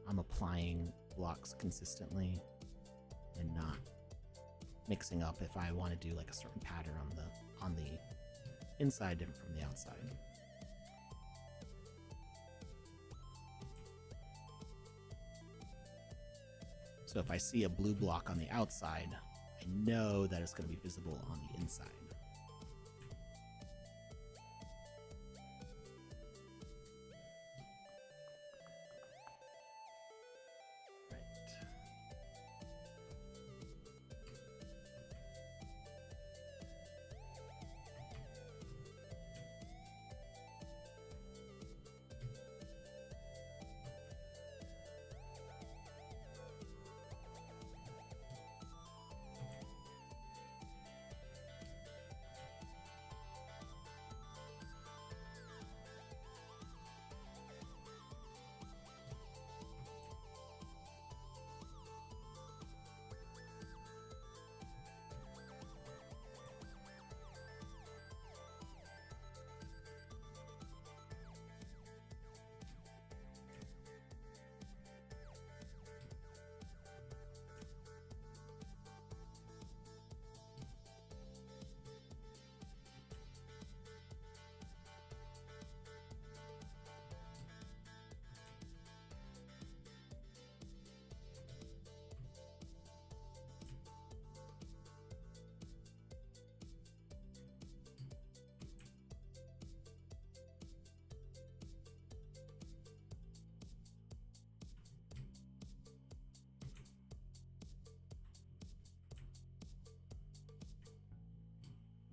I'm applying blocks consistently and mixing up if I want to do like a certain pattern on the inside different from the outside. So if I see a blue block on the outside, I know that it's going to be visible on the inside.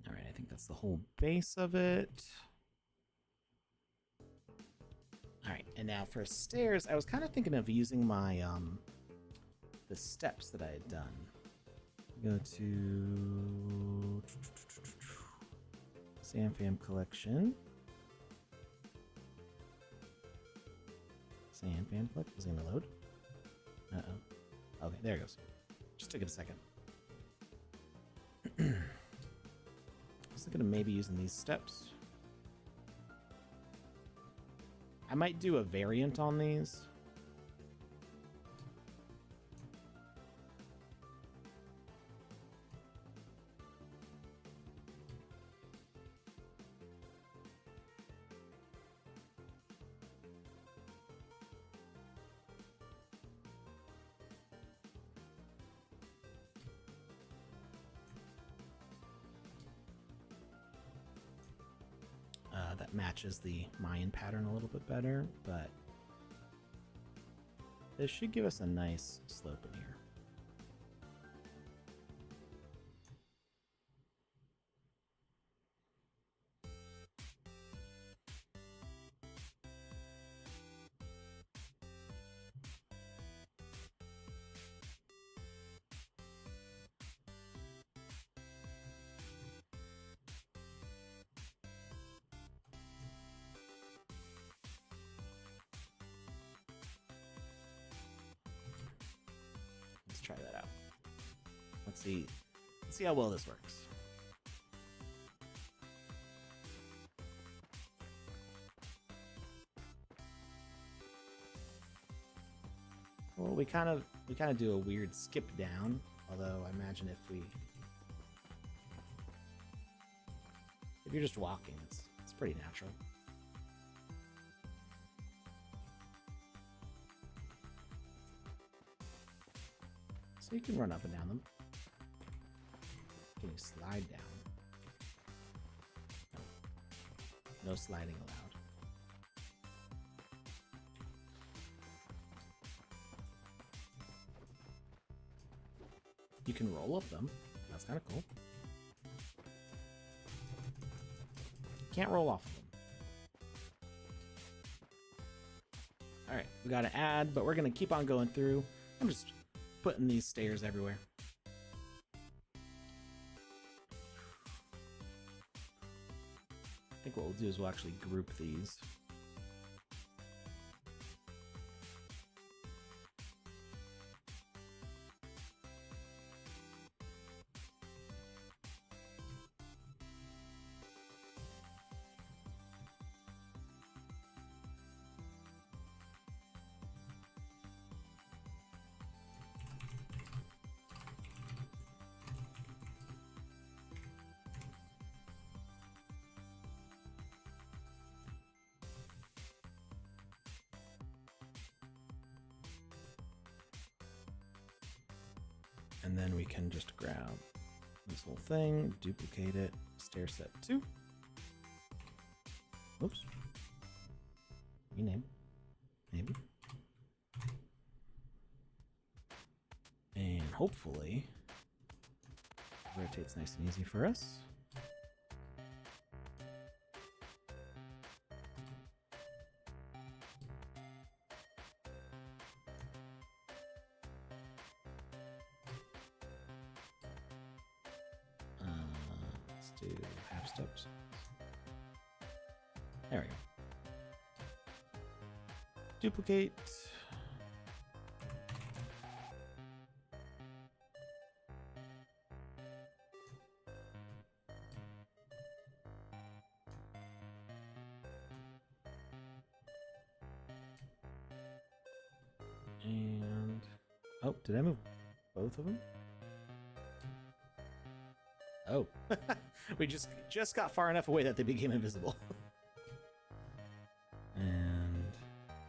All right, I think that's the whole base of it. All right, and now for stairs, I was kind of thinking of using my the steps that I had done. Go to Sandfam collection. Sandfam collection is gonna load. Okay, there it goes. Just took it a second. I was thinking of maybe using these steps. I might do a variant on these. That matches the Mayan pattern a little bit better, but this should give us a nice slope in here. Let's try that out. Let's see how well this works. Well, we kind of do a weird skip down, although I imagine if you're just walking, it's pretty natural. So you can run up and down them. Can you slide down? No sliding allowed. You can roll up them. That's kind of cool. Can't roll off of them. All right, we got to add, but we're going to keep on going through. I'm just putting these stairs everywhere. I think what we'll do is we'll actually group these. And then we can just grab this whole thing, duplicate it, stair set 2. Oops. Rename. Maybe. And hopefully it rotates nice and easy for us. Let's do half steps. There we go. Duplicate. And oh, did I move both of them? Oh, we just got far enough away that they became invisible. And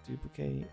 duplicate.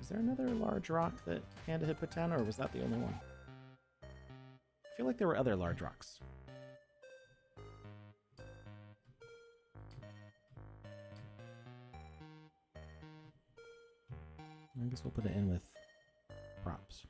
Is there another large rock that Panda had put down, or was that the only one? I feel like there were other large rocks. I guess we'll put it in with props.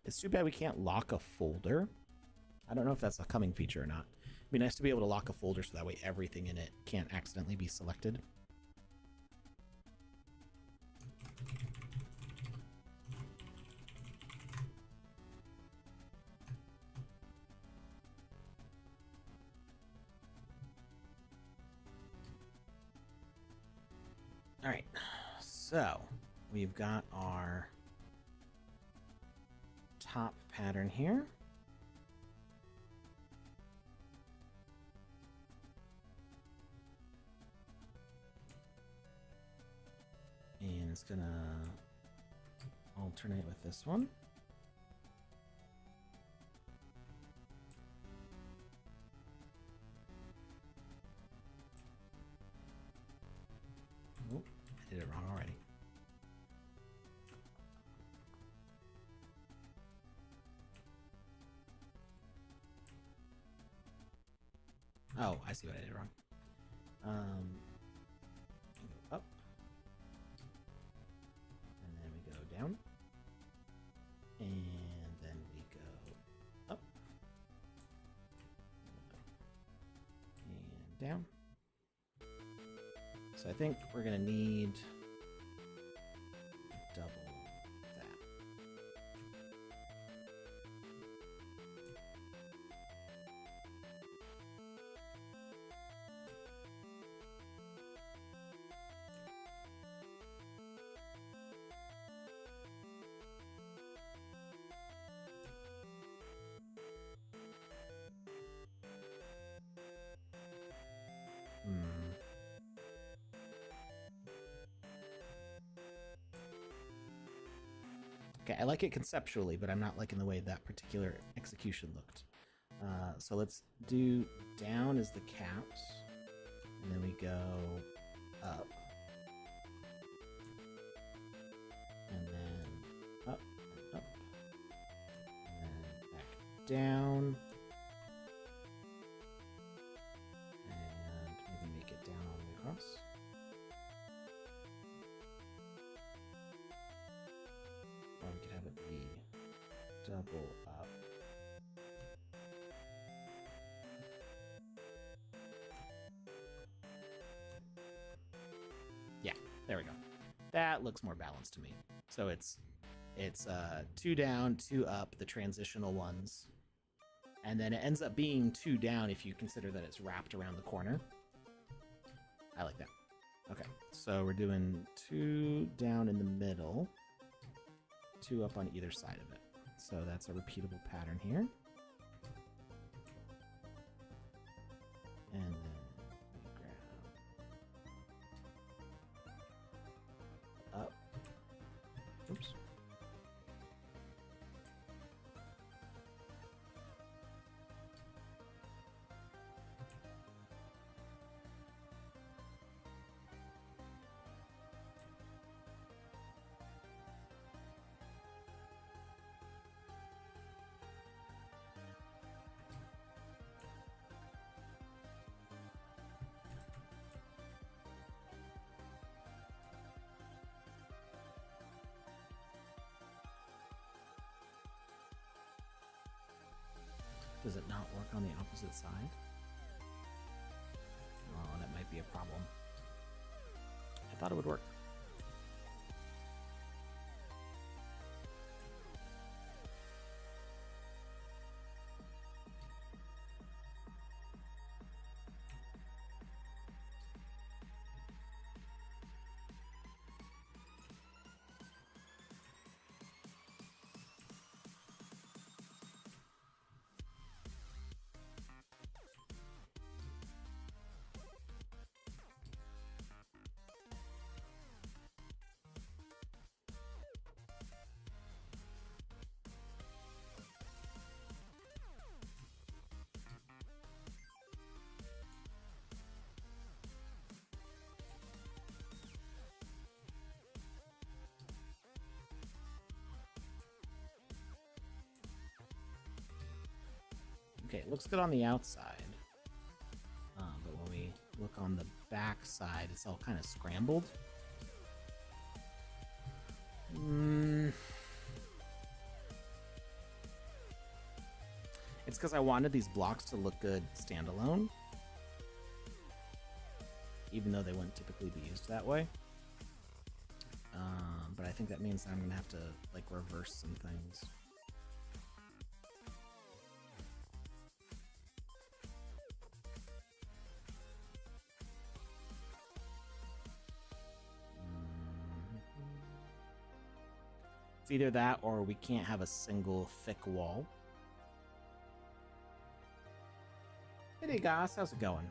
It's too bad we can't lock a folder. I don't know if that's a coming feature or not. It'd be nice to be able to lock a folder so that way everything in it can't accidentally be selected. All right, so we've got our top pattern here. And it's gonna alternate with this one. Oh, I did it wrong already. Oh, I see what I did wrong. We go up. And then we go down. And then we go up. And down. So I think we're going to need double that. Okay, I like it conceptually, but I'm not liking the way that particular execution looked. So let's do down as the caps, and then we go up, and then up, and up, and then back down, double up. Yeah, there we go. That looks more balanced to me. So it's 2 down, 2 up, the transitional ones. And then it ends up being 2 down if you consider that it's wrapped around the corner. I like that. Okay, so we're doing 2 down in the middle, 2 up on either side of it. So that's a repeatable pattern here. And then we grab up. Oops. Does it not work on the opposite side? Oh, that might be a problem. I thought it would work. Okay, it looks good on the outside. But when we look on the back side, it's all kind of scrambled. It's because I wanted these blocks to look good standalone, even though they wouldn't typically be used that way. But I think that means I'm going to have to like reverse some things. It's either that or we can't have a single thick wall. Hey guys, how's it going?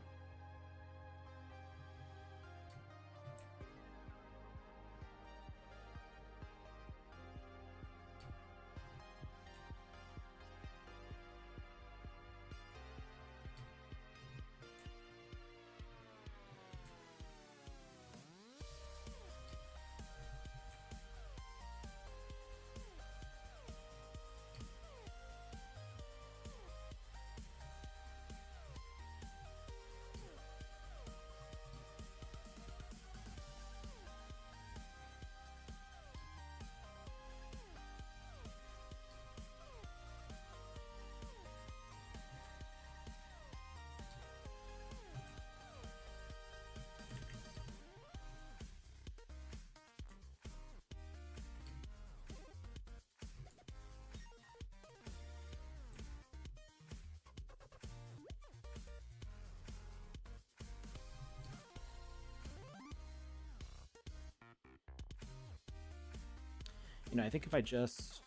You know, I think if I just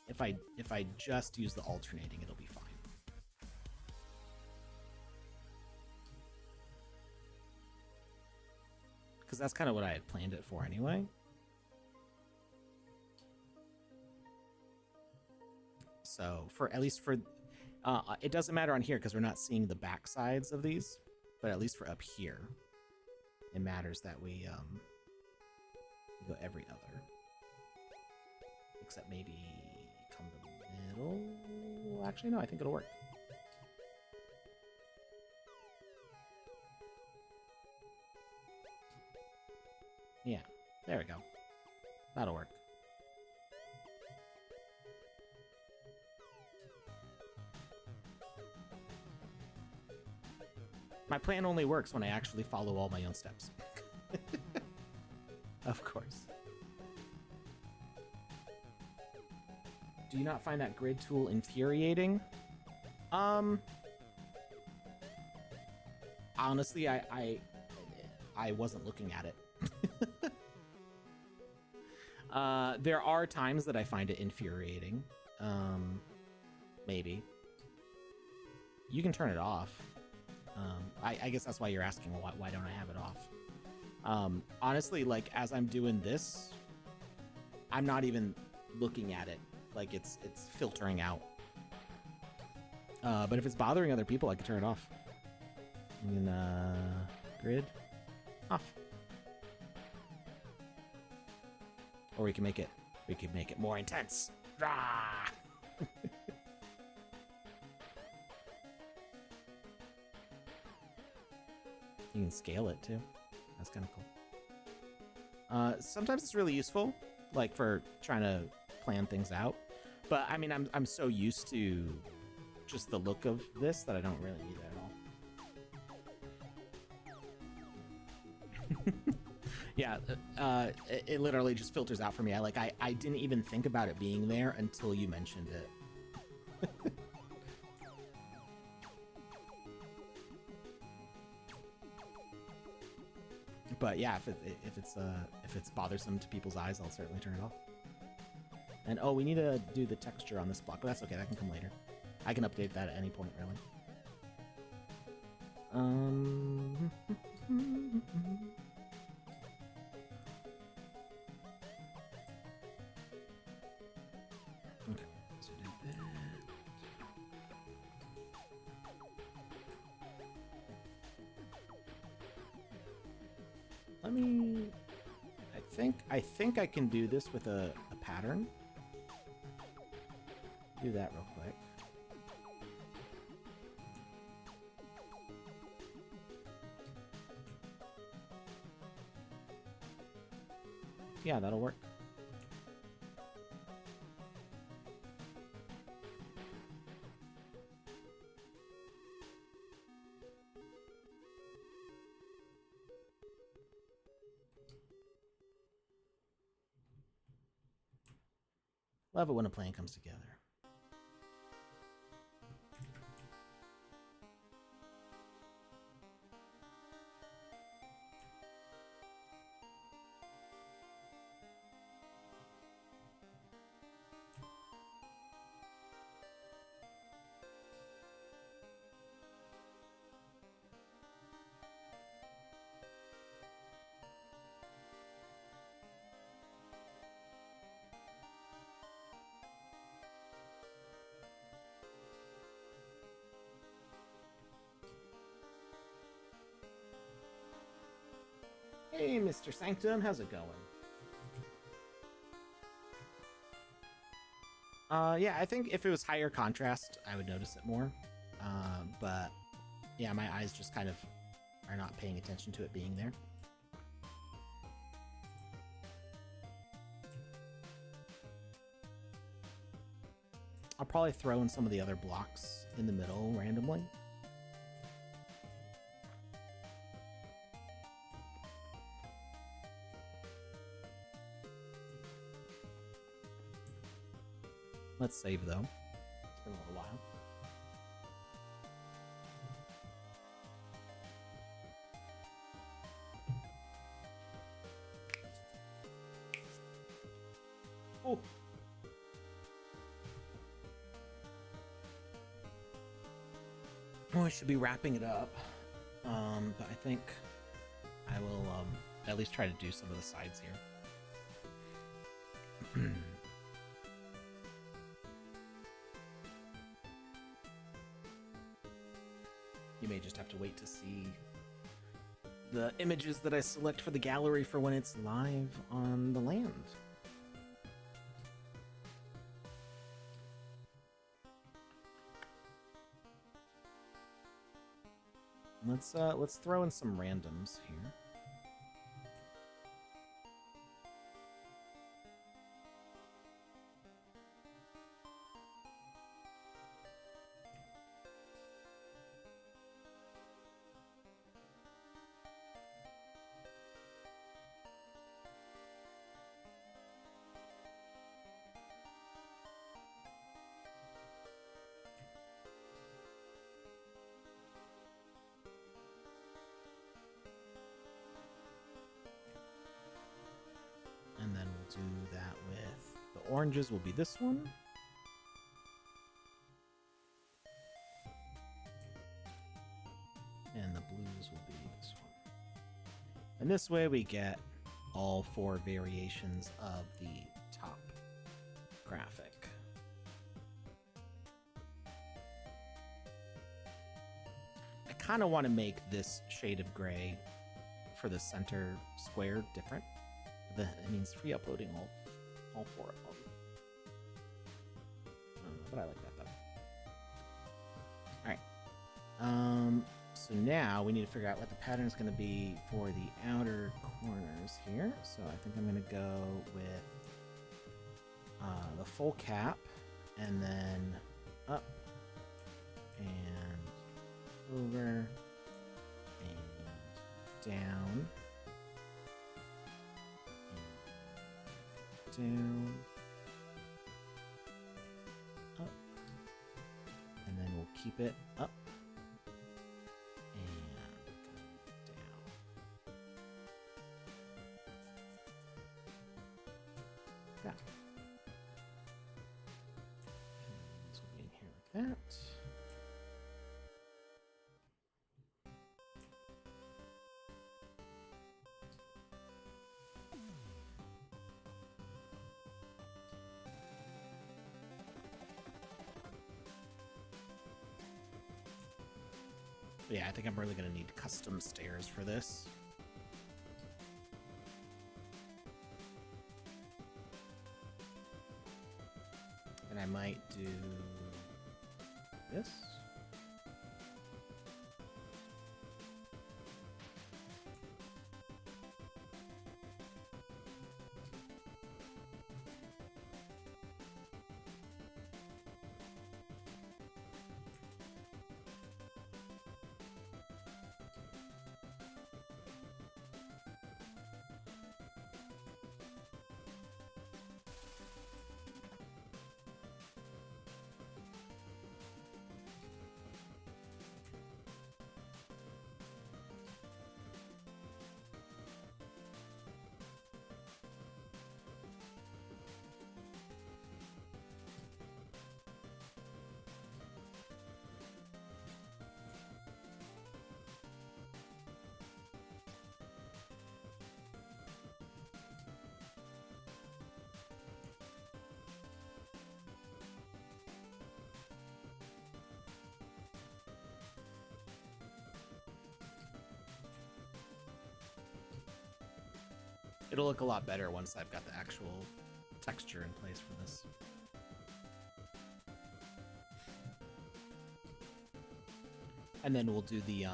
if I just use the alternating, it'll be fine. Because that's kind of what I had planned it for anyway. So for at least for it doesn't matter on here because we're not seeing the back sides of these, but at least for up here, it matters that we go every other, except maybe come the middle. Actually, no, I think it'll work. Yeah, there we go. That'll work. My plan only works when I actually follow all my own steps. Of course. Do you not find that grid tool infuriating? Honestly, I wasn't looking at it. There are times that I find it infuriating. Maybe. You can turn it off. I guess that's why you're asking why don't I have it off. Honestly, like as I'm doing this, I'm not even looking at it. Like it's filtering out. But if it's bothering other people, I can turn it off. And grid off. Or we can make it more intense. Rah! You can scale it too. That's kind of cool. Sometimes it's really useful, like for trying to plan things out. But I mean, I'm so used to just the look of this that I don't really need that at all. Yeah, it literally just filters out for me. I didn't even think about it being there until you mentioned it. But yeah, if it's bothersome to people's eyes, I'll certainly turn it off. And oh, we need to do the texture on this block, but that's okay. That can come later. I can update that at any point, really. Okay, so do that. Let me. I think I can do this with a pattern. Do that real quick. Yeah, that'll work. Love it when a plan comes together. Hey, Mr. Sanctum, how's it going? Yeah, I think if it was higher contrast, I would notice it more. But yeah, my eyes just kind of are not paying attention to it being there. I'll probably throw in some of the other blocks in the middle randomly. Let's save, though. It's been a little while. Oh! Oh, I should be wrapping it up. But I think I will at least try to do some of the sides here. You may just have to wait to see the images that I select for the gallery for when it's live on the land. Let's throw in some randoms here. oranges will be this one. And the blues will be this one. And this way we get all 4 variations of the top graphic. I kind of want to make this shade of gray for the center square different. It means free uploading all 4 of them. But I like that though. Alright. So now we need to figure out what the pattern is going to be for the outer corners here. So I think I'm going to go with the full cap and then up and over and down and down, up, and then we'll keep it up and down. Yeah. This will be in here like that. Yeah, I think I'm really going to need custom stairs for this. And I might do this. It'll look a lot better once I've got the actual texture in place for this. And then we'll do the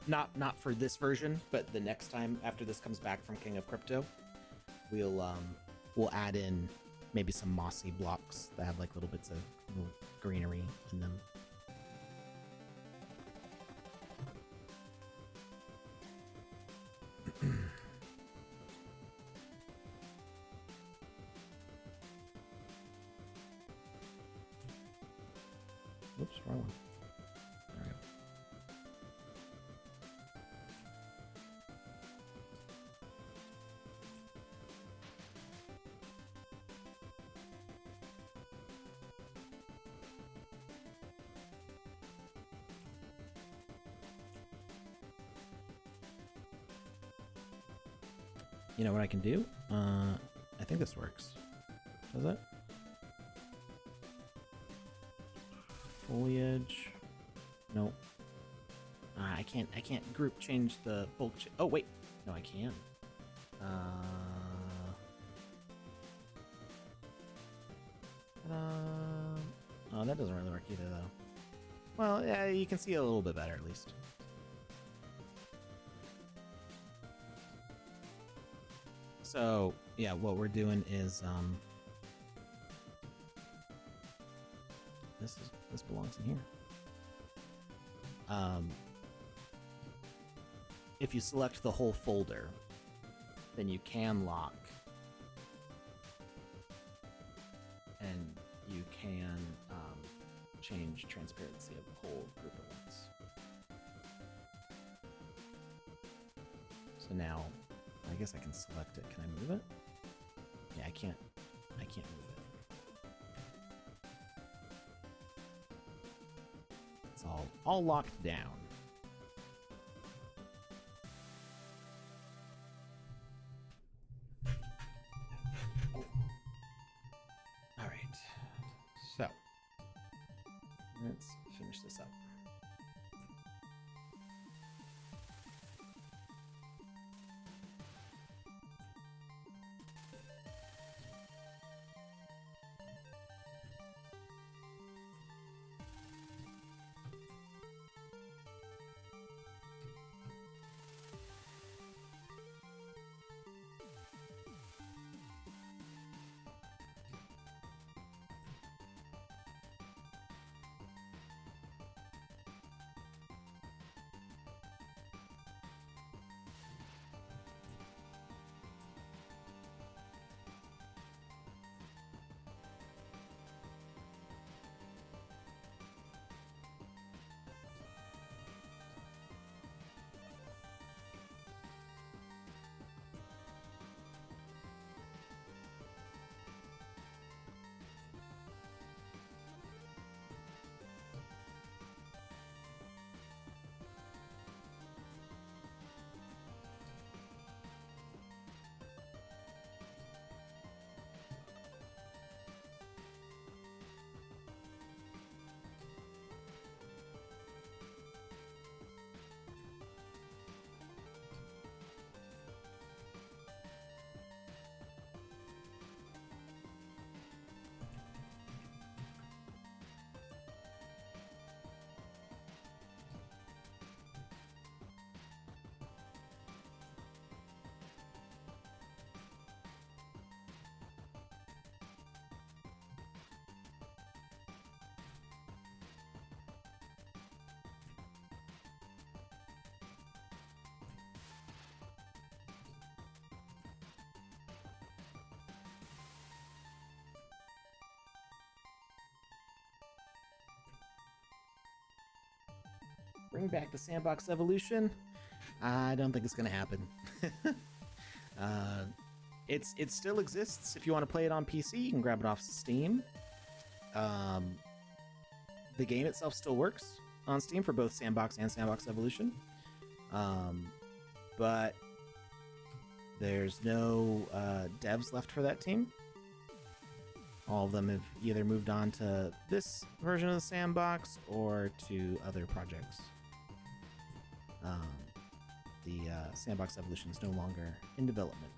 not for this version, but the next time after this comes back from King of Crypto, we'll add in maybe some mossy blocks that have like little bits of little greenery in them. Oops, wrong one. There we go. You know what I can do? I think this works. Does it? Foliage. Nope. I can't group change the bulk. Oh wait, no, I can. Oh, that doesn't really work either, though. Well, yeah, you can see a little bit better at least. So yeah, what we're doing is this belongs in here. If you select the whole folder, then you can lock, and you can change transparency of the whole group at once. So now, I guess I can select it. Can I move it? Yeah, I can't move it. It's all locked down. All right. So let's finish this up. Bring back the Sandbox Evolution? I don't think it's going to happen. It still exists. If you want to play it on PC, you can grab it off Steam. The game itself still works on Steam for both Sandbox and Sandbox Evolution. But there's no devs left for that team. All of them have either moved on to this version of the Sandbox or to other projects. The Sandbox Evolution is no longer in development.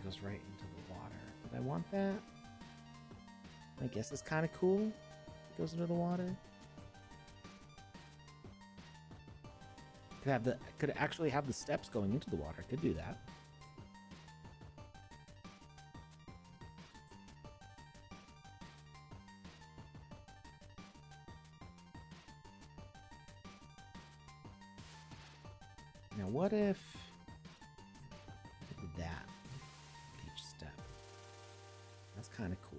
Goes right into the water. Did I want that? I guess it's kind of cool. It goes into the water. Could actually have the steps going into the water. Could do that. Now what if I did that? That's kind of cool.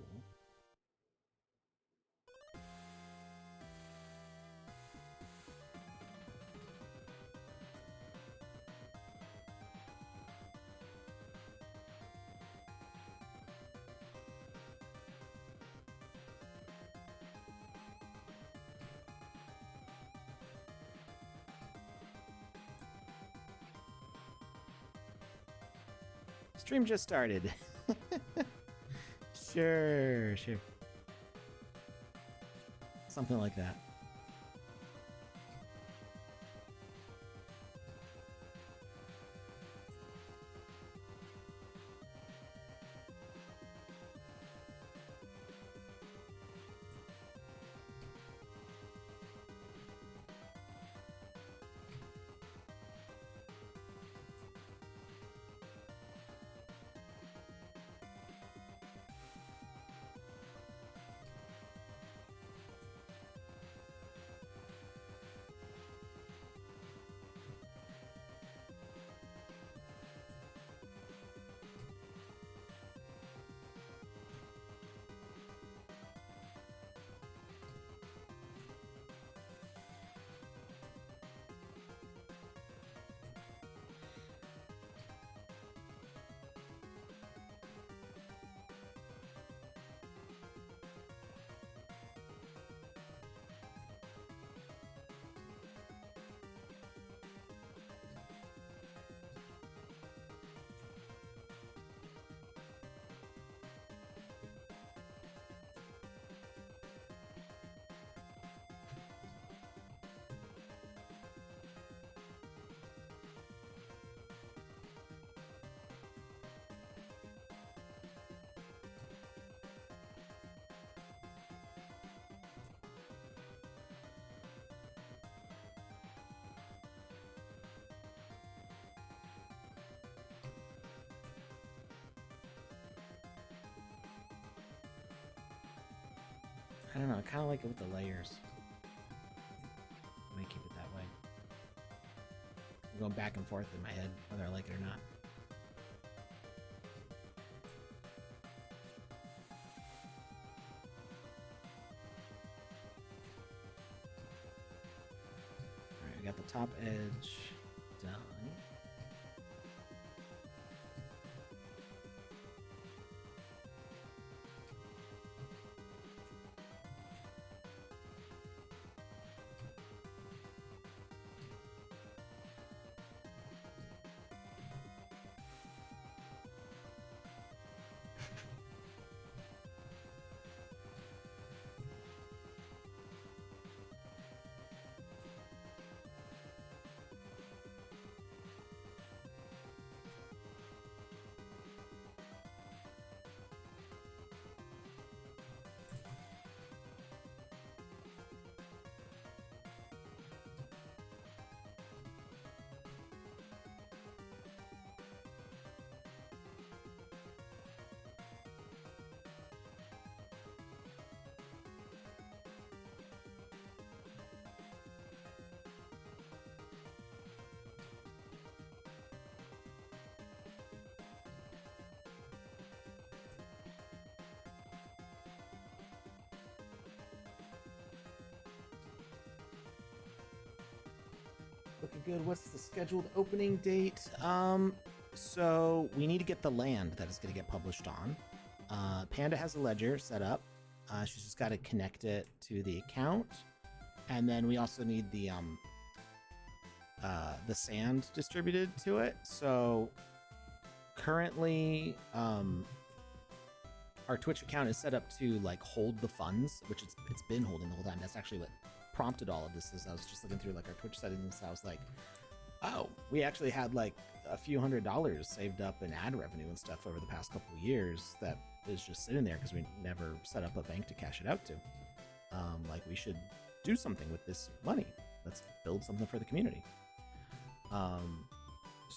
Stream just started. Sure. Something like that. I don't know. I kind of like it with the layers. I might keep it that way. I'm going back and forth in my head whether I like it or not. Alright, we got the top edge done. Looking good. What's the scheduled opening date? So we need to get the land that is going to get published on. Panda has a ledger set up. She's just got to connect it to the account, and then we also need the sand distributed to it. So currently, our Twitch account is set up to like hold the funds, which it's been holding the whole time. That's actually what prompted all of this. Is I was just looking through like our Twitch settings. I was like, oh, we actually had like a few $100s saved up in ad revenue and stuff over the past couple of years that is just sitting there because we never set up a bank to cash it out to. Like we should do something with this money. Let's build something for the community.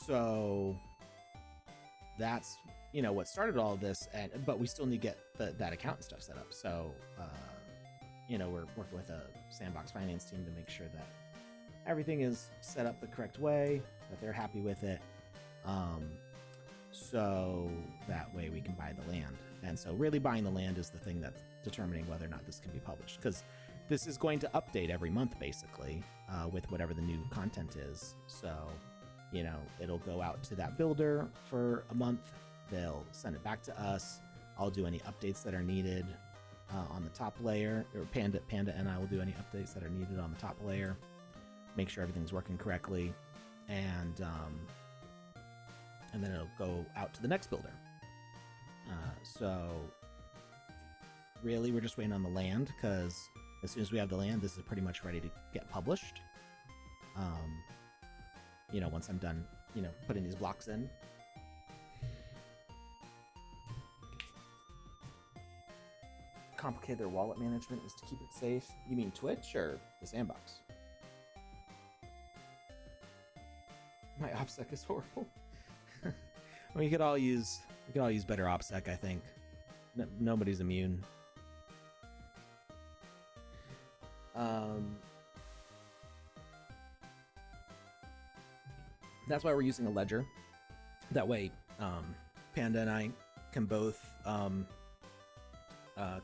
So that's what started all of this, but we still need to get that account and stuff set up. So we're working with a Sandbox finance team to make sure that everything is set up the correct way, that they're happy with it, so that way we can buy the land. And so really buying the land is the thing that's determining whether or not this can be published, because this is going to update every month basically with whatever the new content is. So it'll go out to that builder for a month, they'll send it back to us, I'll do any updates that are needed on the top layer, or Panda and I will do any updates that are needed on the top layer, make sure everything's working correctly, and then it'll go out to the next builder. So really we're just waiting on the land, because as soon as we have the land, this is pretty much ready to get published. Once I'm done putting these blocks in. Complicate their wallet management is to keep it safe. You mean Twitch or the Sandbox? My OPSEC is horrible. We could all use better OPSEC, I think. Nobody's immune. That's why we're using a ledger. That way, Panda and I can both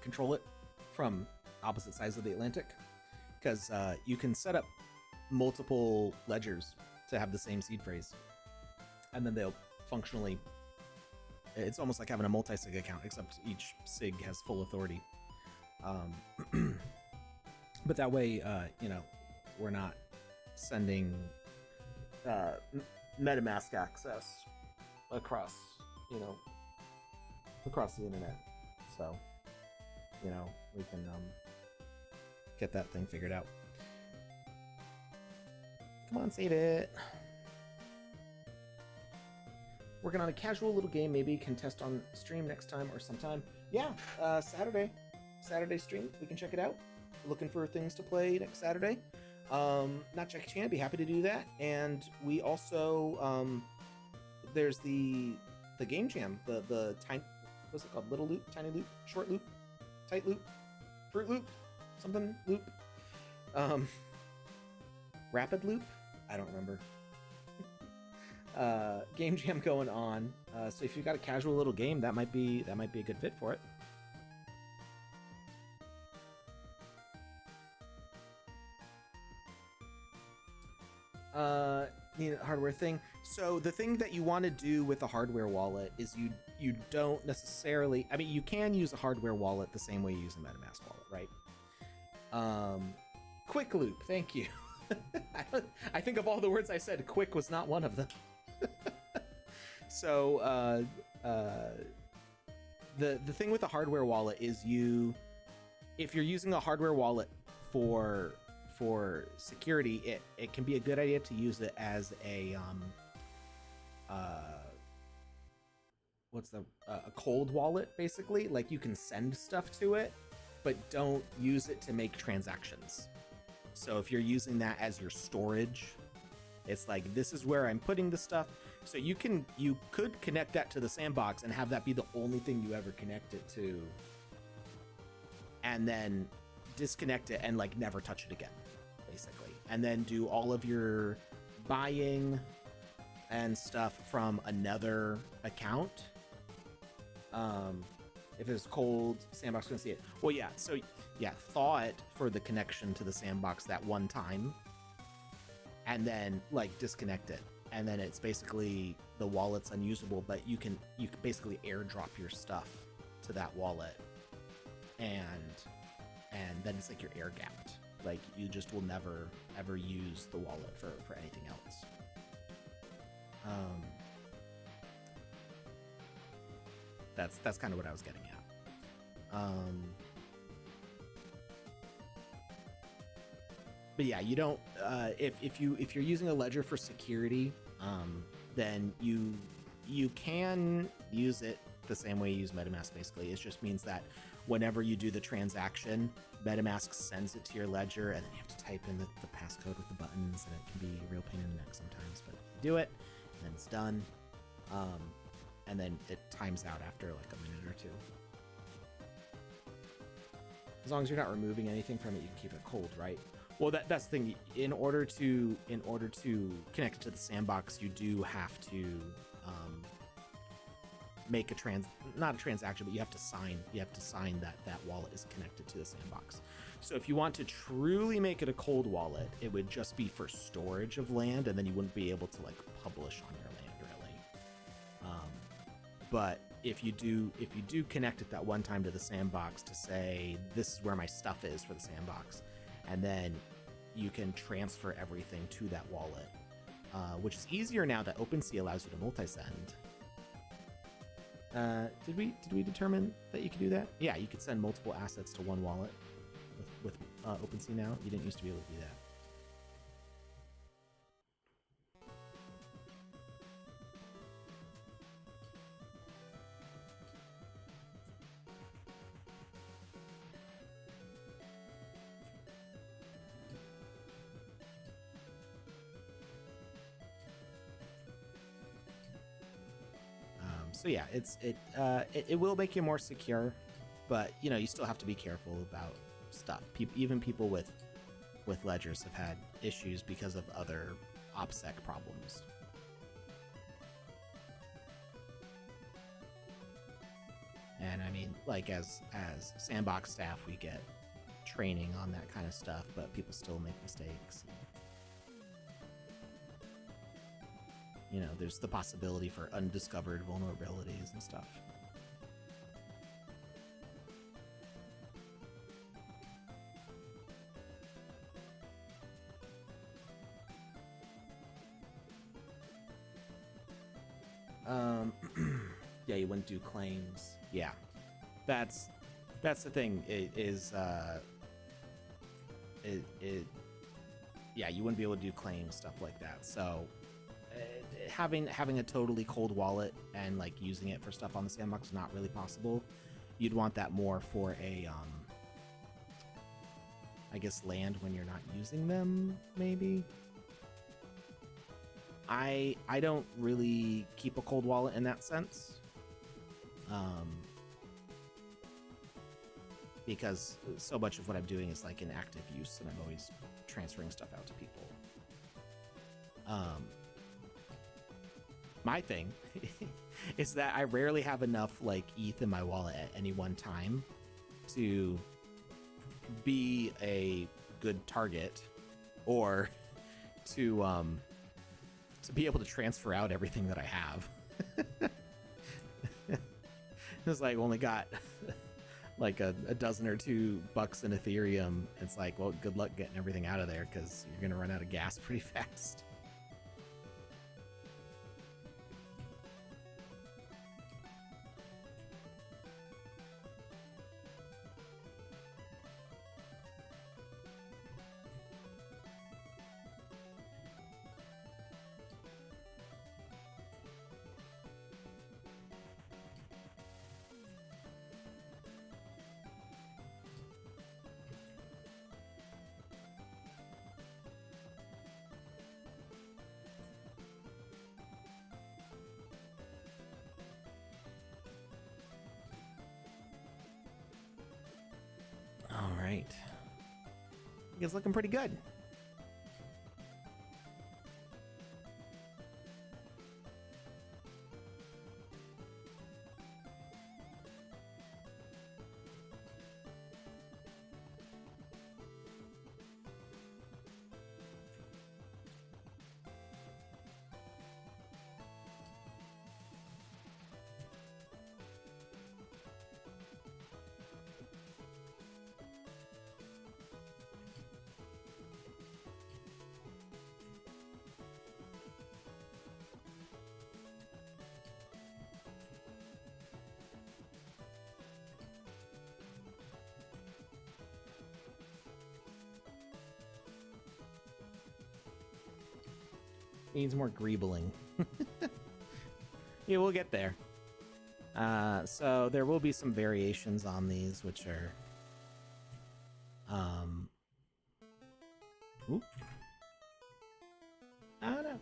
control it from opposite sides of the Atlantic, because you can set up multiple ledgers to have the same seed phrase, and then they'll functionally, it's almost like having a multi-sig account, except each sig has full authority. But that way, we're not sending MetaMask access across the internet. So we can get that thing figured out. Come on, save it. Working on a casual little game, maybe can test on stream next time or sometime. Yeah, Saturday stream, we can check it out. Looking for things to play next Saturday. Not Jackie Chan, be happy to do that. And we also there's the game jam, the tiny, what's it called? Little loop, tiny loop, short loop, tight loop. Fruit Loop, something loop, Rapid Loop. I don't remember. Game jam going on. So if you've got a casual little game, that might be a good fit for it. Need a hardware thing. So the thing that you want to do with a hardware wallet is you don't necessarily. I mean, you can use a hardware wallet the same way you use a MetaMask wallet, right? Quick Loop. Thank you. I think of all the words I said, quick was not one of them. So the thing with a hardware wallet is if you're using a hardware wallet for security, it can be a good idea to use it as a cold wallet, basically. Like, you can send stuff to it, but don't use it to make transactions. So if you're using that as your storage, it's like, this is where I'm putting the stuff. So you could connect that to the Sandbox and have that be the only thing you ever connect it to, and then disconnect it and like never touch it again, basically. And then do all of your buying and stuff from another account. If it's cold, Sandbox gonna see it. Well, yeah, so yeah, thaw it for the connection to the Sandbox that one time, and then like disconnect it. And then it's basically, the wallet's unusable, but you can basically airdrop your stuff to that wallet, and then it's like you're air gapped. Like, you just will never ever use the wallet for anything else. That's kind of what I was getting at. But yeah, you don't. If you're using a ledger for security, then you can use it the same way you use MetaMask. Basically, it just means that whenever you do the transaction, MetaMask sends it to your ledger, and then you have to type in the passcode with the buttons, and it can be a real pain in the neck sometimes. But you do it, and then it's done, and then it times out after like a minute or two. As long as you're not removing anything from it, you can keep it cold, right? Well, that's the thing. In order to connect it to the Sandbox, you do have to make not a transaction, but you have to sign that wallet is connected to the Sandbox. So if you want to truly make it a cold wallet, it would just be for storage of land, and then you wouldn't be able to like publish on your land, really. But if you do connect it that one time to the Sandbox to say, this is where my stuff is for the Sandbox, and then you can transfer everything to that wallet, which is easier now that OpenSea allows you to multi-send. Did we determine that you could do that? Yeah, you could send multiple assets to one wallet with OpenSea now. You didn't used to be able to do that. So yeah, it will make you more secure, but you know, you still have to be careful about stuff. Even people with ledgers have had issues because of other OPSEC problems. And I mean, like as Sandbox staff, we get training on that kind of stuff, but people still make mistakes. You know, there's the possibility for undiscovered vulnerabilities and stuff. Yeah, you wouldn't do claims. Yeah, that's the thing. Yeah, you wouldn't be able to do claims, stuff like that. So having a totally cold wallet and like using it for stuff on the Sandbox is not really possible. You'd want that more for a I guess land when you're not using them, maybe. I don't really keep a cold wallet in that sense. because so much of what I'm doing is like in active use, and I'm always transferring stuff out to people. My thing is that I rarely have enough like ETH in my wallet at any one time to be a good target or to be able to transfer out everything that I have. It's like only got like a dozen or $2 in Ethereum. It's like, well, good luck getting everything out of there because you're gonna run out of gas pretty fast. All right. I think it's looking pretty good. Needs more greebling. Yeah, we'll get there. So there will be some variations on these, which are oop. I don't know.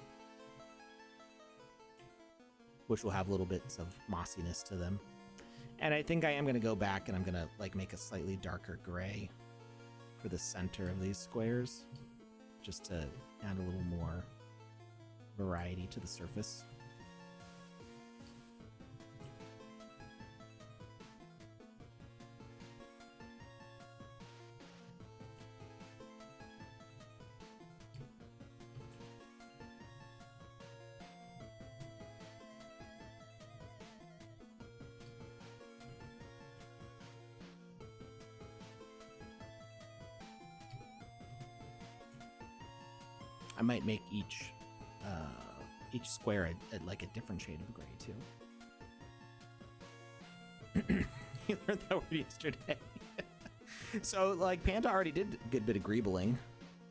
Which will have little bits of mossiness to them. And I think I am going to go back and I'm going to like make a slightly darker gray for the center of these squares, just to add a little more variety to the surface. I might make each square like a different shade of gray too. You learned that word yesterday. So like Panda already did a good bit of greebling.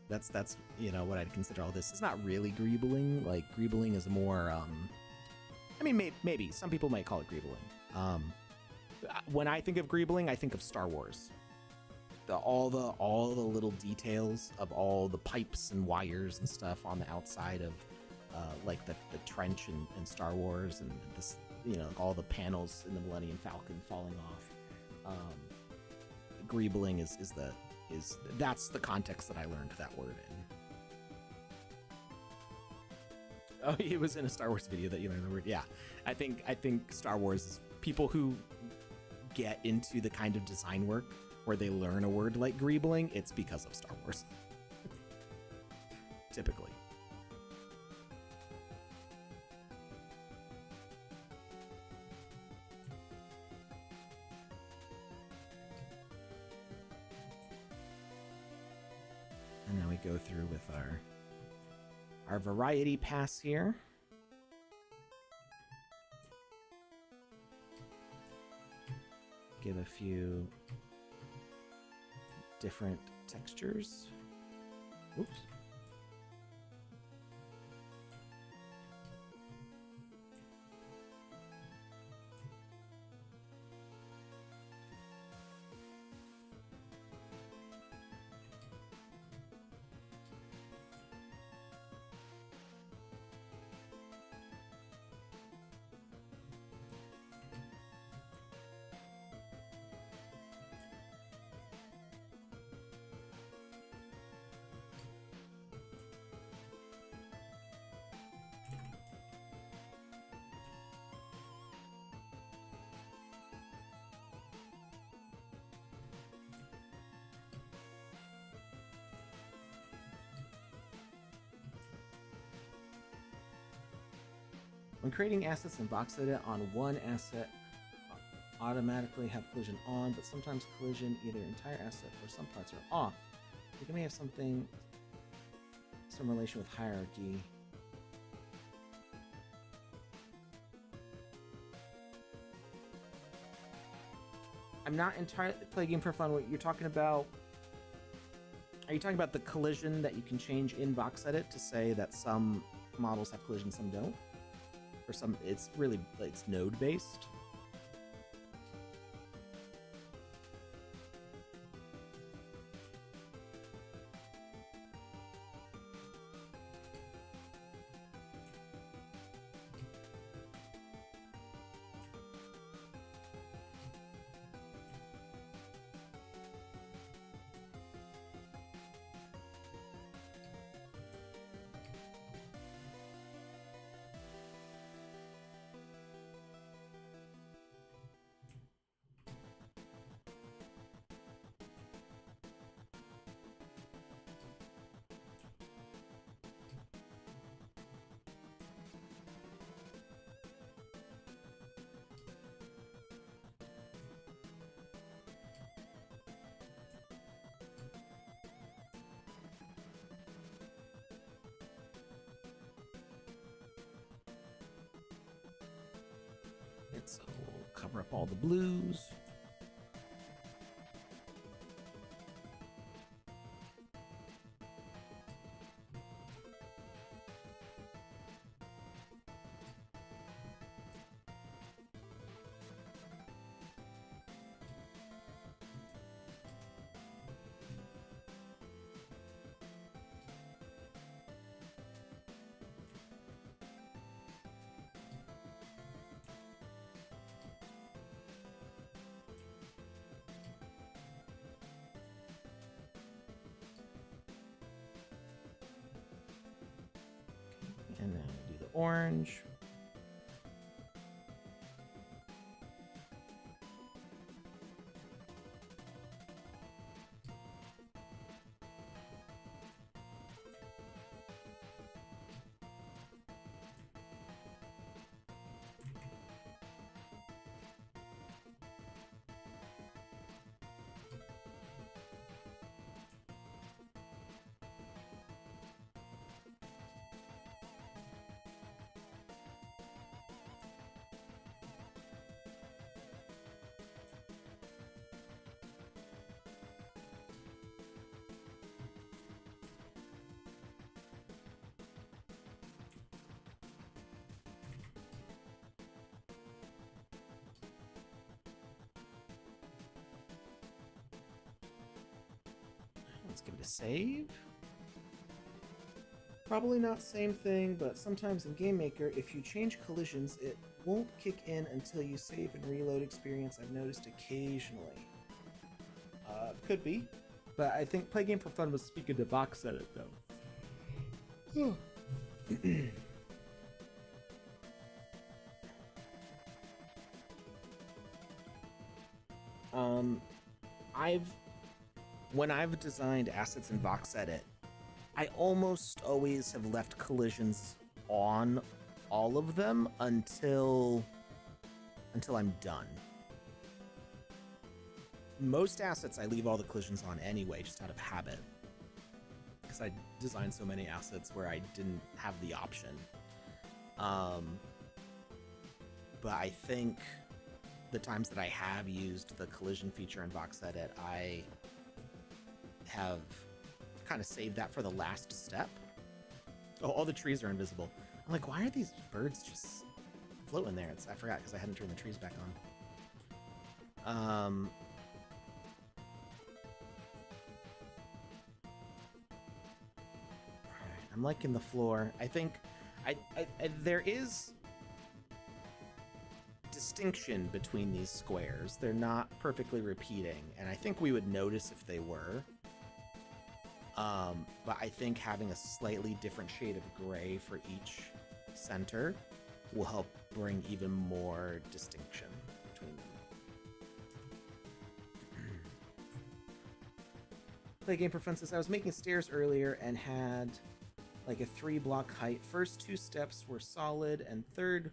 That's you know what I'd consider all this. It's not really greebling. Like greebling is more I mean maybe some people might call it greebling. When I think of greebling, I think of Star Wars. All the little details of all the pipes and wires and stuff on the outside of like the trench in Star Wars, and this, you know, all the panels in the Millennium Falcon falling off. Greebling is that's the context that I learned that word in. Oh, it was in a Star Wars video that you learned the word. Yeah, I think Star Wars is people who get into the kind of design work where they learn a word like greebling, it's because of Star Wars. Typically. And now we go through with our variety pass here. Give a few different textures. Oops. When creating assets in VoxEdit on one asset, automatically have collision on, but sometimes collision either entire asset or some parts are off. You may have some relation with hierarchy. I'm not entirely play a game for fun. What you're talking about? Are you talking about the collision that you can change in VoxEdit to say that some models have collision, some don't, or some? It's node based. So we'll cover up all the blues. And then we'll do the orange. Let's give it a save. Probably not same thing, but sometimes in Game Maker, if you change collisions, it won't kick in until you save and reload experience. I've noticed occasionally. Could be, but I think Play Game for Fun was speaking to VoxEdit though. When I've designed assets in VoxEdit, I almost always have left collisions on all of them until I'm done. Most assets I leave all the collisions on anyway, just out of habit, because I designed so many assets where I didn't have the option. But I think the times that I have used the collision feature in VoxEdit, I have kind of saved that for the last step. Oh, all the trees are invisible. I'm like, why are these birds just floating there? I forgot because I hadn't turned the trees back on. I'm liking the floor. I think there is distinction between these squares. They're not perfectly repeating, and I think we would notice if they were. But I think having a slightly different shade of gray for each center will help bring even more distinction between them. Play Game for Fun says, I was making stairs earlier and had like a 3-block height. First 2 steps were solid, and third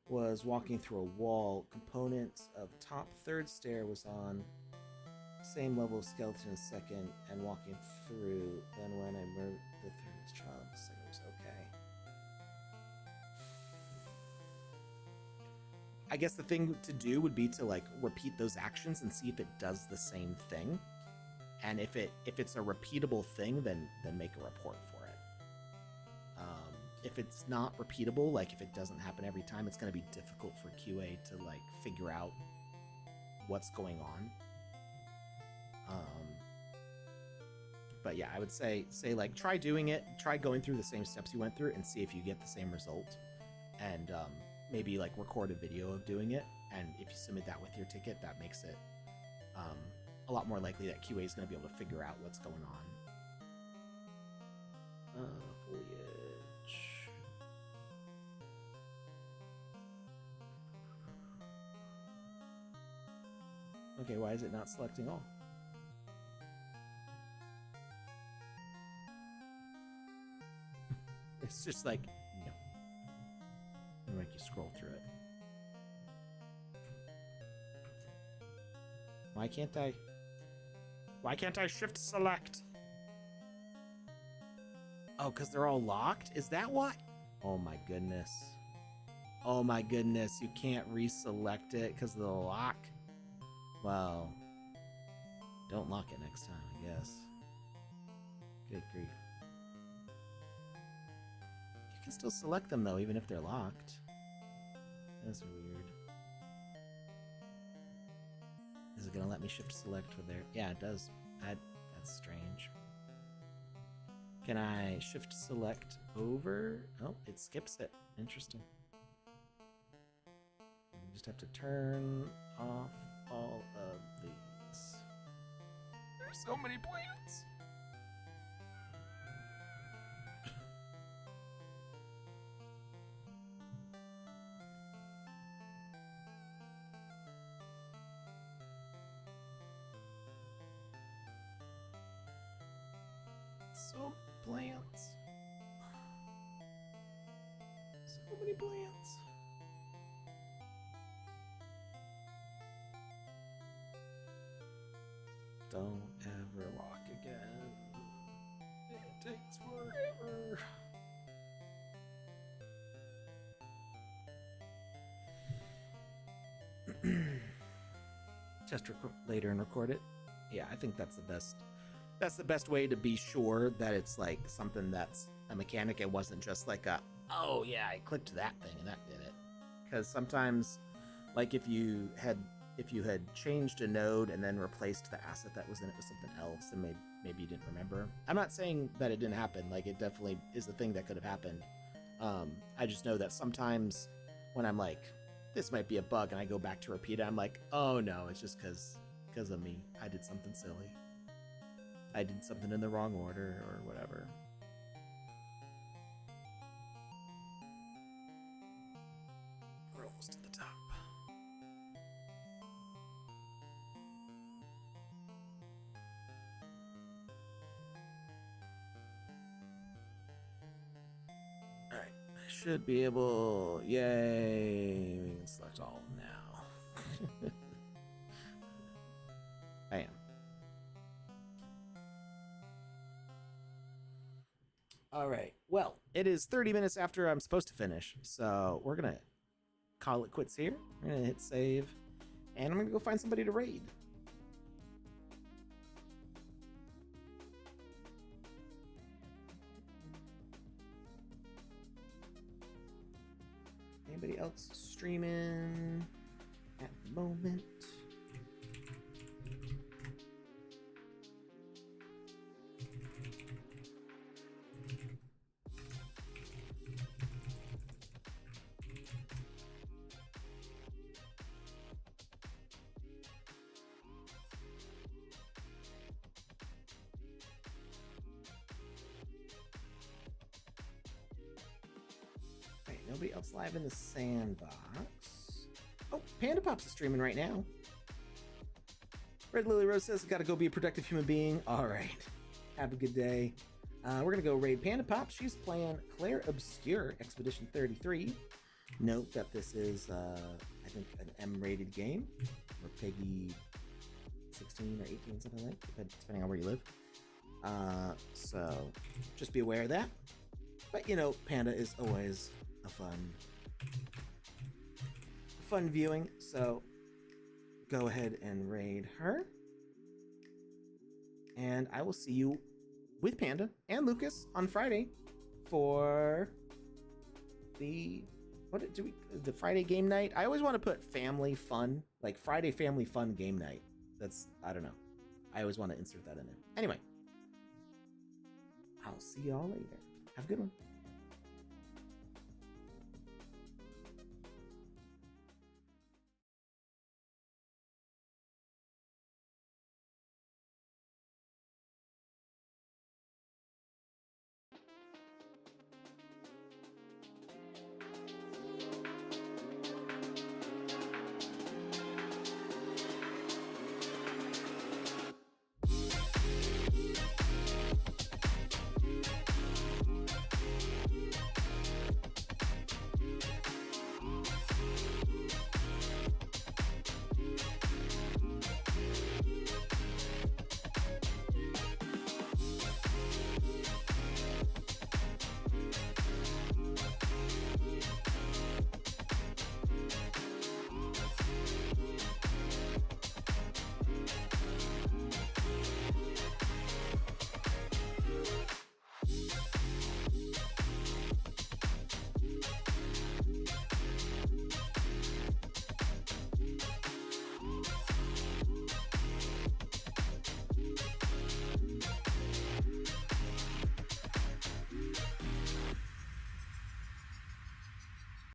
was walking through a wall. Component of top third stair was on same level of skeleton as second, and walking through. Then when I moved the third child, the second was okay. I guess the thing to do would be to like repeat those actions and see if it does the same thing. And if it's a repeatable thing, then make a report for it. If it's not repeatable, like if it doesn't happen every time, it's going to be difficult for QA to like figure out what's going on. But yeah, I would say like try doing it, try going through the same steps you went through, and see if you get the same result. And maybe like record a video of doing it. And if you submit that with your ticket, that makes it a lot more likely that QA is going to be able to figure out what's going on. Foliage. Okay, why is it not selecting all? It's just like, no. It'll make you scroll through it. Why can't I shift select? Oh, because they're all locked? Is that why? Oh my goodness. Oh my goodness, you can't reselect it because of the lock? Well, don't lock it next time, I guess. Good grief. You can still select them though, even if they're locked. That's weird. Is it gonna let me shift select for there? Yeah, it does. That's strange. Can I shift select over? Oh, it skips it. Interesting. You just have to turn off all of these. There's so many plants. So many plants. So many plants. Don't ever walk again. It takes forever. Test later and record it. Yeah, I think that's the best. That's the best way to be sure that it's like something that's a mechanic. It wasn't just like a, oh yeah, I clicked that thing and that did it. Because sometimes, like if you had changed a node and then replaced the asset that was in it with something else, then maybe you didn't remember. I'm not saying that it didn't happen. Like it definitely is a thing that could have happened. I just know that sometimes when I'm like, this might be a bug, and I go back to repeat it, I'm like, oh no, it's just because of me. I did something silly. I did something in the wrong order or whatever. We're almost to the top. All right, I should be able, yay, we can select all now. I am. All right. Well, it is 30 minutes after I'm supposed to finish, so we're gonna call it quits here. We're gonna hit save, and I'm gonna go find somebody to raid. Anybody else streaming at the moment? Nobody else live in the sandbox. Oh, Panda Pops is streaming right now. Red Lily Rose says, gotta go be a productive human being. All right. Have a good day. We're gonna go raid Panda Pop. She's playing Claire Obscure Expedition 33. Note that this is, I think, an M-rated game, or Peggy 16 or 18, something like that, depending on where you live. So just be aware of that. But you know, Panda is always a fun viewing. So go ahead and raid her, and I will see you with Panda and Lucas on Friday for the the Friday game night. I always want to put family fun, like Friday family fun game night. That's, I don't know, I always want to insert that in there. Anyway, I'll see y'all later. Have a good one.